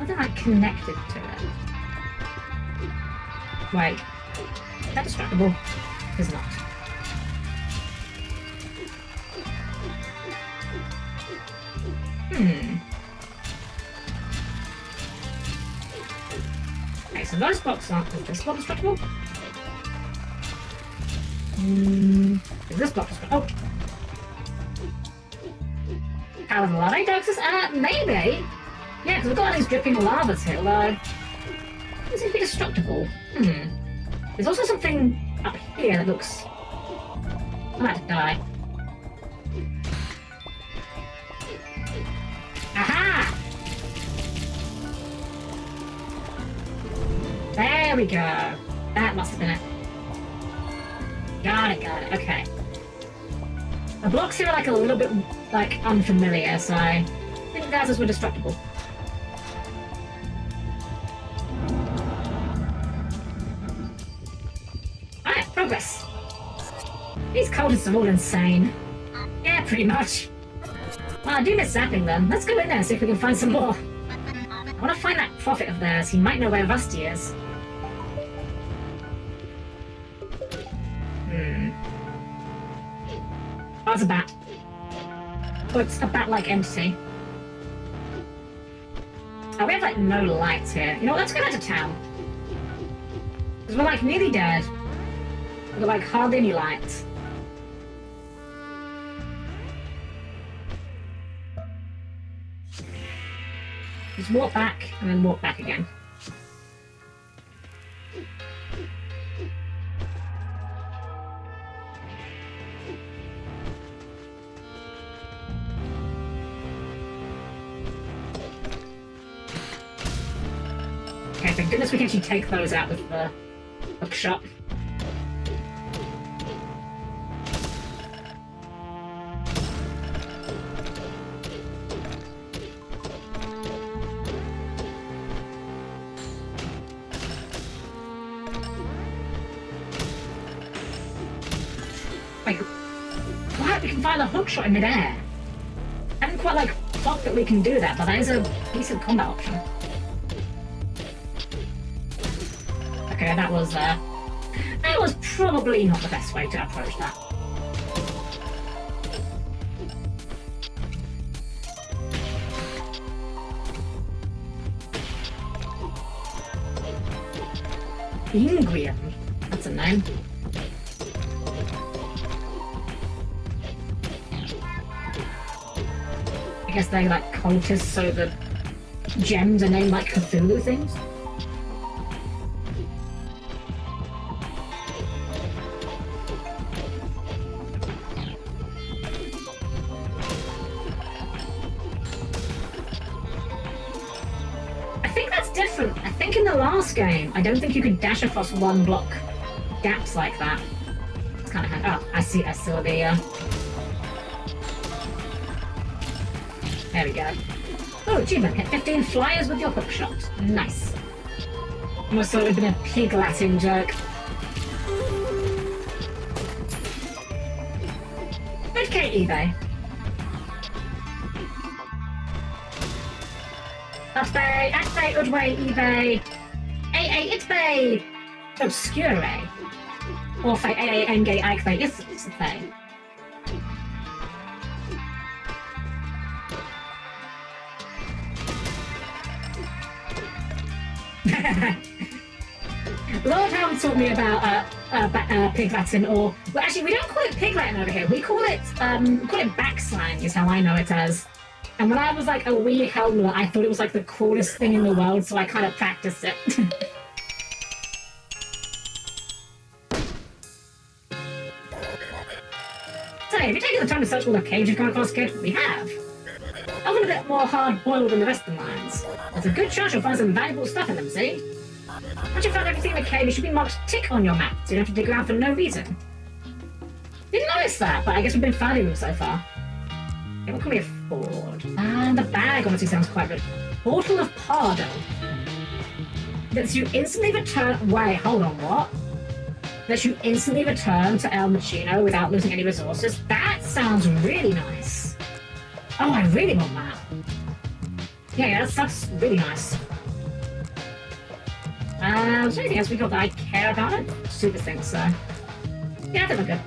Are they like connected to it? Wait. Is that destructible? It's not. Okay, so those blocks aren't. Is this block destructible? Is this block destructible? Oh! Power of the lava doxes? Maybe! Yeah, because we've got all these dripping lavas here, although... Does it be destructible? There's also something up here that looks... I might have to die. Aha! There we go. That must have been it. Got it, okay. The blocks here are like a little bit like unfamiliar, so I think those were destructible. Alright, progress. These cultists are all insane. Yeah, pretty much. Well, I do miss zapping them. Let's go in there and see if we can find some more. I want to find that prophet of theirs. He might know where Rusty is. Oh, it's a bat. Oh, it's a bat-like entity. Oh, we have, like, no lights here. You know what, let's go back to town. Because we're, like, nearly dead. We've got, like, hardly any lights. Just walk back, and then walk back again. Okay, thank goodness we can actually take those out with the hookshot. Wait, what? We can fire the hookshot in midair. I haven't quite, like, clocked that we can do that, but that is a decent combat option. Okay, that was probably not the best way to approach that. Ingrium. That's a name. I guess they're like cultists, so the gems are named like Cthulhu things. I think in the last game, I don't think you could dash across one block gaps like that. It's kind of oh, I saw the there we go. Oh, achievement, hit 15 flyers with your hookshot. Nice. Almost thought it would have been a pig Latin joke. Okay, eBay. Atbay, Atbay, Udway, eBay. AA, Itbay. Obscure. Or Fay, AA, Engay, Ikbay. Yes, it's a Fay. Lord Helm taught me about pig Latin, or well, actually, we don't call it pig Latin over here. We call it backslang, is how I know it as. And when I was like a wee Helmler, I thought it was like the coolest thing in the world, so I kind of practiced it. So, have you taken the time to search all the caves you've come across, kid? We have. Often a bit more hard-boiled than the rest of the mines. There's a good chance you'll find some valuable stuff in them, see? Once you've found everything in the cave, it should be marked tick on your map, so you don't have to dig around for no reason. Didn't notice that, but I guess we've been finding them so far. Okay, what can we afford? And the bag honestly sounds quite good. Portal of Pardo. Lets you instantly return... Wait, hold on, what? Lets you instantly return to El Machino without losing any resources. That sounds really nice. Oh, I really want that. Yeah, that's really nice. Is there anything else we got that I care about? I don't super think so. Yeah, I think we're good.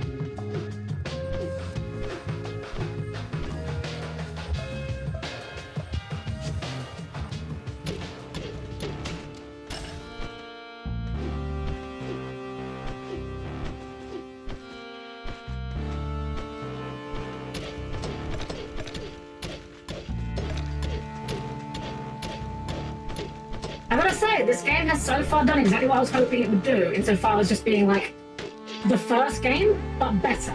I gotta say, this game has so far done exactly what I was hoping it would do, insofar as just being like the first game, but better.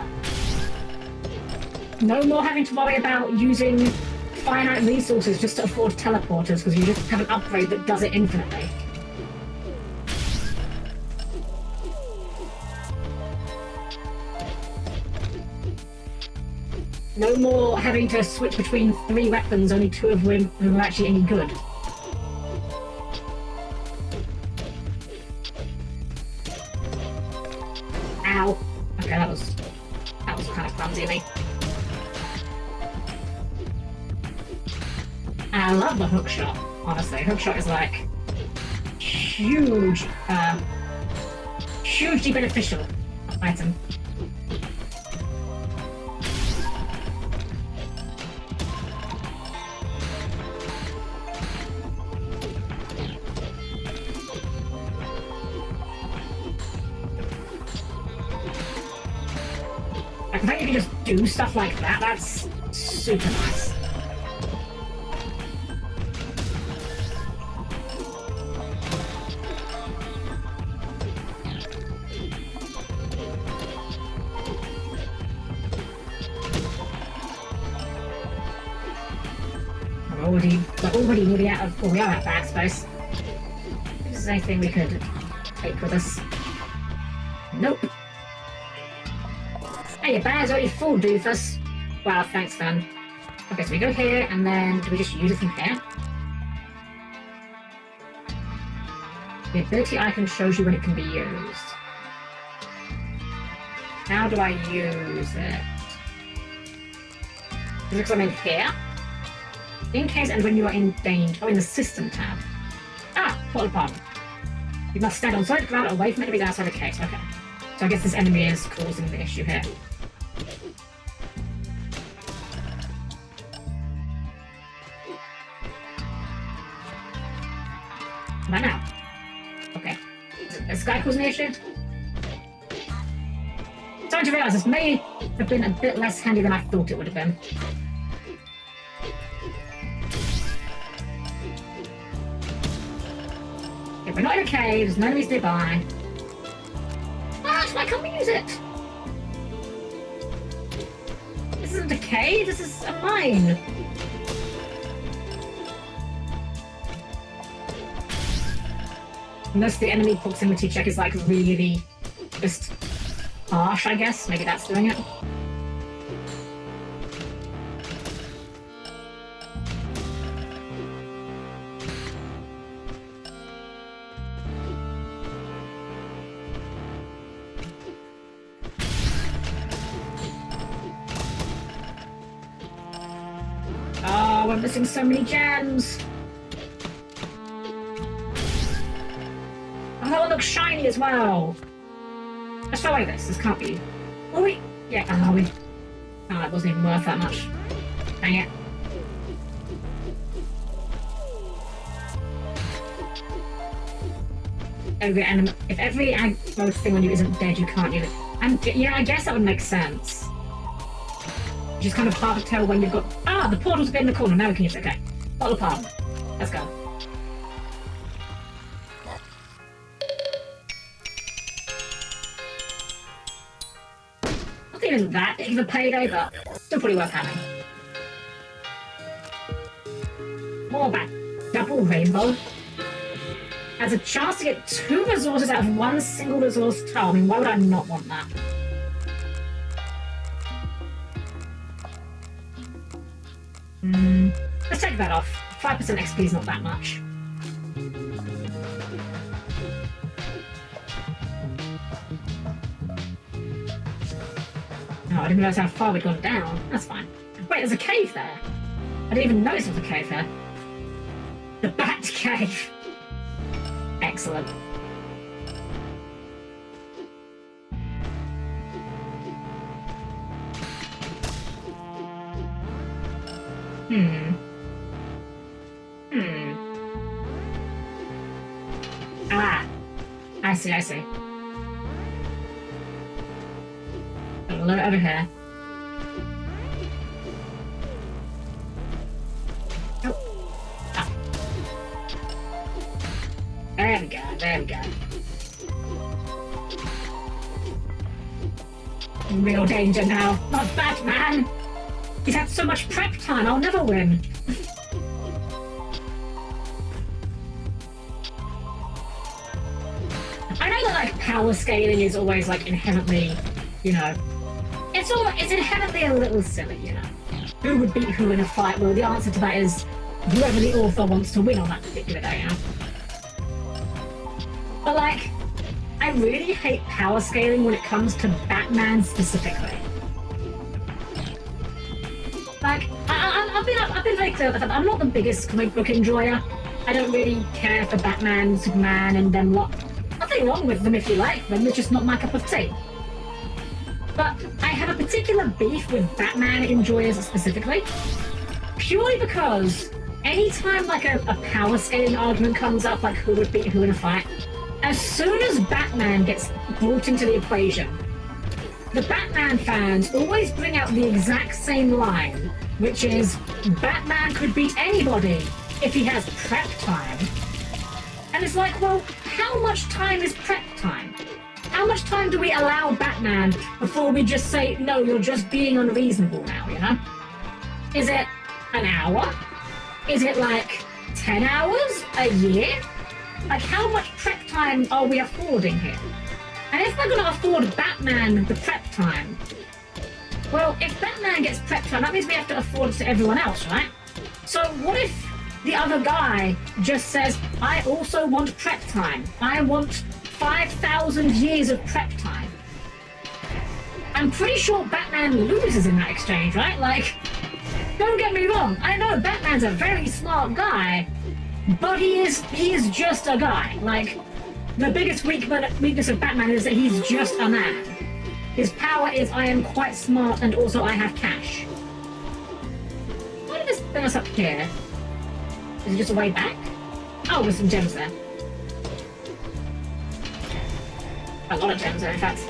No more having to worry about using finite resources just to afford teleporters, because you just have an upgrade that does it infinitely. No more having to switch between 3 weapons, only 2 of which are actually any good. Ow. Okay, that was kind of clumsy of me. And I love the hook shot, honestly. Hook shot is like hugely beneficial item. Like, the fact you can just do stuff like that, that's super nice. We're already nearly out of... Well, we are out of bag space. If there's anything we could take with us. Nope. Hey, your bag's already full, doofus. Wow, thanks, then. Okay, so we go here, and then do we just use it from here? The ability icon shows you when it can be used. How do I use it? Is it because I'm in here? In case and when you are in danger. Oh, in the system tab. Ah, portal bomb. You must stand on solid ground away from enemies outside the case. Okay. So I guess this enemy is causing the issue here. Right now. Okay. Is this guy causing the issue? Starting to realise this may have been a bit less handy than I thought it would have been. Okay, we're not in a cave, there's no enemies nearby. Ah, why can't we use it? This isn't a cave, this is a mine. Unless the enemy proximity check is like really just harsh, I guess. Maybe that's doing it. Oh, we're missing so many gems. Oh, that one looks shiny as well. Let's try like this. This can't be. Oh, wait. Yeah, oh, we. Oh, that wasn't even worth that much. Dang it. If every aggro thing on you isn't dead, you can't use it. And, yeah, I guess that would make sense. It's just kind of hard to tell when you've got... Ah, the portal's a bit in the corner. Now we can use it. Okay. Bottle palm. Let's go. Not even that big of a payday, but still pretty worth having. More back. Double rainbow. Has a chance to get 2 resources out of 1 single resource tile. I mean, why would I not want that? Let's take that off. 5% XP is not that much. Oh, I didn't realise how far we'd gone down. That's fine. Wait, there's a cave there. I didn't even notice there was a cave there. The Bat Cave. Excellent. Hmm. Hmm. Ah. I see, I see. A little over here. Oh. Ah. There we go, there we go. Real danger now. Not Batman! He's had so much prep time, I'll never win. I know that like power scaling is always like inherently, you know, it's inherently a little silly, you know. Who would beat who in a fight? Well, the answer to that is whoever the author wants to win on that particular day, you know. But like, I really hate power scaling when it comes to Batman specifically. Like, I've been very clear about that. I'm not the biggest comic book enjoyer. I don't really care for Batman, Superman, and them lot. Nothing wrong with them if you like them, it's just not my cup of tea. But I have a particular beef with Batman enjoyers specifically, purely because anytime like a power scaling argument comes up, like who would beat who in a fight, as soon as Batman gets brought into the equation, the Batman fans always bring out the exact same line, which is, Batman could beat anybody if he has prep time. And it's like, well, how much time is prep time? How much time do we allow Batman before we just say, no, you're just being unreasonable now, you know? Is it an hour? Is it like 10 hours? A year? Like, how much prep time are we affording here? And if we're going to afford Batman the prep time, well, if Batman gets prep time, that means we have to afford it to everyone else, right? So what if the other guy just says, I also want prep time. I want 5,000 years of prep time. I'm pretty sure Batman loses in that exchange, right? Like, don't get me wrong, I know Batman's a very smart guy, but he is just a guy. Like, the biggest weakness of Batman is that he's just a man. His power is I am quite smart and also I have cash. Why did this bring us up here? Is it just a way back? Oh, there's some gems there. A lot of gems there, in fact.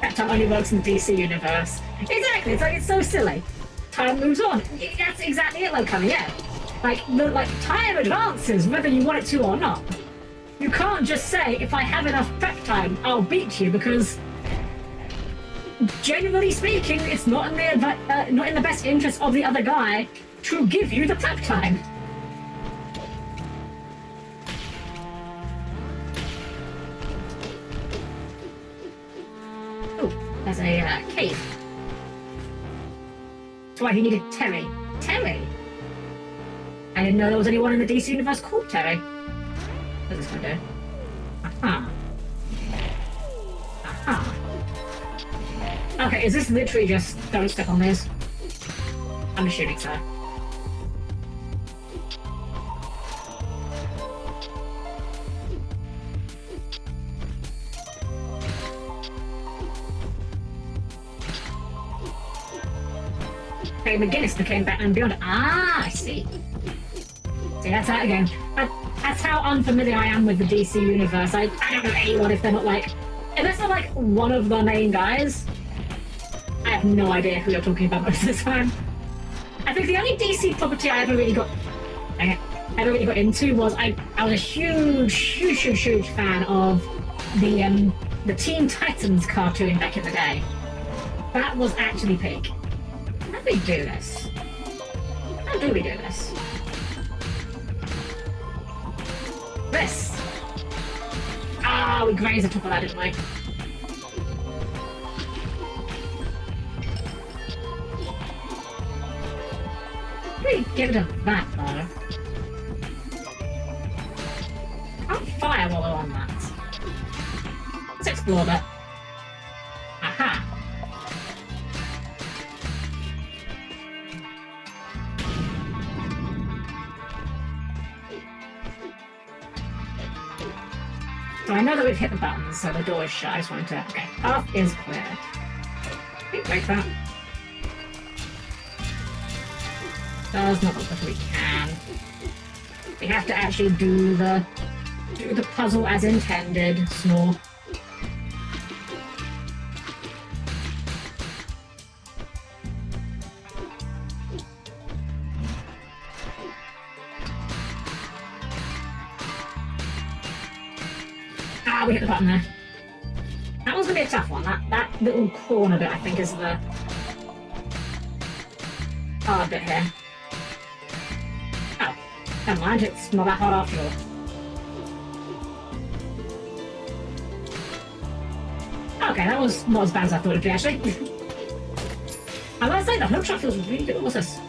That time only works in the DC universe. Exactly, it's so silly. Time moves on. That's exactly it, like, yeah. Like, time advances whether you want it to or not. You can't just say, if I have enough prep time, I'll beat you, because generally speaking, it's not in the best interest of the other guy to give you the prep time. Oh, there's a cave. That's why he needed Terry. Terry? I didn't know there was anyone in the DC universe called Terry. What's this gonna do? Aha. Aha. Okay, is this literally just don't step on this? I'm assuming so. Okay, McGinnis became Batman Beyond. Ah, I see. See, that's that again. That's how unfamiliar I am with the DC universe. I don't know anyone if they're not like... Unless they're like one of the main guys, I have no idea who you're talking about most of the time. I think the only DC property I ever really got into was I was a huge fan of the Teen Titans cartoon back in the day. That was actually peak. How do we do this? How do we do this? This! Ah, we grazed the top of that, didn't we? We get rid of that, though. Can't fire while we're on that. Let's explore that. Aha! So I know that we've hit the buttons, so the door is shut. I just wanted to... Okay, path is clear. Okay, break that. does not look like we can. We have to actually do the puzzle as intended. Snore. Ah, we hit the button there. That was gonna be a tough one. That little corner bit, I think, is the hard bit here. Oh, never mind. It's not that hard after all. Okay, that was not as bad as I thought it'd be, actually. I must say, the hook shot feels really good. What's this?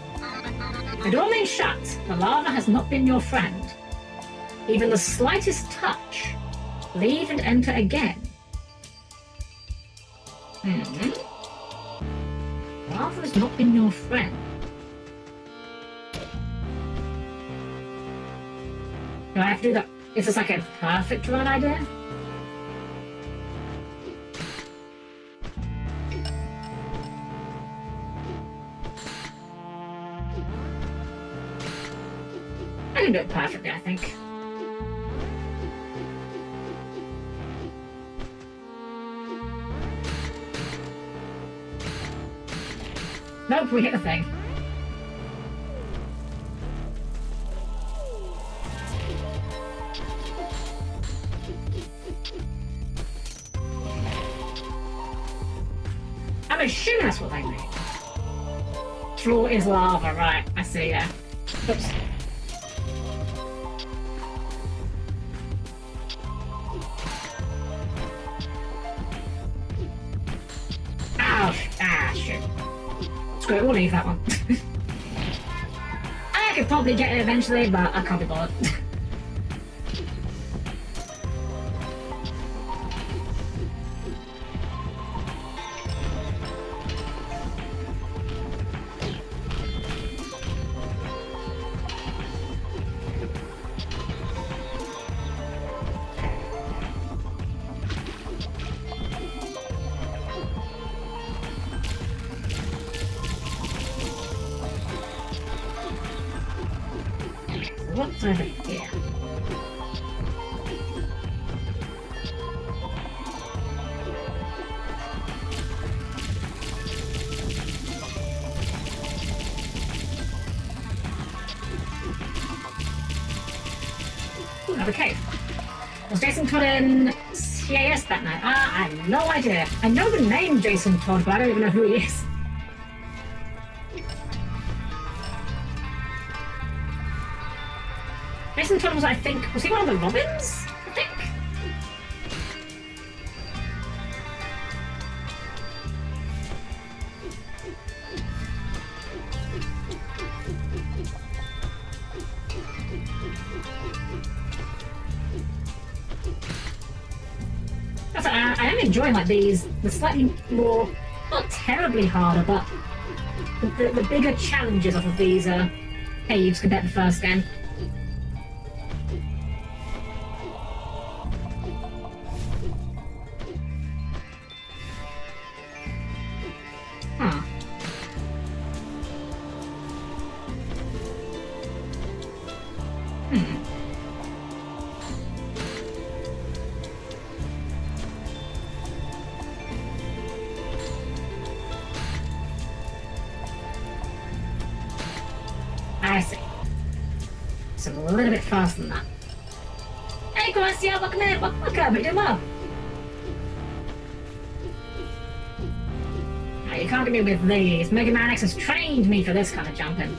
The door remains shut. The lava has not been your friend. Even the slightest touch. Leave and enter again. Lava has not been your friend. Do I have to do that? Is this like a perfect run idea? I can do it perfectly, I think. Nope, we hit the thing. I'm assuming that's what they mean. Floor is lava, right? I see, yeah. Oops. Ouch! Ah, shit. Screw it, we'll leave that one. I could probably get it eventually, but I can't be bothered. What's over here? Ooh, another cave. Was Jason Todd in CAS that night? I have no idea. I know the name Jason Todd, but I don't even know who he is. Jason Todd was, I think, was he one of the Robins? I think. I am enjoying like these, the slightly more, not terribly harder, but the bigger challenges off of these caves compared to the first game. Huh. I see. So a little bit faster than that. Hey, Gracia, welcome in. Welcome. You're doing well. No, you can't get me with these. Mega Man X has trained me for this kind of jumping.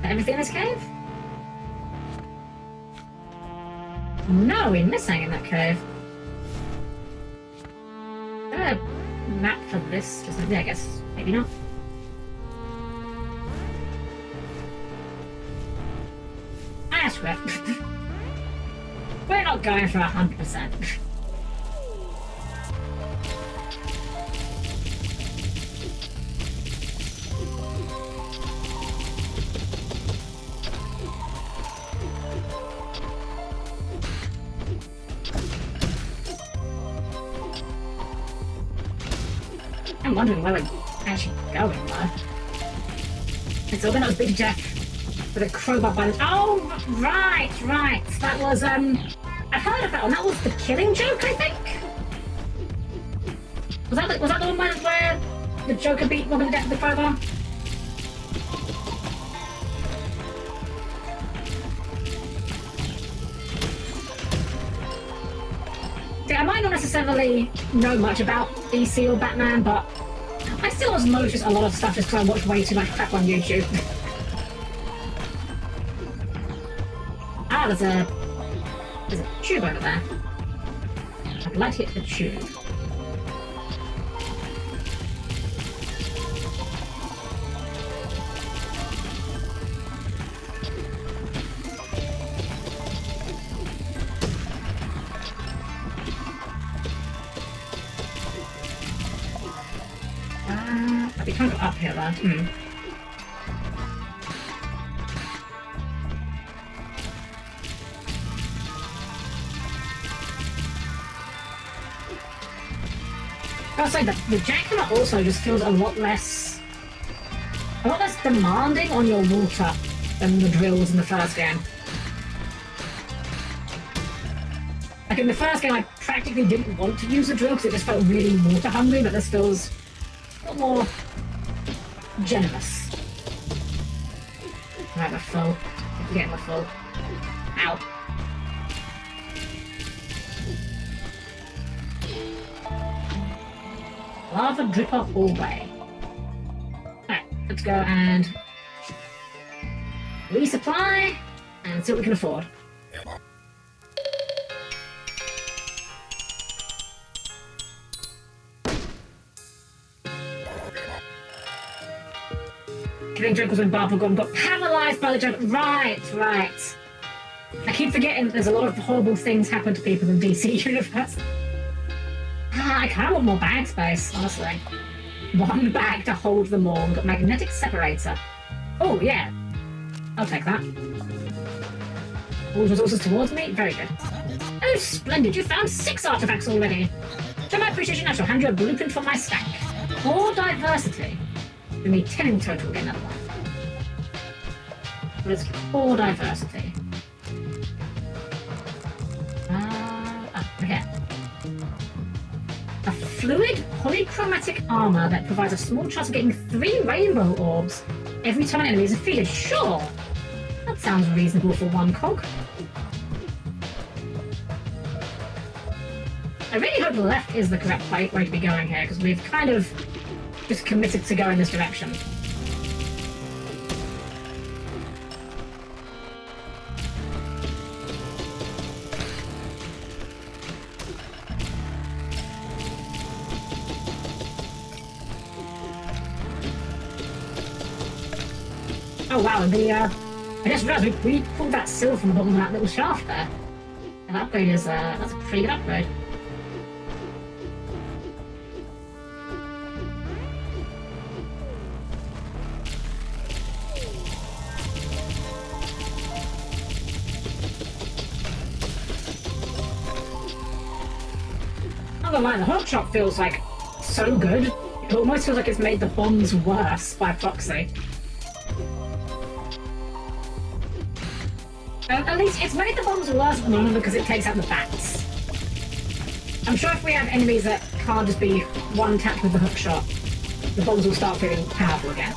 Everything in this cave? No, we're missing in that cave. Is there a map for this? Just yeah, I guess maybe not. Ah, screw it. We're not going for 100%. I'm wondering where we're actually going, though. And so then that was Big Jeff with a crowbar by the... Oh, right. That was, I've heard of that one. That was the Killing Joke, I think? Was that the one where the Joker beat Robin to death with the crowbar? See, I might not necessarily know much about DC or Batman, but I still osmosis a lot of stuff just because I watch way too much crap on YouTube. There's a tube over there. I'd like to hit the tube. I'd be trying to go up here though. I'll say that the jackhammer also just feels a lot less demanding on your water than the drill was in the first game. Like in the first game, I practically didn't want to use the drill because it just felt really water hungry, but this feels a lot more generous. Right, we're full. We're getting the full. Ow. Lava drip off hallway. Alright, let's go and resupply and see what we can afford. Killing Joke was when Barbara Gordon got paralyzed by the Joker. Right. I keep forgetting there's a lot of horrible things happen to people in DC Universe. I kind of want more bag space, honestly. One bag to hold them all. We've got magnetic separator. Oh, yeah. I'll take that. All resources towards me? Very good. Oh, splendid. You found 6 artifacts already. Show my appreciation, I shall hand you a blueprint for my stack. Or diversity. We need 10 in total, get another one. What is core diversity? Okay. A fluid polychromatic armor that provides a small chance of getting 3 rainbow orbs every time an enemy is defeated. Sure! That sounds reasonable for 1 cog. I really hope the left is the correct way to be going here, because we've kind of just committed to go in this direction. Oh wow, and I just realised we pulled that silver from the bottom of that little shaft there. And that upgrade is, that's a pretty good upgrade. Not gonna lie, the hook shot feels like so good. It almost feels like it's made the bombs worse by proxy. At least it's made the bombs worse at the moment because it takes out the bats. I'm sure if we have enemies that can't just be one tapped with the hook shot, the bombs will start feeling powerful again.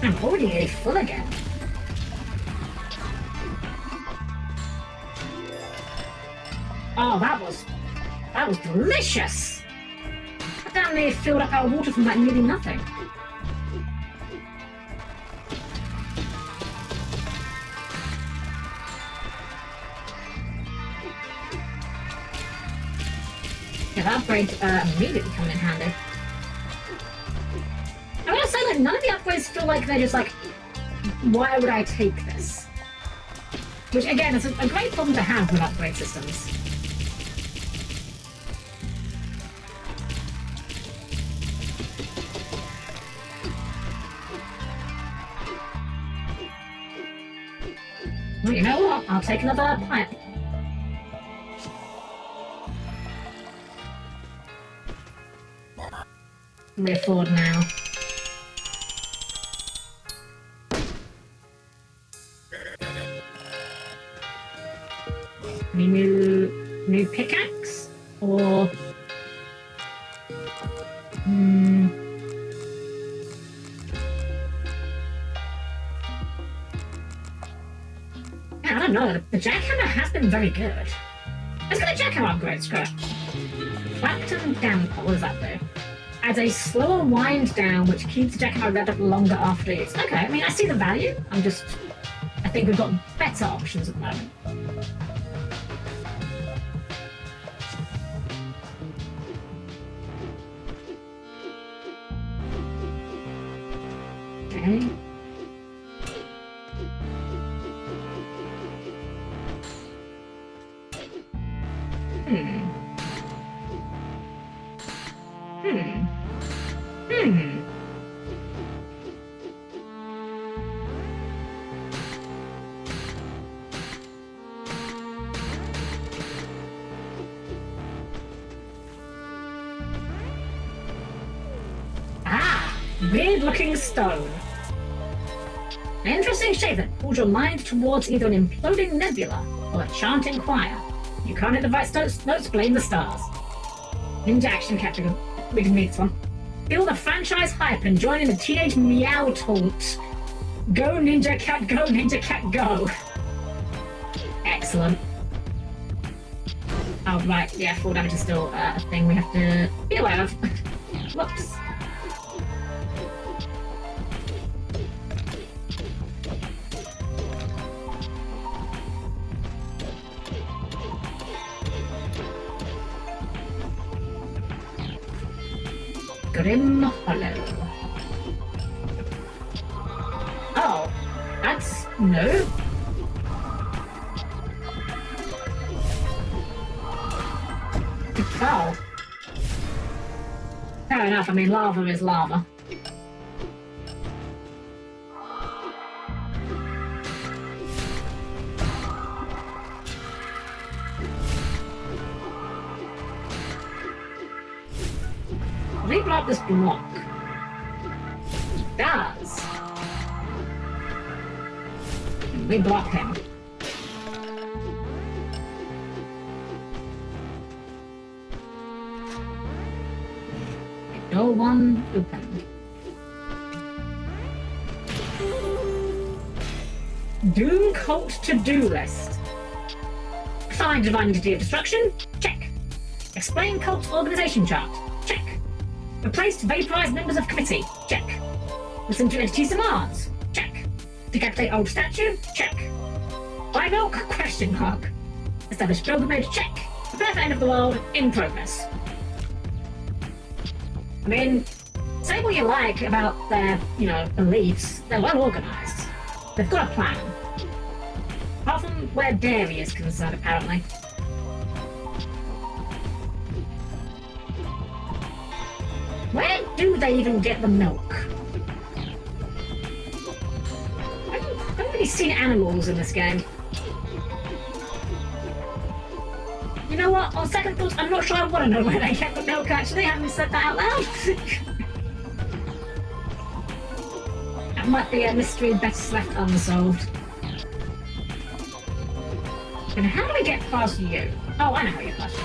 I'm already nearly full again. Oh, that was delicious! I damn near filled up our water from like nearly nothing. Yeah, that upgrade immediately coming in handy. I gotta say, like, none of the upgrades feel like they're just like, why would I take this? Which, again, is a great problem to have with upgrade systems. Well, you know what? I'll take another pipe. We afford now. Any new pickaxe? Or... I don't know, the jackhammer has been very good. Let's get a jackhammer upgrade, screw it. Clapton Damper, what does that do? Adds a slower wind down, which keeps the jackhammer revved up longer after use. Okay, I mean, I see the value. I think we've got better options at the moment. Okay. Weird-looking stone. An interesting shape that pulls your mind towards either an imploding nebula or a chanting choir. You can't hit the right notes, blame the stars. Ninja action capture. We can meet this one. Feel the franchise hype and join in the teenage meow taunt. Go Ninja Cat, go Ninja Cat, go. Excellent. Oh, right, yeah, 4 damage is still a thing we have to be aware of. Whoops. Grim Hollow. Oh, that's no. Oh. Fair enough, I mean, lava is lava. Let me blow up this block. It does. We block him. Door 1 open. Doom Cult to-do list. Find Divine Entity of Destruction? Check. Explain Cult's organization chart? Check. Replaced vaporized members of committee? Check. Listen to entity's demands? Check. Decapitate old statue? Check. Buy milk? Question mark. Establish pilgrimage? Check. Prepare for end of the world? In progress. I mean, say what you like about their, beliefs, they're well organized. They've got a plan. Apart from where dairy is concerned, apparently. Where do they even get the milk? I haven't really seen animals in this game. You know what? On second thoughts, I'm not sure I want to know where they get the milk, actually. I haven't said that out loud. That might be a mystery best left unsolved. And how do we get past you? Oh, I know how we get past you.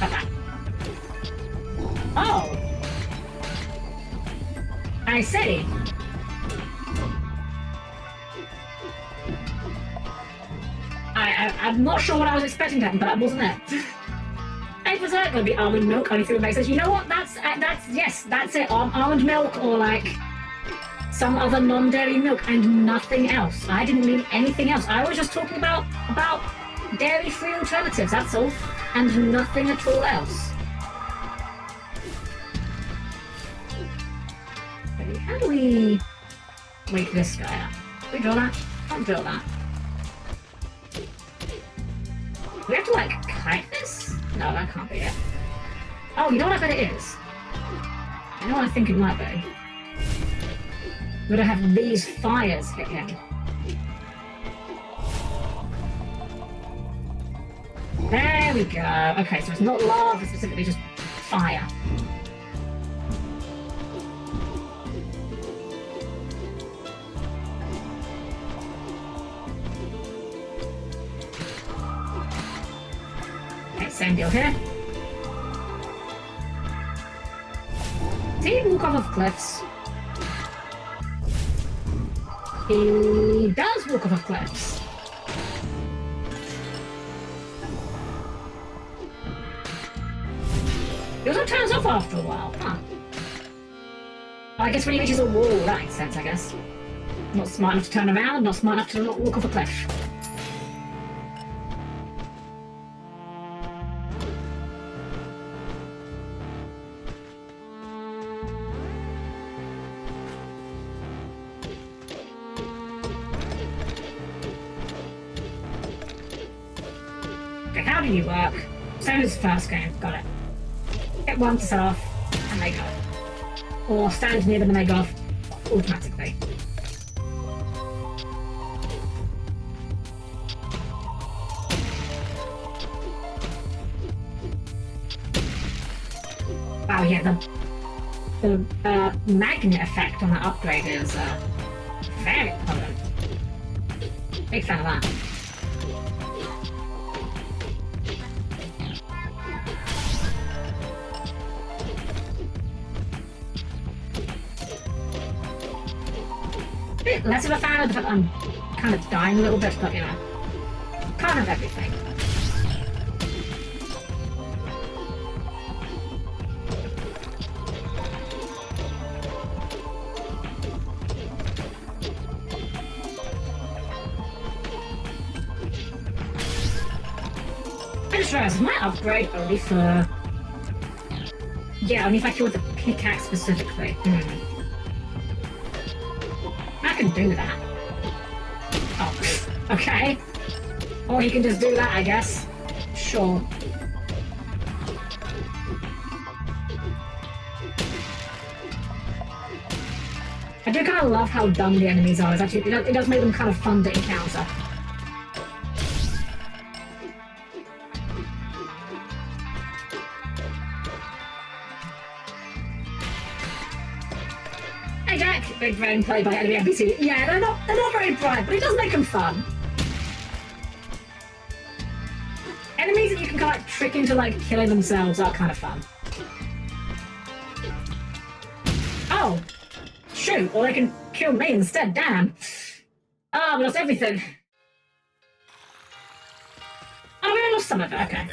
Like that. Oh! I see. I'm not sure what I was expecting to happen, but that wasn't it. Hey, was that going to be almond milk? Only through it makes sense. You know what? That's it. Almond milk or like some other non-dairy milk and nothing else. I didn't mean anything else. I was just talking about dairy-free alternatives, that's all. And nothing at all else. Okay, how do we wake this guy up? Can we drill that? Can't drill that. Do we have to, like, kite this? No, that can't be it. Oh, you know what I bet it is? You know what I think it might be? We're gonna have these fires hit him. There we go. Okay, so it's not lava, specifically just fire. Okay, same deal here. Does he walk off of cliffs? He does walk off of cliffs. He also turns off after a while, huh? I guess when he reaches a wall, that makes sense, I guess. Not smart enough to turn around, not smart enough to not walk off a cliff. Okay, how do you work? Same as the first game, got it. Get one to set off, and they go. Or stand near them and they go off automatically. Wow, yeah, the magnet effect on that upgrade is very potent. Big fan of that. Bit less of a fan of the fact that I'm kind of dying a little bit, but you know, kind of everything. I just realized, is my upgrade only for... Yeah, only if I kill with the pickaxe specifically. I can do that. Oh, okay. Or he can just do that, I guess. Sure. I do kind of love how dumb the enemies are. It's actually, it does make them kind of fun to encounter. Hey Jack! Big brain played by enemy NPC. Yeah, they're not very bright, but it does make them fun. Enemies that you can kind of trick into like killing themselves are kind of fun. Oh! Shoot, or they can kill me instead, damn. Ah, we lost everything. Oh, we lost some of it, okay.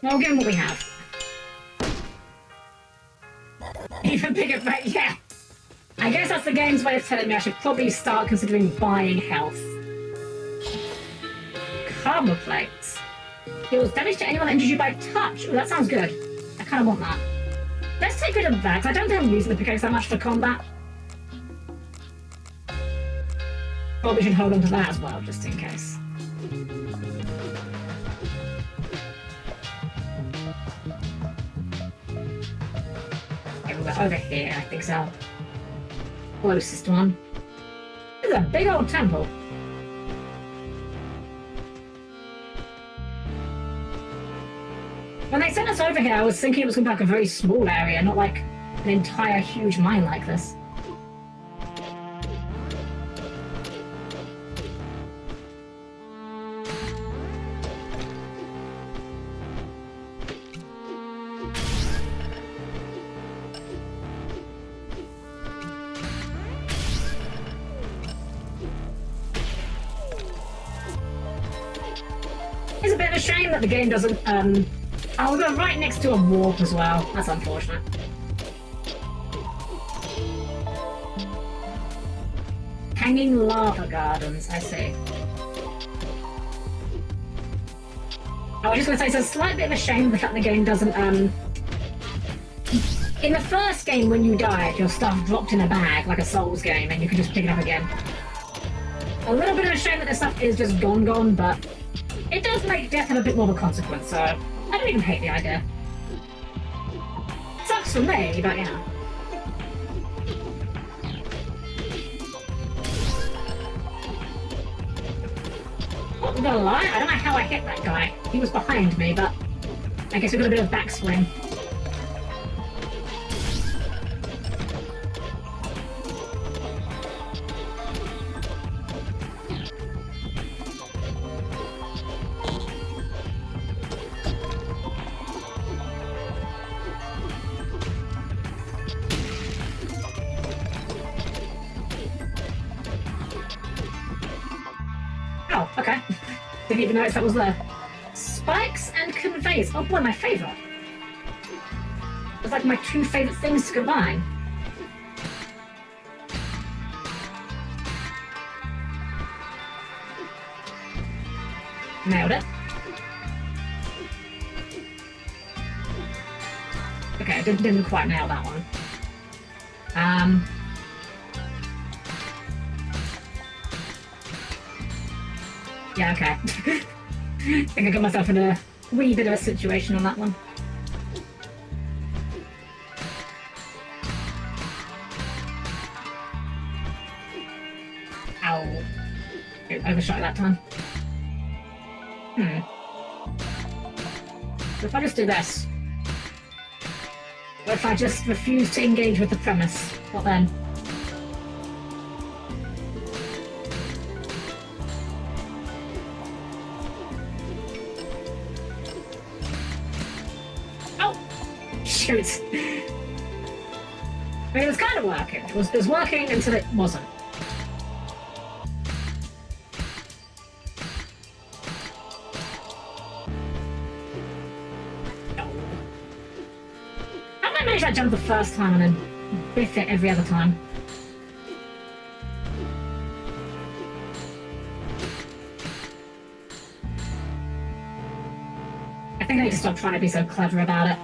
Well, we'll give them what we have. Even bigger, but yeah. I guess that's the game's way of telling me I should probably start considering buying health. Karma plates. Deals damage to anyone that injures you by touch. Oh, that sounds good. I kind of want that. Let's take rid of that, because I don't think I'm using the pickaxe that much for combat. Probably should hold on to that as well, just in case. Okay, we're over here, I think so. Closest one. This is a big old temple. When they sent us over here, I was thinking it was going to be like a very small area, not like an entire huge mine like this. It's a bit of a shame that the game doesn't, oh, we're right next to a warp as well. That's unfortunate. Hanging lava gardens, I see. I was just going to say, it's a slight bit of a shame the fact the game doesn't, in the first game when you died, your stuff dropped in a bag, like a Souls game, and you could just pick it up again. A little bit of a shame that the stuff is just gone, but it does make death have a bit more of a consequence, so I don't even hate the idea. Sucks for me, but yeah. Not gonna lie, I don't know how I hit that guy. He was behind me, but I guess we got a bit of backswing. Oh, okay. Didn't even notice that was there. Spikes and conveys. Oh boy, my favourite. It's like my two favourite things to combine. Nailed it. Okay, I didn't quite nail that one. Yeah, okay. I think I got myself in a wee bit of a situation on that one. Ow. I overshot that time. So if I just do this? Or if I just refuse to engage with the premise? What then? Shoot. I mean, it was kind of working. It was working until it wasn't. No. How did I manage that jump the first time and then biff it every other time? I think I need to stop trying to be so clever about it.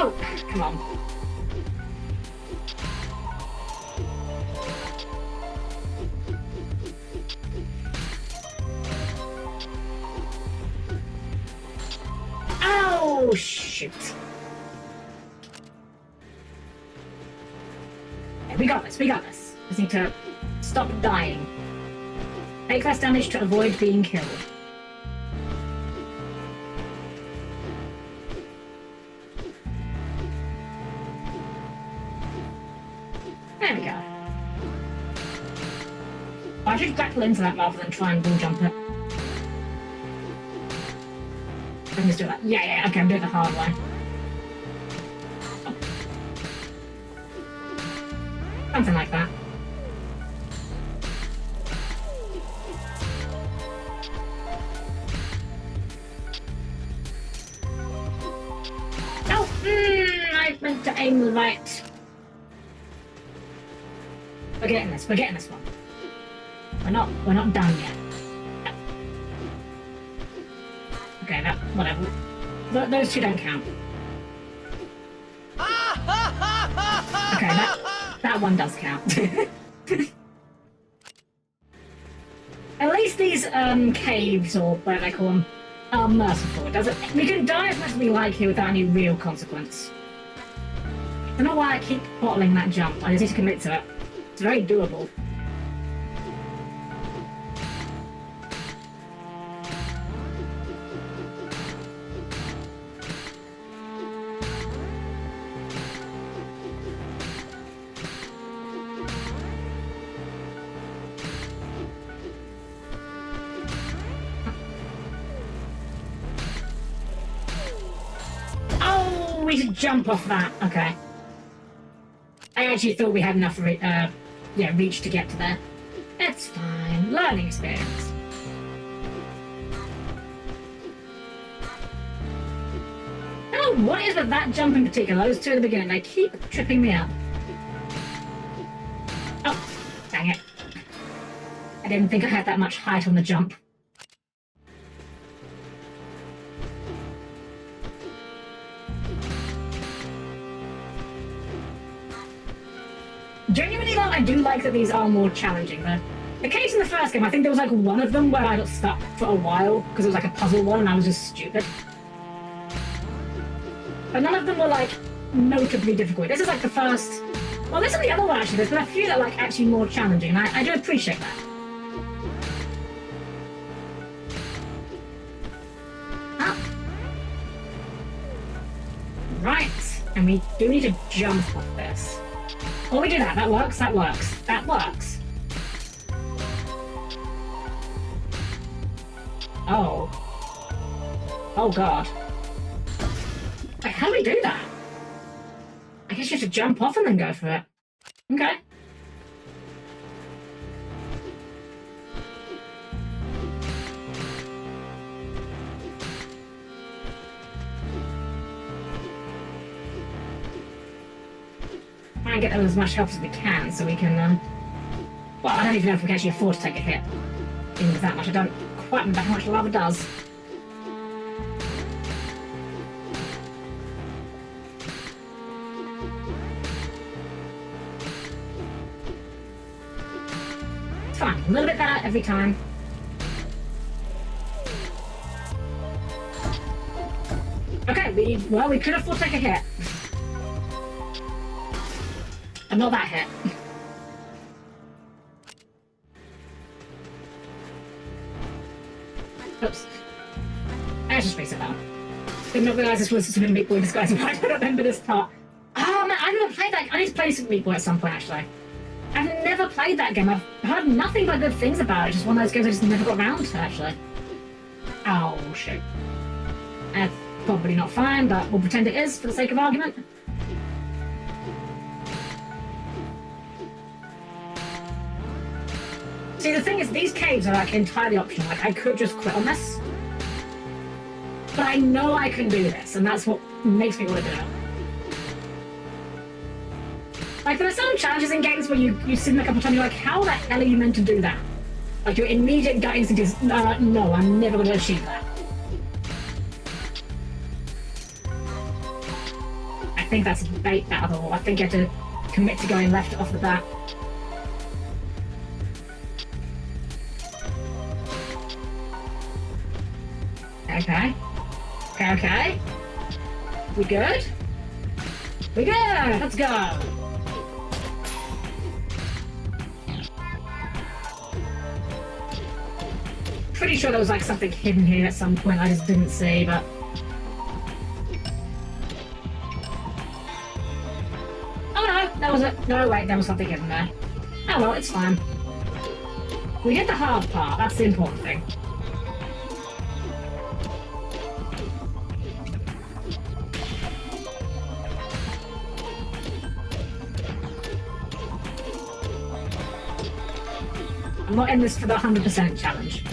Oh, come on. Oh, shoot. Okay, we got this. Just need to stop dying. Take less damage to avoid being killed. There we go. I should grapple into that rather than try and wall jump it. I can just do that. Yeah, okay, I'm doing the hard way. Oh. Something like that. Oh, I meant to aim right. We're getting this one. We're not done yet. Okay, whatever. Those two don't count. Okay, that one does count. At least these caves, or whatever they call them, are merciful. We can die as much as we like here without any real consequence. I don't know why I keep bottling that jump. I just need to commit to it. It's very doable. Oh, we should jump off that. Okay. I actually thought we had enough reach to get to there. It's fine. Learning experience. Oh, what is with that jump in particular? Those two at the beginning, they keep tripping me up. Oh, dang it. I didn't think I had that much height on the jump. Genuinely though, I do like that these are more challenging. The case in the first game, I think there was like one of them where I got stuck for a while because it was like a puzzle one and I was just stupid. But none of them were like notably difficult. This is like the first... Well, this is the other one actually. There's been a few that are like actually more challenging, and I do appreciate that. Up. Right, and we do need to jump off this. Well, we do that. That works. That works. That works. Oh. Oh, God. Wait, how do we do that? I guess you have to jump off and then go for it. Okay. Try and get them as much help as we can so we can, well, I don't even know if we can actually afford to take a hit. Even with that much, I don't quite remember how much lava does. It's fine, a little bit better every time. Okay, we could afford to take a hit. And not that hit. Oops. I just face it down. Did not realise this was Super Meat Boy disguise. Why do I remember this part? Oh man, I never played that. I need to play Super Meat Boy at some point actually. I've never played that game. I've heard nothing but good things about it. It's just one of those games I just never got around to actually. Oh shit. That's probably not fine, but we'll pretend it is for the sake of argument. See, the thing is, these caves are like entirely optional. Like, I could just quit on this. But I know I can do this, and that's what makes me want to do it. Like, there are some challenges in games where you sit in a couple of times and you're like, how the hell are you meant to do that? Like, your immediate gut instinct is, no, I'm never going to achieve that. I think that's bait out of the wall. I think you have to commit to going left off the bat. Okay. Okay. We good? We good! Let's go! Pretty sure there was like something hidden here at some point I just didn't see, but... Oh no! That was it. No, wait, there was something hidden there. Oh well, it's fine. We did the hard part, that's the important thing. I'm not in this for the 100% challenge.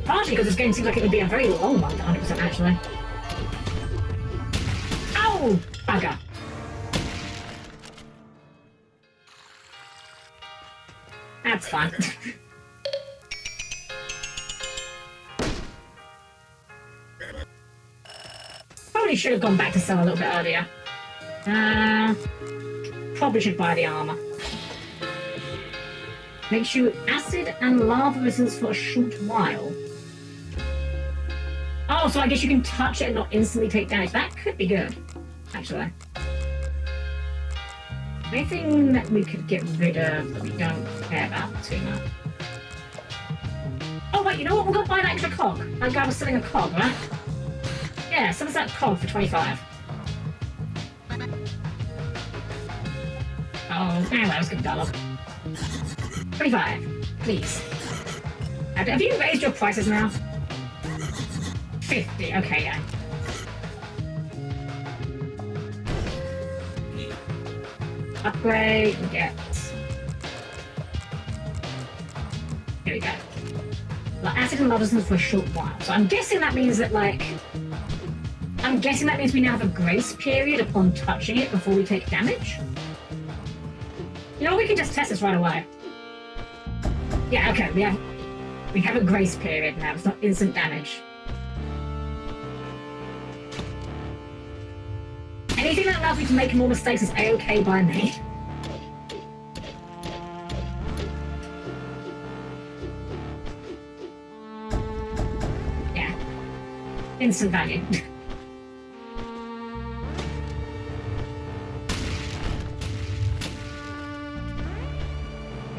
Partly because this game seems like it would be a very long one, 100% actually. Ow! Bugger. That's fun. Probably should have gone back to cell a little bit earlier. Probably should buy the armor. Makes you acid and lava resistance for a short while. Oh, so I guess you can touch it and not instantly take damage. That could be good, actually. Anything that we could get rid of that we don't care about too much. Oh wait, you know what? We'll go buy an extra cog. That guy was selling a cog, right? Yeah, sell us that cog for 25. Oh, anyway, let's get that up. 25, please. Have you raised your prices now? 50, okay, yeah. upgrade, we get... Here we go. Like, acid and medicines for a short while. So I'm guessing that means that, like... I'm guessing that means we now have a grace period upon touching it before we take damage? You know, we can just test this right away. Yeah, okay, we have a grace period now. It's not instant damage. Anything that allows me to make more mistakes is A-okay by me. Yeah. Instant value.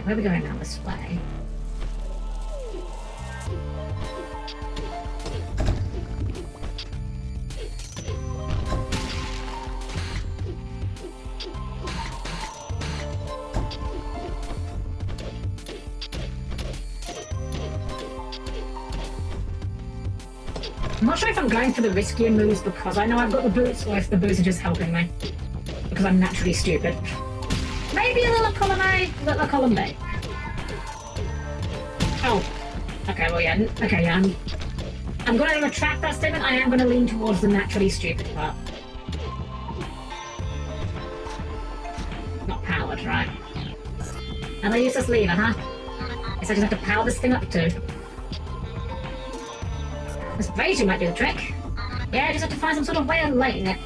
Where are we going now? This way. I'm not sure if I'm going for the riskier moves because I know I've got the boots, or if the boots are just helping me. Because I'm naturally stupid. Maybe a little column A, a little column B. Oh. Okay, well, yeah. Okay, yeah. I'm going to retract that statement. I am going to lean towards the naturally stupid part. Not powered, right? Another useless lever, huh? Guess I just have to power this thing up too. This brazier might do the trick. Yeah, I just have to find some sort of way of lighting it.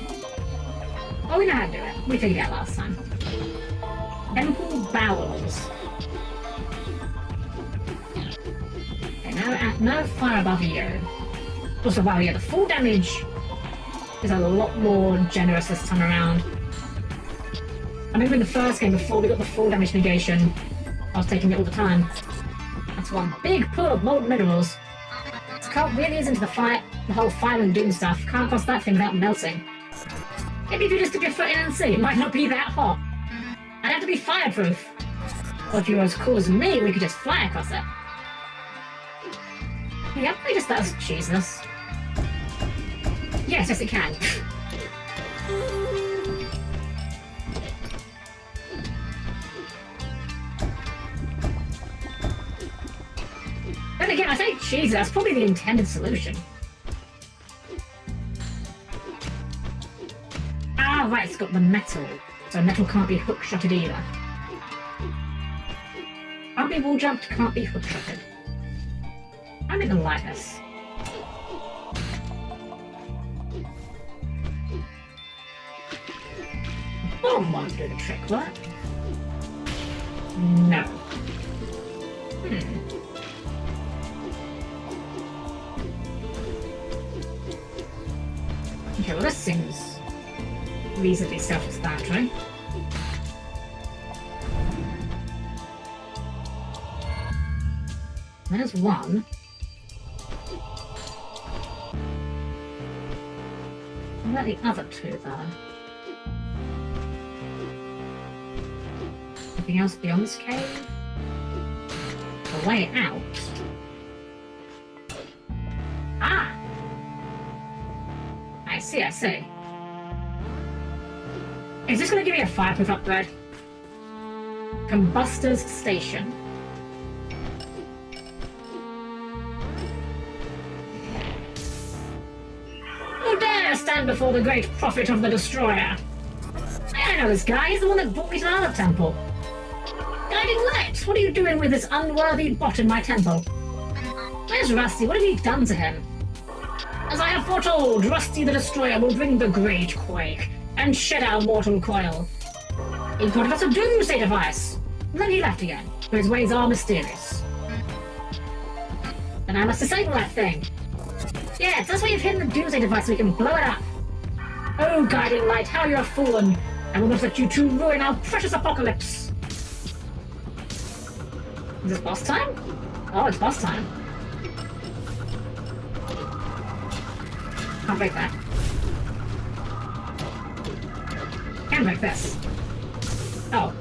Oh, we know how to do it. We figured it out last time. Temple bowels. Okay, no fire above you. Also, wow, yeah, the full damage is a lot more generous this time around. I remember in the first game, before we got the full damage negation, I was taking it all the time. That's one big pool of molten minerals. This cult really is into the whole fire and doom stuff. Can't cross that thing without melting. Maybe if you just dip your foot in and see, it might not be that hot. I'd have to be fireproof. Or if you were as cool as me, we could just fly across it. Yeah, I just does Jesus. Yes, it can. Then again, I say Jesus, that's probably the intended solution. Ah, right, it's got the metal. So metal can't be hook-shotted either. Can't be wall-jumped, can't be hook-shotted. I'm in the lightness. Bomb won't do the trick, what? No. Okay, well this seems reasonably self-explanatory. There's one. What about the other two, though? Anything else beyond this cave? The way out? Ah! I see. Is this going to give me a fireproof upgrade? Combuster's Station. Stand before the great prophet of the destroyer. I know this guy. He's the one that brought me to the other temple. Guiding light, what are you doing with this unworthy bot in my temple? Where's Rusty? What have you done to him? As I have foretold, Rusty the Destroyer will bring the great quake and shed our mortal coil. He brought us a doomsday device, and then he left again, for his ways are mysterious. Then I must disable that thing. Yeah, that's why you've hidden the doomsday device so we can blow it up. Oh, guiding light, how you have fallen. I will not let you two ruin our precious apocalypse. Is this boss time? Oh, it's boss time. Can't break that. Can break this. Oh.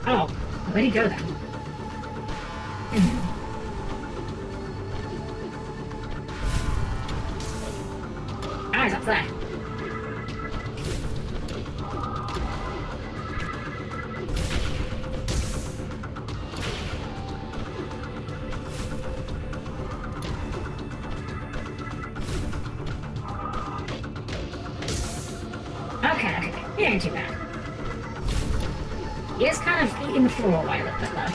Oh, where'd he go then? Eyes up there. He ain't too bad. He is kind of eating the floor away a little bit though.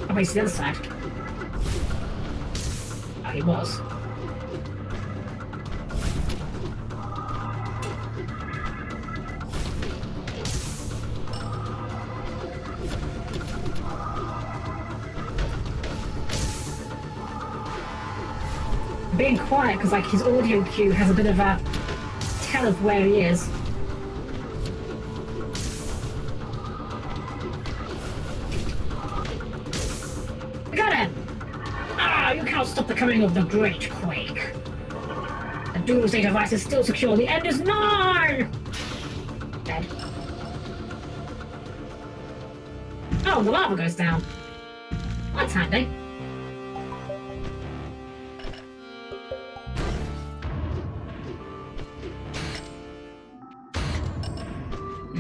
Oh, wait, it's the other side. Oh, he was. Being quiet because like his audio cue has a bit of a tell of where he is. We got him! Ah, you can't stop the coming of the Great Quake. The Doomsday device is still secure. The end is nigh! Dead. Oh, the lava goes down. That's handy.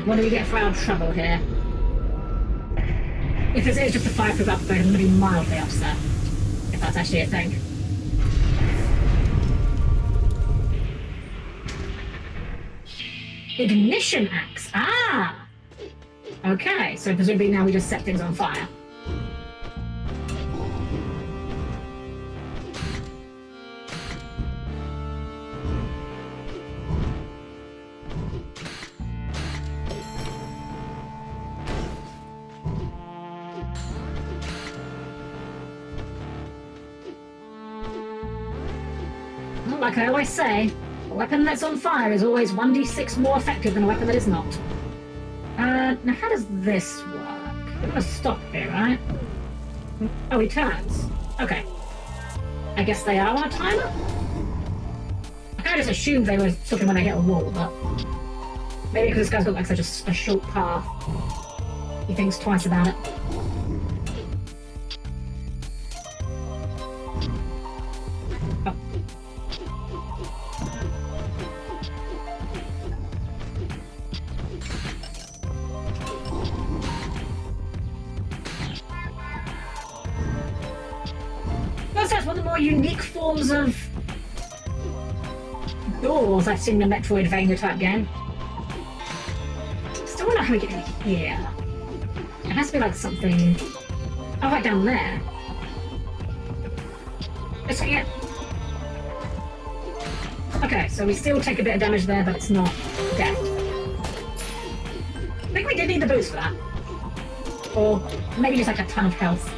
What do we get for our trouble here? If this is just a fireproof upgrade, I'm going to be mildly upset. If that's actually a thing. Ignition axe. Ah! Okay, so presumably now we just set things on fire. Like I always say, a weapon that's on fire is always 1d6 more effective than a weapon that is not. Now how does this work? We're gonna stop here, right? Oh, he turns. Okay. I guess they are on a timer? I kinda just assumed they were stopping when they hit a wall, but... maybe because this guy's got like such a short path. He thinks twice about it. One of the more unique forms of doors I've seen in a Metroidvania type game. Still don't know how we get in here. It has to be like something... oh, right down there. Let's get... okay, so we still take a bit of damage there, but it's not death. I think we did need the boost for that. Or maybe just like a ton of health.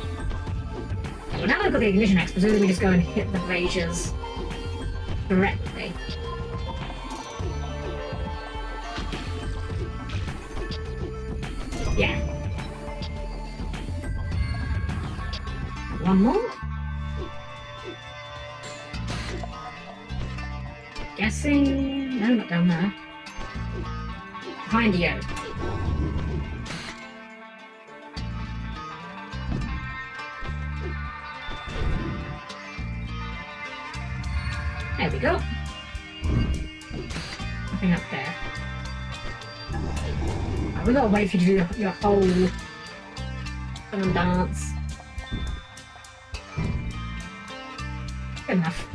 Well, now that I've got the ignition axe, presumably we just go and hit the braziers directly. Yeah. One more? Guessing... no, not down there. Behind you. There we go. Nothing up there. Oh, we gotta wait for you to do your whole fun dance. Good enough.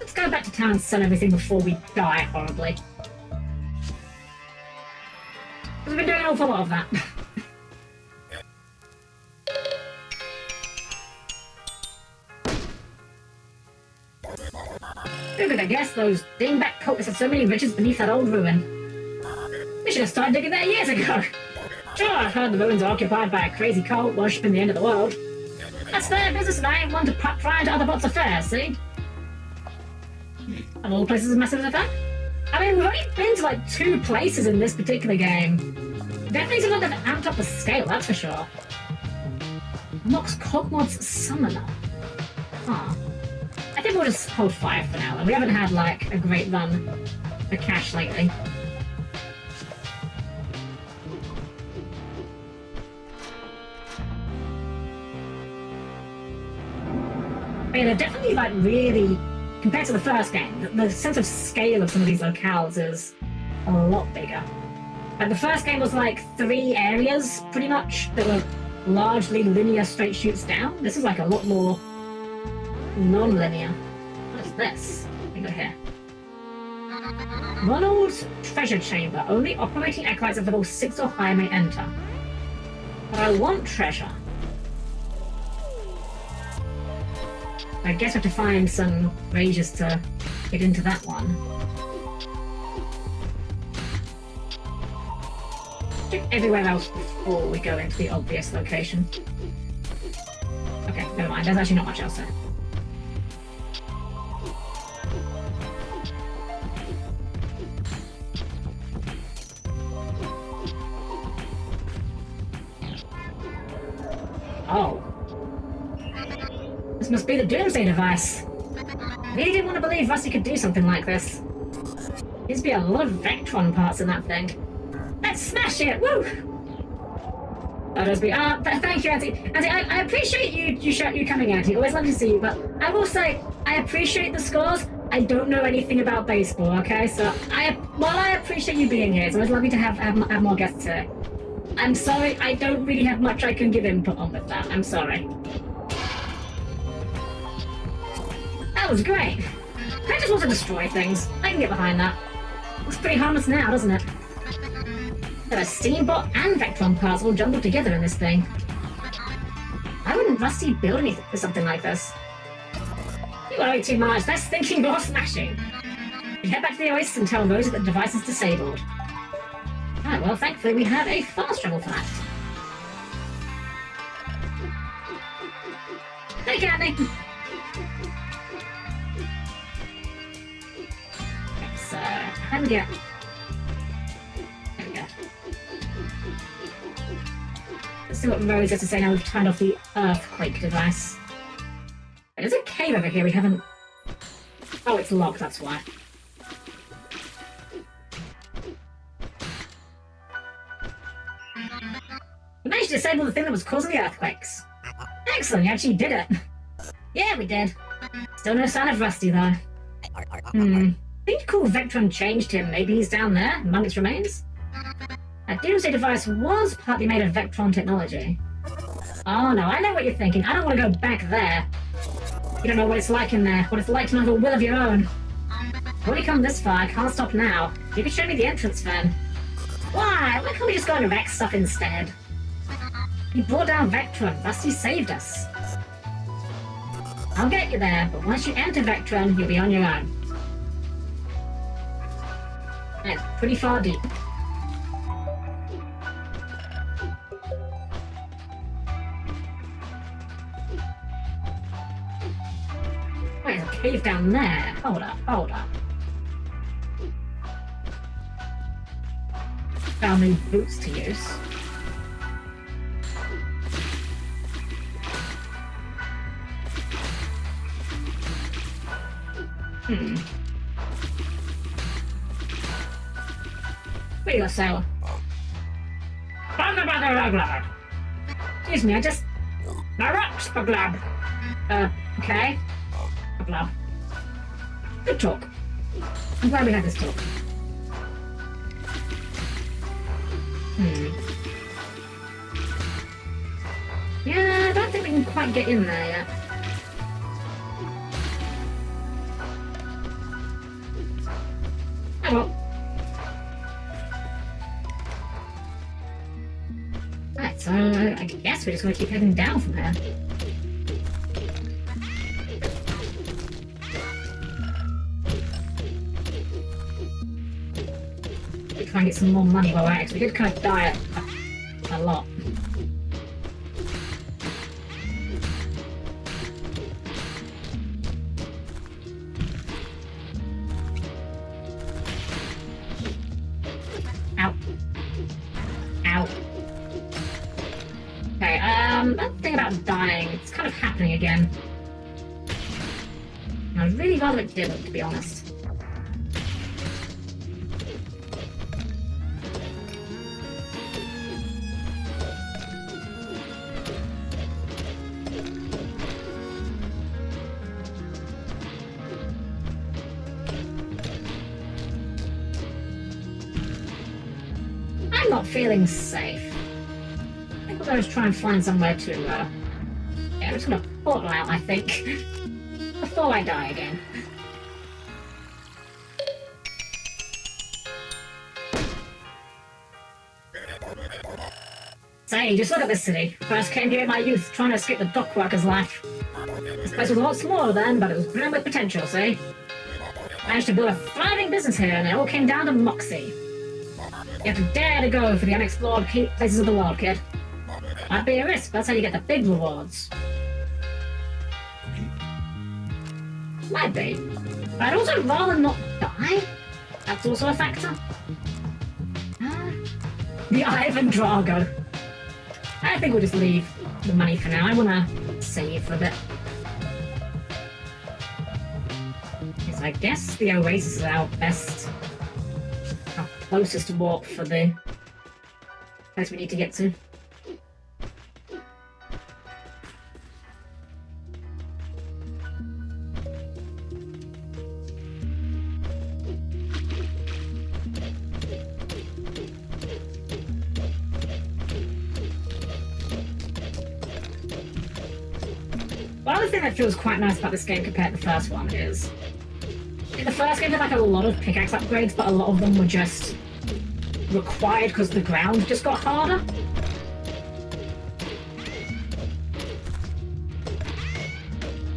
Let's go back to town and sell everything before we die horribly. Because we've been doing an awful lot of that. Good, I guess those dingbat cultists had so many riches beneath that old ruin. We should have started digging there years ago. Sure, I've heard the ruins are occupied by a crazy cult worshipping the end of the world. That's their business and I ain't one to pry into other parts of affairs, see? Of all places, a massive affair? I mean, we've only been to like 2 places in this particular game. Definitely seems like they've amped up the scale, that's for sure. Nox Cogmod's Summoner. Huh. I think we'll just hold fire for now. We haven't had like a great run for cash lately. I mean, they're definitely like really, compared to the first game, the sense of scale of some of these locales is a lot bigger. Like, the first game was like 3 areas, pretty much, that were largely linear straight shoots down. This is like a lot more non-linear. What is this? We go here. Ronald's treasure chamber. Only operating acolytes of level 6 or higher may enter. But I want treasure. I guess I have to find some rages to get into that one. Check everywhere else before we go into the obvious location. Okay, never mind. There's actually not much else there. Oh. This must be the Doomsday device. Really didn't want to believe Rusty could do something like this. There's be a lot of Vectron parts in that thing. Let's smash it! Woo! Thank you, Auntie. Auntie, I appreciate you coming, Auntie. Always love to see you, but I will say, I appreciate the scores. I don't know anything about baseball, okay? So, while I appreciate you being here, it's always lovely to have more guests here. I'm sorry, I don't really have much I can give input on with that. I'm sorry. That was great. I just want to destroy things. I can get behind that. Looks pretty harmless now, doesn't it? There are Steambot and Vectron parts all jumbled together in this thing. Why wouldn't Rusty build anything for something like this? You worry too much. That's thinking or smashing. We head back to the Oasis and tell Rosa that the device is disabled. Ah, well, thankfully we have a fast travel for that. Hey, Courtney! Okay, so, how do we get... There we go. Let's see what Rose has to say now we've turned off the earthquake device. There's a cave over here we haven't... Oh, it's locked, that's why. We managed to disable the thing that was causing the earthquakes. Excellent, you actually did it. Yeah, we did. Still no sign of Rusty, though. Think cool Vectron changed him. Maybe he's down there, among its remains? That Doomsday device was partly made of Vectron technology. Oh no, I know what you're thinking. I don't want to go back there. You don't know what it's like in there, what it's like to have a will of your own. I've already come this far, I can't stop now. You could show me the entrance, then. Why can't we just go and wreck stuff instead? He brought down Vectron. Rusty saved us. I'll get you there, but once you enter Vectron, you'll be on your own. That's pretty far deep. Wait, there's a cave down there. Hold up. Found new boots to use. What do you got, Sailor? Excuse me, I just... My rocks, Baglab. Okay. Baglab. Good talk. I'm glad we had this talk. Yeah, I don't think we can quite get in there yet. Oh well. Right, so I guess we're just going to keep heading down from here. We try and get some more money while we're at it, 'cause we did kind of die a lot. That thing about dying, it's kind of happening again. And I'd really rather it didn't, to be honest. not feeling safe. I think we're going to try and find somewhere to, yeah, I'm just gonna portal out, I think, before I die again. Say, just look at this city. First came here in my youth, trying to escape the dockworker's life. This place was a lot smaller then, but it was brimming with potential, see? Managed to build a thriving business here, and it all came down to moxie. You have to dare to go for the unexplored places of the world, kid. Might be a risk, but that's how you get the big rewards. Might be. But I'd also rather not die. That's also a factor. The Ivan Drago. I think we'll just leave the money for now. I want to save for a bit. Because I guess the Oasis is our best, our closest walk for the place we need to get to. One other thing that feels quite nice about this game compared to the first one is, in the first game, there were like a lot of pickaxe upgrades, but a lot of them were just required because the ground just got harder.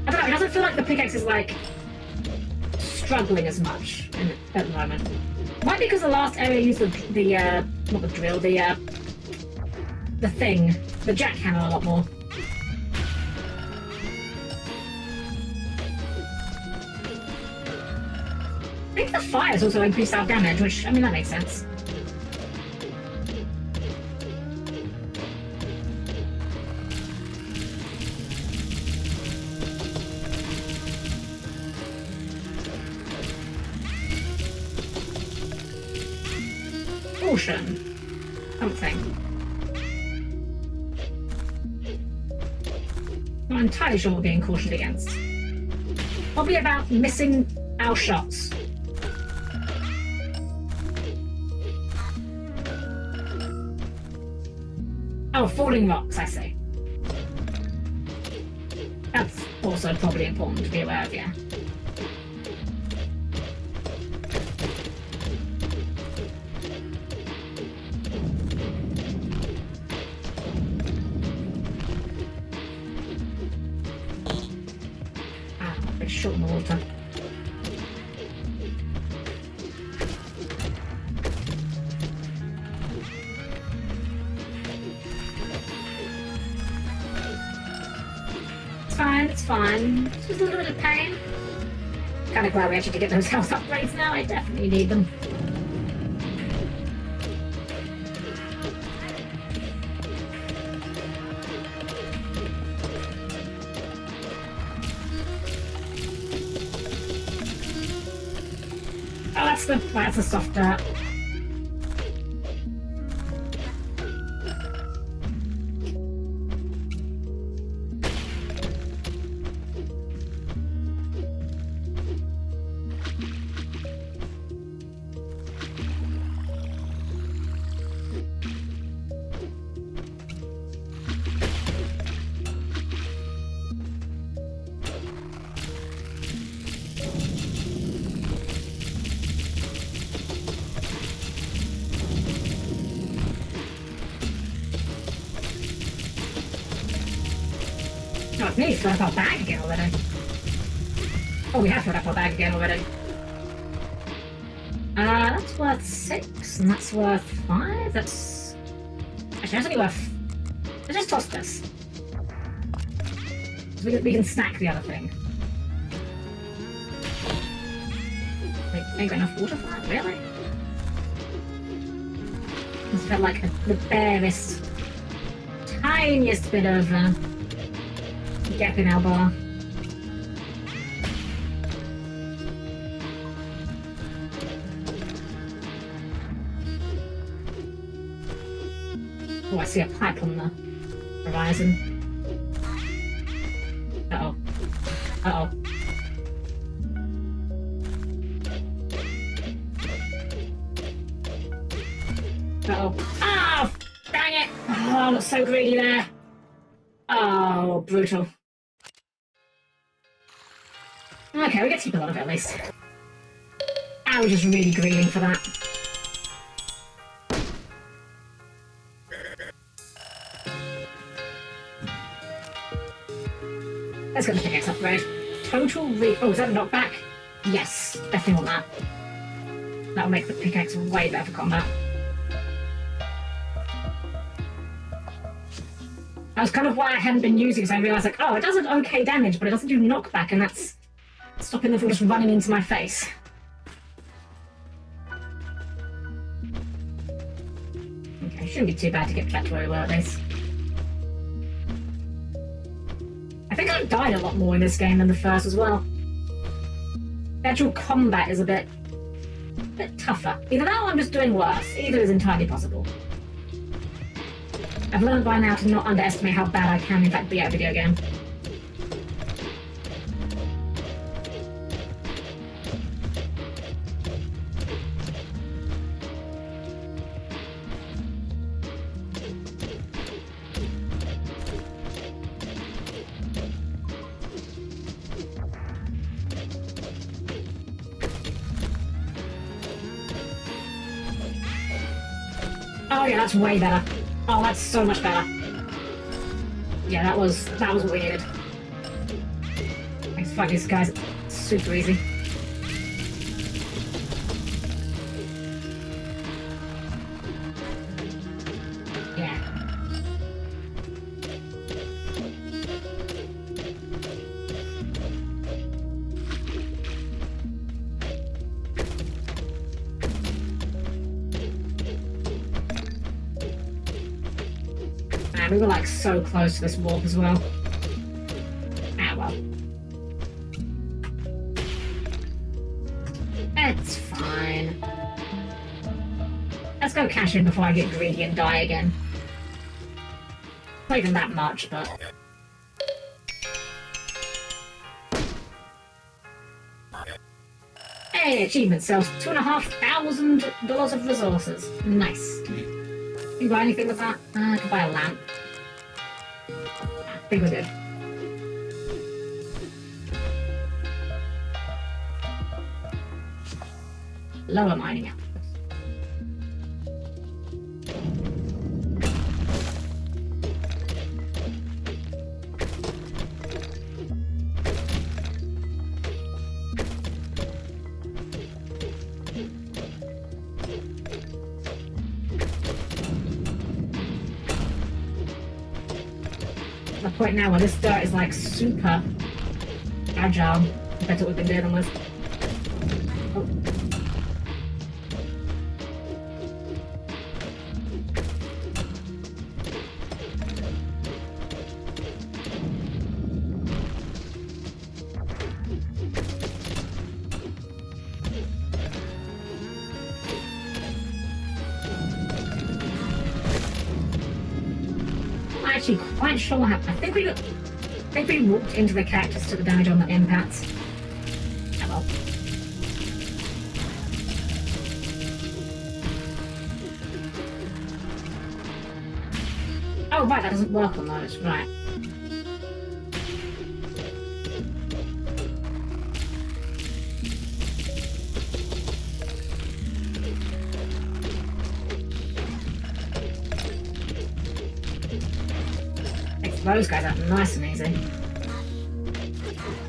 I don't know, it doesn't feel like the pickaxe is like struggling as much at the moment. Might be because the last area used not the drill, the thing, the jackhammer a lot more. I think the fires also increase our damage, which, I mean, that makes sense. Caution. Something. Not entirely sure what we're being cautioned against. Probably about missing our shots. Oh, falling rocks, I see. That's also probably important to be aware of, yeah. Ah, a bit short in the water. It's fine. It's just a little bit of pain. Kind of glad we actually did get those health upgrades now. I definitely need them. Oh, that's the soft dirt. Oh, it's nearly filled up our bag again already. Oh, we have filled up our bag again already. That's worth 6, and that's worth 5. That's... Actually, that's only worth... Let's just toss this. So we can stack the other thing. Ain't got enough water for that, really? It's got like the barest, tiniest bit of gap in our bar. Oh, I see a pipe on the horizon. Uh-oh. Uh-oh. Uh-oh. Ah! I got so greedy there. Oh, brutal. Okay, we get to keep a lot of it at least. I was just really greeding for that. Let's get the pickaxe upgrade. Total oh, is that a knockback? Yes, definitely want that. That'll make the pickaxe way better for combat. That's kind of why I hadn't been using it, because I realised, like, oh, it does okay damage, but it doesn't do knockback, and that's stopping them from just running into my face. Okay, shouldn't be too bad to get back to where we were at least. I think I've died a lot more in this game than the first as well. The actual combat is a bit tougher. Either that or I'm just doing worse. Either is entirely possible. I've learned by now to not underestimate how bad I can in fact be at a video game. Oh yeah, that's way better. Oh, that's so much better. Yeah, that was what we needed. Thanks for fighting these guys. Super easy. Yeah. We were like so close to this warp as well. Ah well. It's fine. Let's go cash in before I get greedy and die again. Not even that much, but... Hey, achievement sells $2,500 of resources. Nice. Can you buy anything with that? I can buy a lamp. I think we're good. Lower mining output. The point now where this dirt is like super agile compared to what we've been dealing with. Oh. Actually quite sure what happened. I think we walked into the cactus, took the damage on the impacts. Oh well. Oh right, that doesn't work on those, right. Those guys are nice and easy.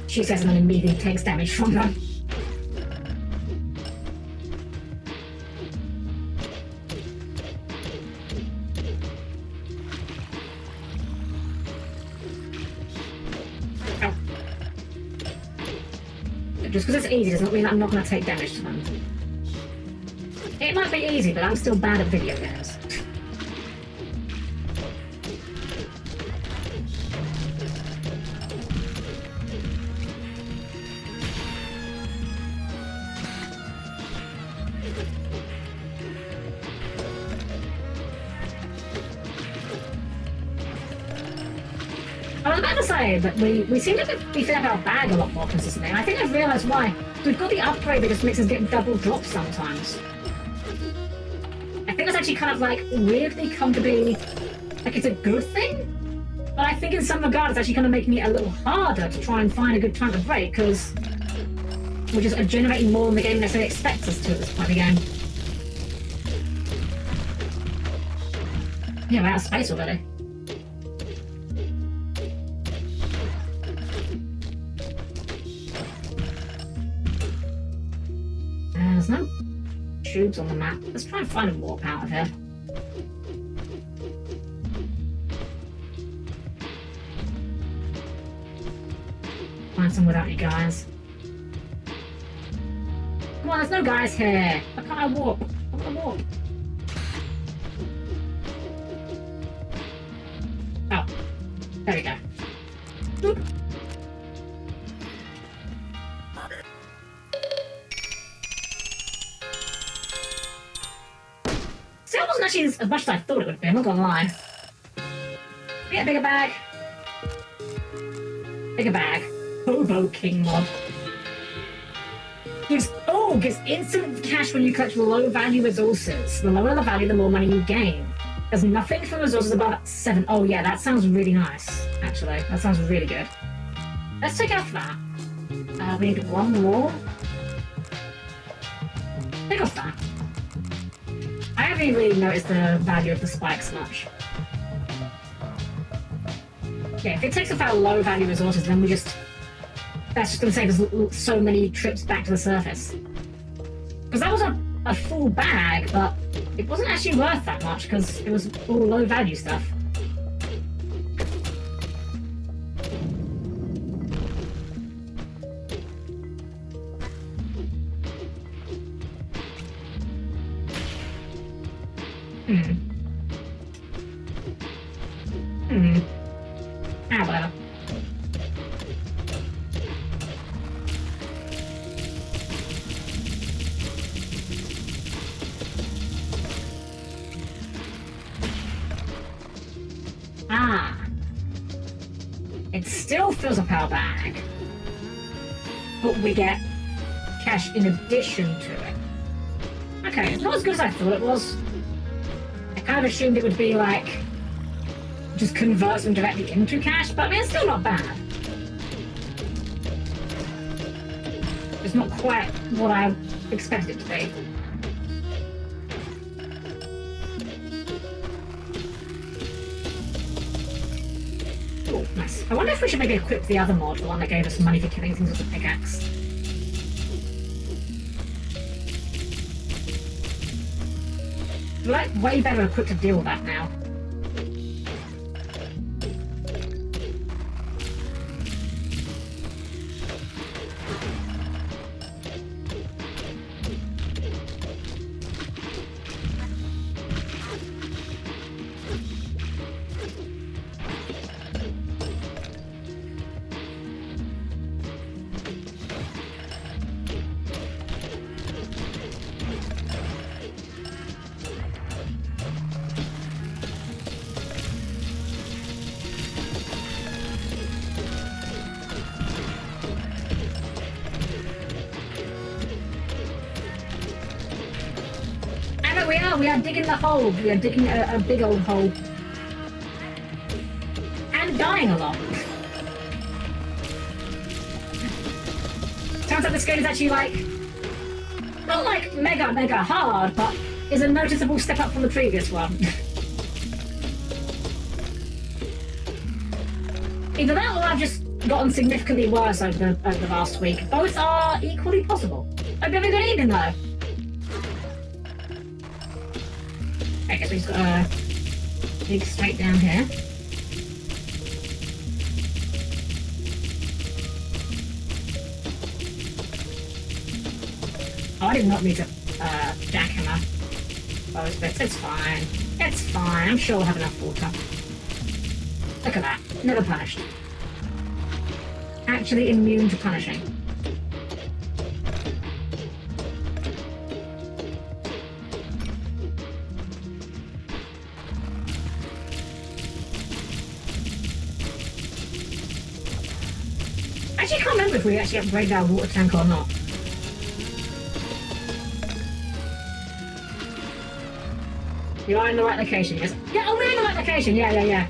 She says and then immediately takes damage from them. Oh. Just because it's easy doesn't mean that I'm not going to take damage to them. It might be easy, but I'm still bad at video games. I was about to say that we seem to be filling up our bag a lot more consistently, and I think I've realised why. We've got the upgrade that just makes us get double drops sometimes. I think that's actually kind of like weirdly come to be like, it's a good thing. But I think in some regard it's actually kind of making it a little harder to try and find a good time to break, because we're just generating more than the game necessarily expects us to at this point in the game. Yeah, we're out of space already. There's no tubes on the map. Let's try and find a warp out of here. Find some without you guys. Come on, there's no guys here. Why can't I warp? I want to warp. Oh. There we go. Boop. See, that wasn't actually as much as I thought it would be, I'm not gonna lie. Get a bigger bag. Bigger bag. Hobo King mod. Gives instant cash when you collect low value resources. The lower the value, the more money you gain. There's nothing for resources above 7. Oh yeah, that sounds really nice, actually. That sounds really good. Let's take off that. We need one more. Take off that. I haven't even really noticed the value of the spikes much. Yeah, if it takes off our low value resources, then we just... That's just going to save us so many trips back to the surface. Because that was a full bag, but it wasn't actually worth that much because it was all low value stuff. Whatever. It still fills up our bag, but we get cash in addition to it. Okay, it's not as good as I thought it was. I kind of assumed it would be like just convert them directly into cash, but I mean, it's still not bad. It's not quite what I expected it to be. Oh, nice. I wonder if we should maybe equip the other mod, the one that gave us money for killing things with a pickaxe. We're like way better equipped to deal with that now. We are digging the hole. We are digging a big old hole. And dying a lot. Turns out this game is actually like... Not like mega hard, but is a noticeable step up from the previous one. Either that or I've just gotten significantly worse over the last week. Both are equally possible. Hope you have a good evening though. I guess we just gotta dig straight down here. Oh, I did not need to jackhammer those bits. It's fine. It's fine. I'm sure we'll have enough water. Look at that. Never punished. Actually immune to punishing. I can't remember if we actually upgraded our water tank or not. You are in the right location, yes? Yeah, oh, we're in the right location. Yeah.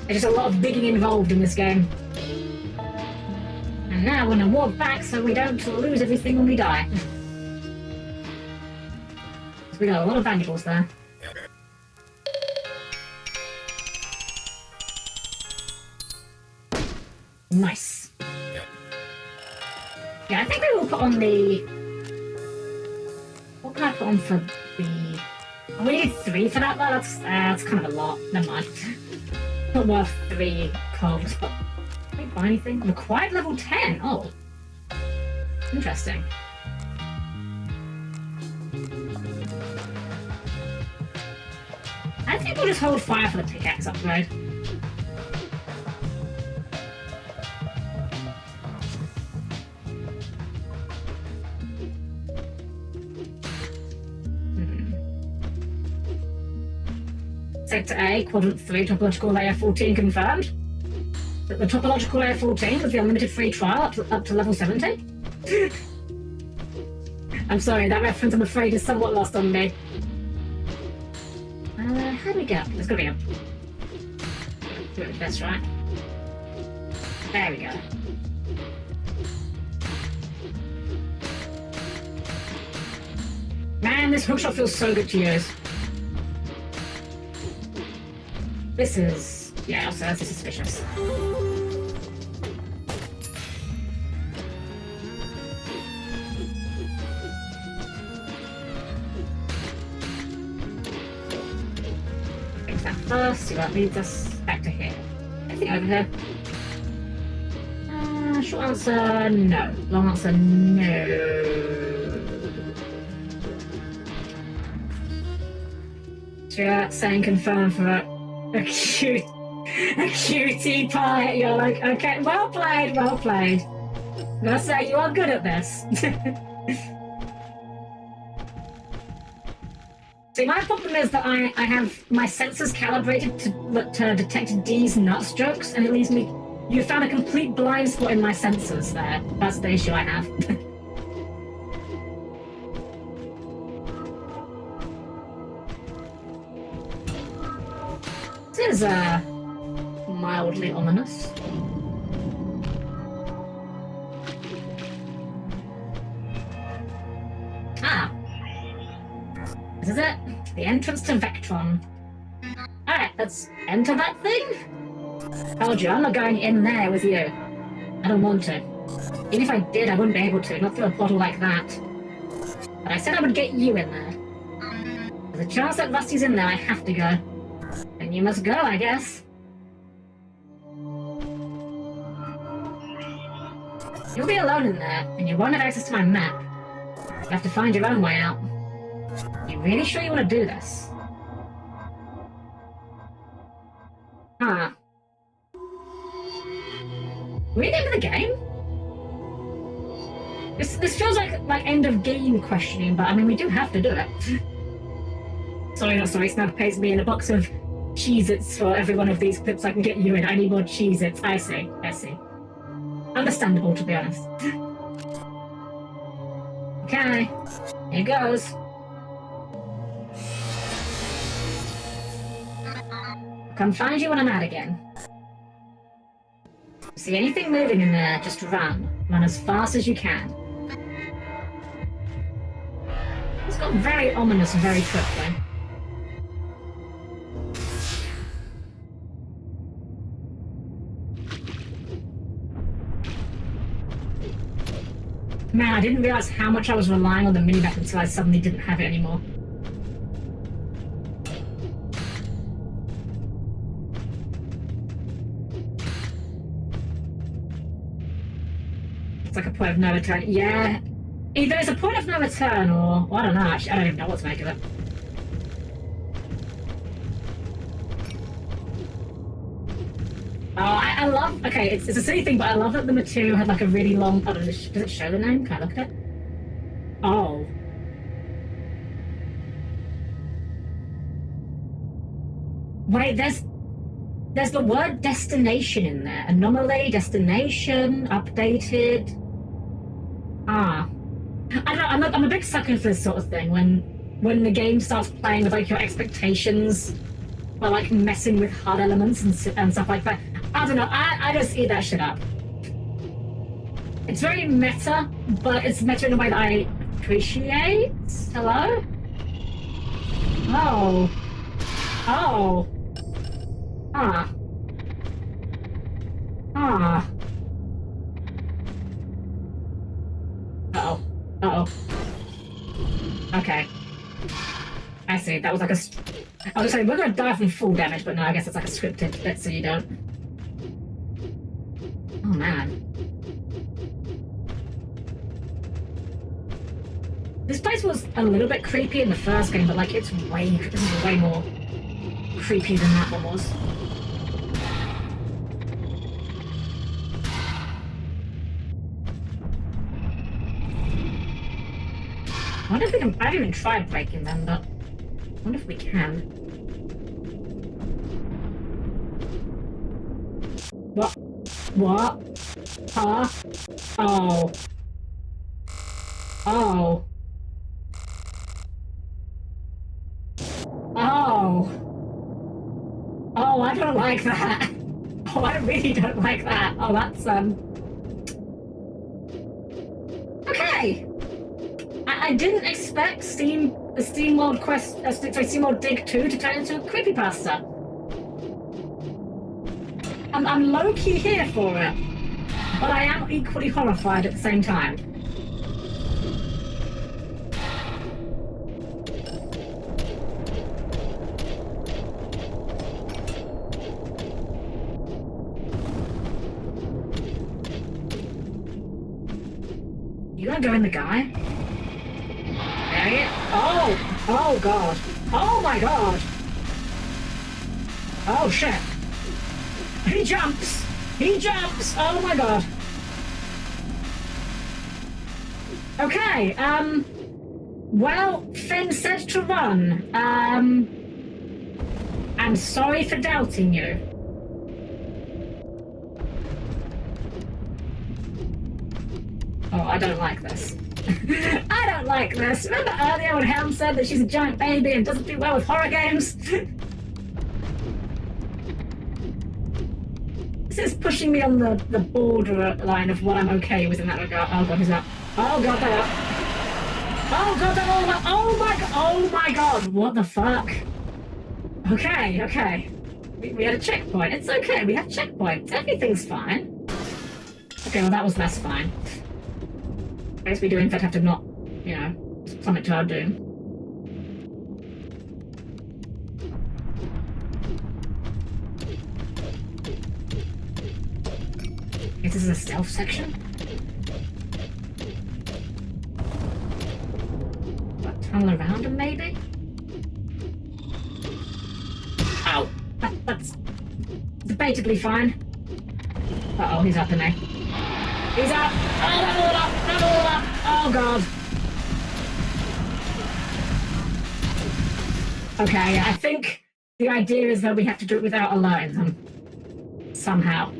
There's just a lot of digging involved in this game. And now we're gonna walk back so we don't lose everything when we die. So we got a lot of valuables there. Nice. Yeah, I think we will put on the... What can I put on for the... Oh, we need 3 for that, though. That's kind of a lot. Never mind. Not worth 3 cogs, but... Can we buy anything? Required level 10? Oh. Interesting. I think we'll just hold fire for the pickaxe upgrade. Sector A, Quadrant 3, Topological Layer 14 confirmed. The Topological Layer 14 with the unlimited free trial up to level 70. I'm sorry, that reference I'm afraid is somewhat lost on me. How do we go? Let's go here. Do it best, right? There we go. Man, this hookshot feels so good to use. This is... yeah, also that's suspicious. Fix that first, see what leads us back to here. Anything over here? Short answer, no. Long answer, no. Chat saying confirm for a cutie pie. You're like, okay, well played, well played. I'm gonna say you are good at this. See, my problem is that I have my sensors calibrated to detect D's nut strokes, and it leaves me... You found a complete blind spot in my sensors there. That's the issue I have. This is, mildly ominous. Ah. This is it. The entrance to Vectron. Alright, let's enter that thing. Told you, I'm not going in there with you. I don't want to. Even if I did, I wouldn't be able to, not through a portal like that. But I said I would get you in there. There's a chance that Rusty's in there, I have to go. And you must go, I guess. You'll be alone in there, and you won't have access to my map. You have to find your own way out. You really sure you want to do this? Huh. Are we at the end of the game? This feels like end of game questioning, but I mean we do have to do it. Sorry, not sorry, Snap pays me in a box of Cheez-Its for every one of these clips I can get you in. I need more Cheez-Its. I see. Understandable, to be honest. Okay, here goes. Come find you when I'm out again. See anything moving in there, just run. Run as fast as you can. It's got very ominous very quickly. Man, I didn't realize how much I was relying on the minimap until I suddenly didn't have it anymore. It's like a point of no return. Yeah. Either it's a point of no return or... well, I don't know, actually. I don't even know what to make of it. Oh, I love... okay, it's a silly thing, but I love that the material had like a really long... oh, does it show the name? Can I look at it? Oh. Wait, there's the word destination in there. Anomaly, destination, updated... ah. I don't know, I'm a big sucker for this sort of thing, when when the game starts playing with like your expectations, or like messing with HUD elements and stuff like that. I don't know. I just eat that shit up. It's very meta, but it's meta in a way that I appreciate. Hello? Oh. Oh. Ah. Ah. Uh-oh. Uh-oh. Okay. I see. That was like a... I was saying, we're gonna die from full damage, but no, I guess it's like a scripted bit so you don't... Oh, man. This place was a little bit creepy in the first game, but like, this is way more creepy than that one was. I wonder if we can... I haven't even tried breaking them, but... I wonder if we can. What? What? Huh? Oh. Oh. Oh. Oh, I don't like that. Oh, I really don't like that. Oh, that's, Okay! I didn't expect the Steamworld Quest, Steamworld Dig 2 to turn into a creepypasta. I'm low-key here for it, but I am equally horrified at the same time. You gonna go in the guy? Dang it. Oh! Oh god. Oh my god! Oh shit. He jumps! He jumps! Oh my god. Okay, well, Finn said to run. I'm sorry for doubting you. Oh, I don't like this. I don't like this. Remember earlier when Helm said that she's a giant baby and doesn't do well with horror games? This is pushing me on the borderline of what I'm okay with in that regard. Oh god, who's that? Oh god, they're up. Oh god, they're all up. Oh my god, oh my god, what the fuck? Okay, okay. We had a checkpoint. It's okay, we have checkpoints. Everything's fine. Okay, well that was less fine. I guess we do in fact have to not, you know, plummet to our doom. This is a stealth section? What, tunnel around him maybe? Ow! That's debatably fine. Uh-oh, he's up in there. He's up! Oh, they're all up! They're all up! Oh, God. Okay, I think the idea is that we have to do it without alerting them. Somehow.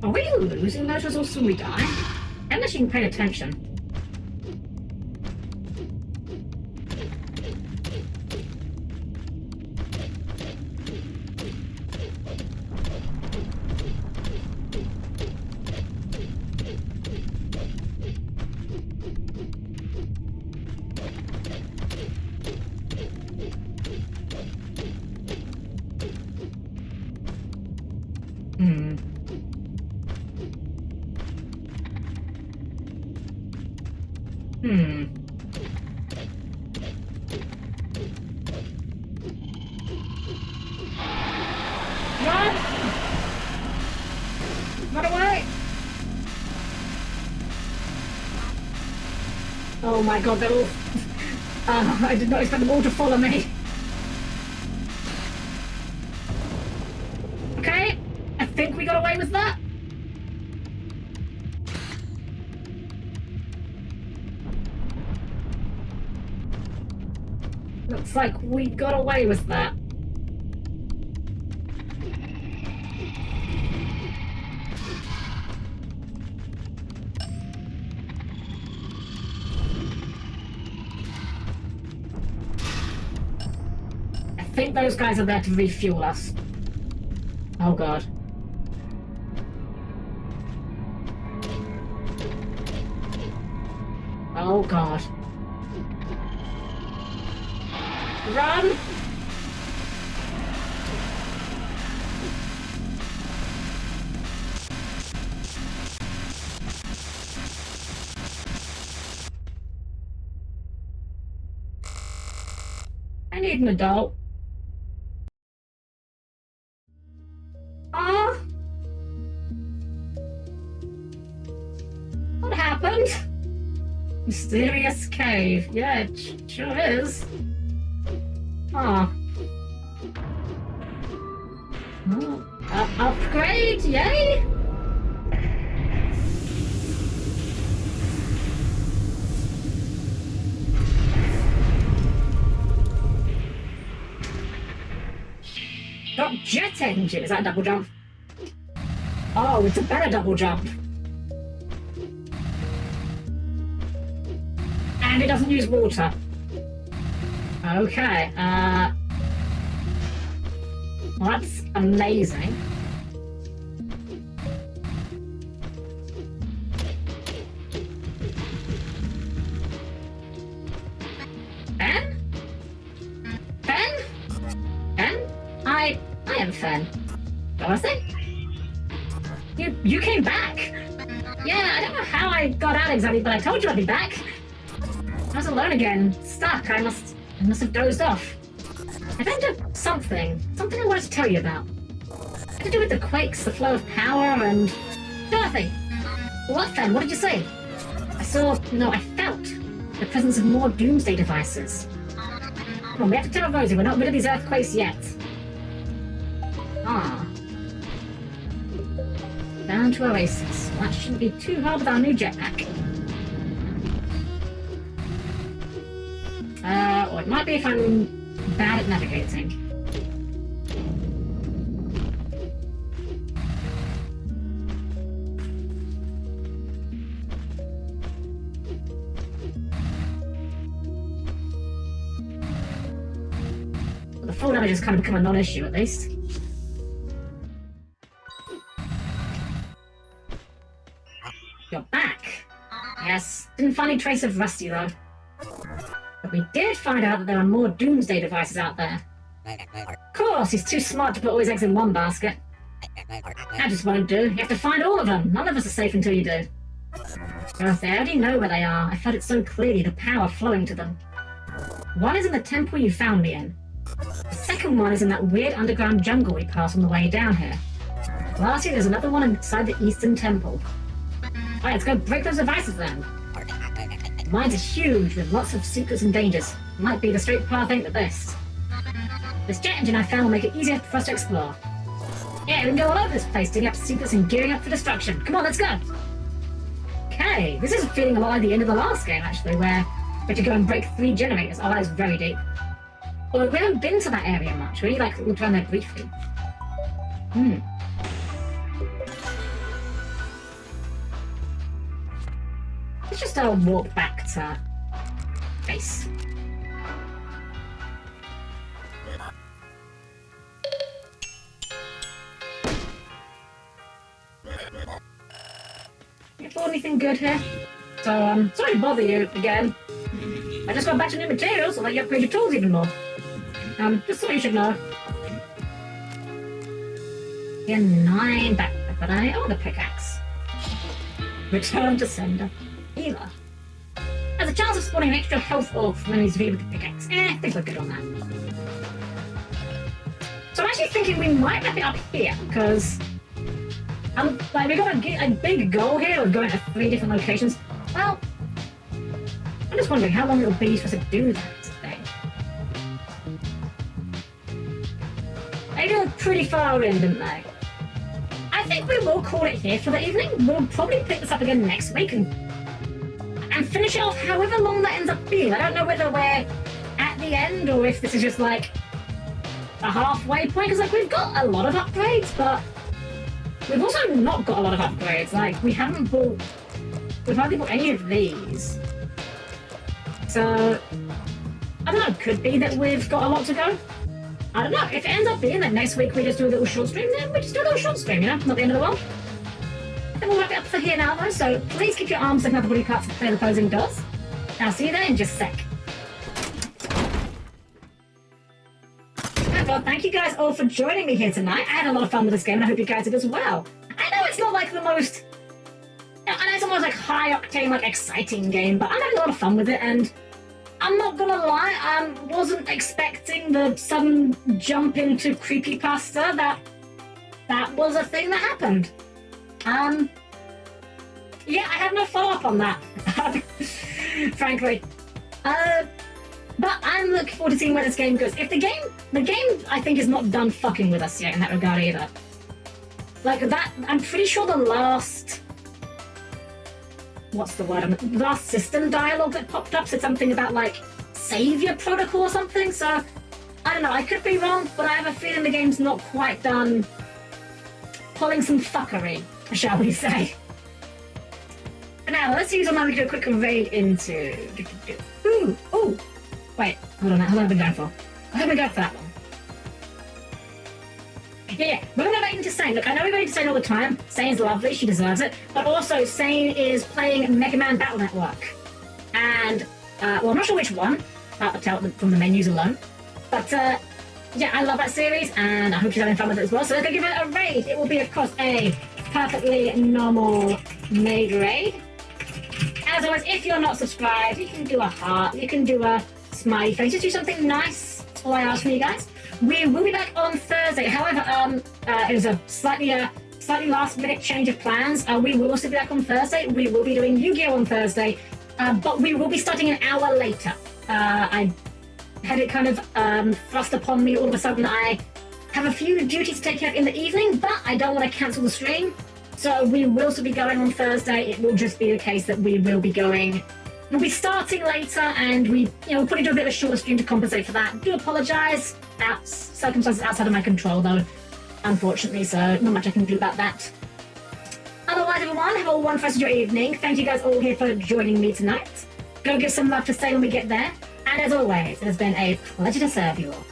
Are we losing those resources when we die? Unless you can pay attention. Run! Run away! Oh my god, they're all... I did not expect them all to follow me. Okay, I think we got away with that. Looks like we got away with that. think those guys are there to refuel us. Oh god. Oh god. Run! I need an adult. Ah! What happened? Mysterious cave. Yeah, it sure is. Ah. Oh, upgrade, yay! Got jet engine. Is that a double jump? Oh, it's a better double jump. And it doesn't use water. Okay, well, that's amazing. Ben? Ben? Ben? I am Fen. What was it? You came back? Yeah, I don't know how I got out exactly, but I told you I'd be back. I was alone again, stuck. I must have dozed off. I found something I wanted to tell you about. It had to do with the quakes, the flow of power, and nothing. What then? What did you say? I felt the presence of more doomsday devices. Come on, we have to tell Rosie we're not rid of these earthquakes yet. Ah. Down to Oasis. That shouldn't be too hard with our new jetpack. Or it might be if I'm bad at navigating. The full damage has kind of become a non-issue, at least. You're back! Yes, didn't find any trace of Rusty, though. But we did find out that there are more doomsday devices out there. Of course, he's too smart to put all his eggs in one basket. That just won't do. You have to find all of them. None of us are safe until you do. Well, I already know where they are. I felt it so clearly, the power flowing to them. One is in the temple you found me in. The second one is in that weird underground jungle we passed on the way down here. Lastly, there's another one inside the Eastern Temple. Alright, let's go break those devices then. Mines are huge, with lots of secrets and dangers. Might be the straight path ain't the best. This jet engine I found will make it easier for us to explore. Yeah, we can go all over this place, digging up secrets and gearing up for destruction. Come on, let's go! Okay, this is feeling a lot like the end of the last game, actually, where we had to go and break 3 generators. Oh, that is very deep. Well, we haven't been to that area much. We only, looked around there briefly. Let's just walk back to base. You afford anything good here? So, sorry to bother you again. I just got back to new materials so that you upgrade your tools even more. Just so you should know. Get 9 back, but I own the pickaxe. Return to sender. Either. There's a chance of spawning an extra health orb from enemies V with the pickaxe. I think we're good on that. So I'm actually thinking we might wrap it up here, because we've got a big goal here of going to 3 different locations. Well, I'm just wondering how long it'll be for us to do that thing. They go pretty far in, didn't they? I think we will call it here for the evening. We'll probably pick this up again next week and finish it off however long that ends up being. I don't know whether we're at the end or if this is just like a halfway point, because we've got a lot of upgrades, but we've also not got a lot of upgrades. We've hardly bought any of these. So I don't know, could be that we've got a lot to go. I don't know, if it ends up being that next week we just do a little short stream, then we just do a little short stream, you know? Not the end of the world. And we'll wrap it up for here now, though, so please keep your arms looking at the body parts to clear the closing doors. I'll see you there in just a sec. Well, thank you guys all for joining me here tonight. I had a lot of fun with this game, and I hope you guys did as well. I know it's not like the most... I know it's almost like high-octane, like exciting game, but I'm having a lot of fun with it, and I'm not gonna lie, I wasn't expecting the sudden jump into creepypasta that was a thing that happened. Yeah, I have no follow-up on that, frankly. But I'm looking forward to seeing where this game goes. If the game, I think, is not done fucking with us yet in that regard either. Like that, I'm pretty sure the last... What's the word? The last system dialogue that popped up said something about, like, Savior Protocol or something, so... I don't know, I could be wrong, but I have a feeling the game's not quite done pulling some fuckery, shall we say. But now, let's use a moment to do a quick raid into... Ooh! Wait, hold on, how long have I been going for? I haven't been going for that long. Yeah, we're going to raid into Sane. Look, I know we raid into Sane all the time. Sane's lovely, she deserves it. But also, Sane is playing Mega Man Battle Network. And, well, I'm not sure which one. I'll tell from the menus alone. But, yeah, I love that series, and I hope she's having fun with it as well. So let's go give it a raid. It will be, of course, a perfectly normal made raid. As always, if you're not subscribed, you can do a heart, you can do a smiley face, just do something nice. That's all I ask from you guys. We will be back on Thursday. However, it was a slightly last-minute change of plans. We will also be back on Thursday. We will be doing Yu-Gi-Oh! On Thursday, but we will be starting an hour later. I had it kind of thrust upon me all of a sudden. I have a few duties to take care of in the evening, but I don't want to cancel the stream. So we will still be going on Thursday. It will just be the case that we will be going... We'll be starting later, and we'll probably do a bit of a shorter stream to compensate for that. Do apologise. That's circumstances outside of my control, though, unfortunately, so not much I can do about that. Otherwise, everyone, have a wonderful rest of your evening. Thank you guys all here for joining me tonight. Go give some love to Say when we get there. And as always, it has been a pleasure to serve you all.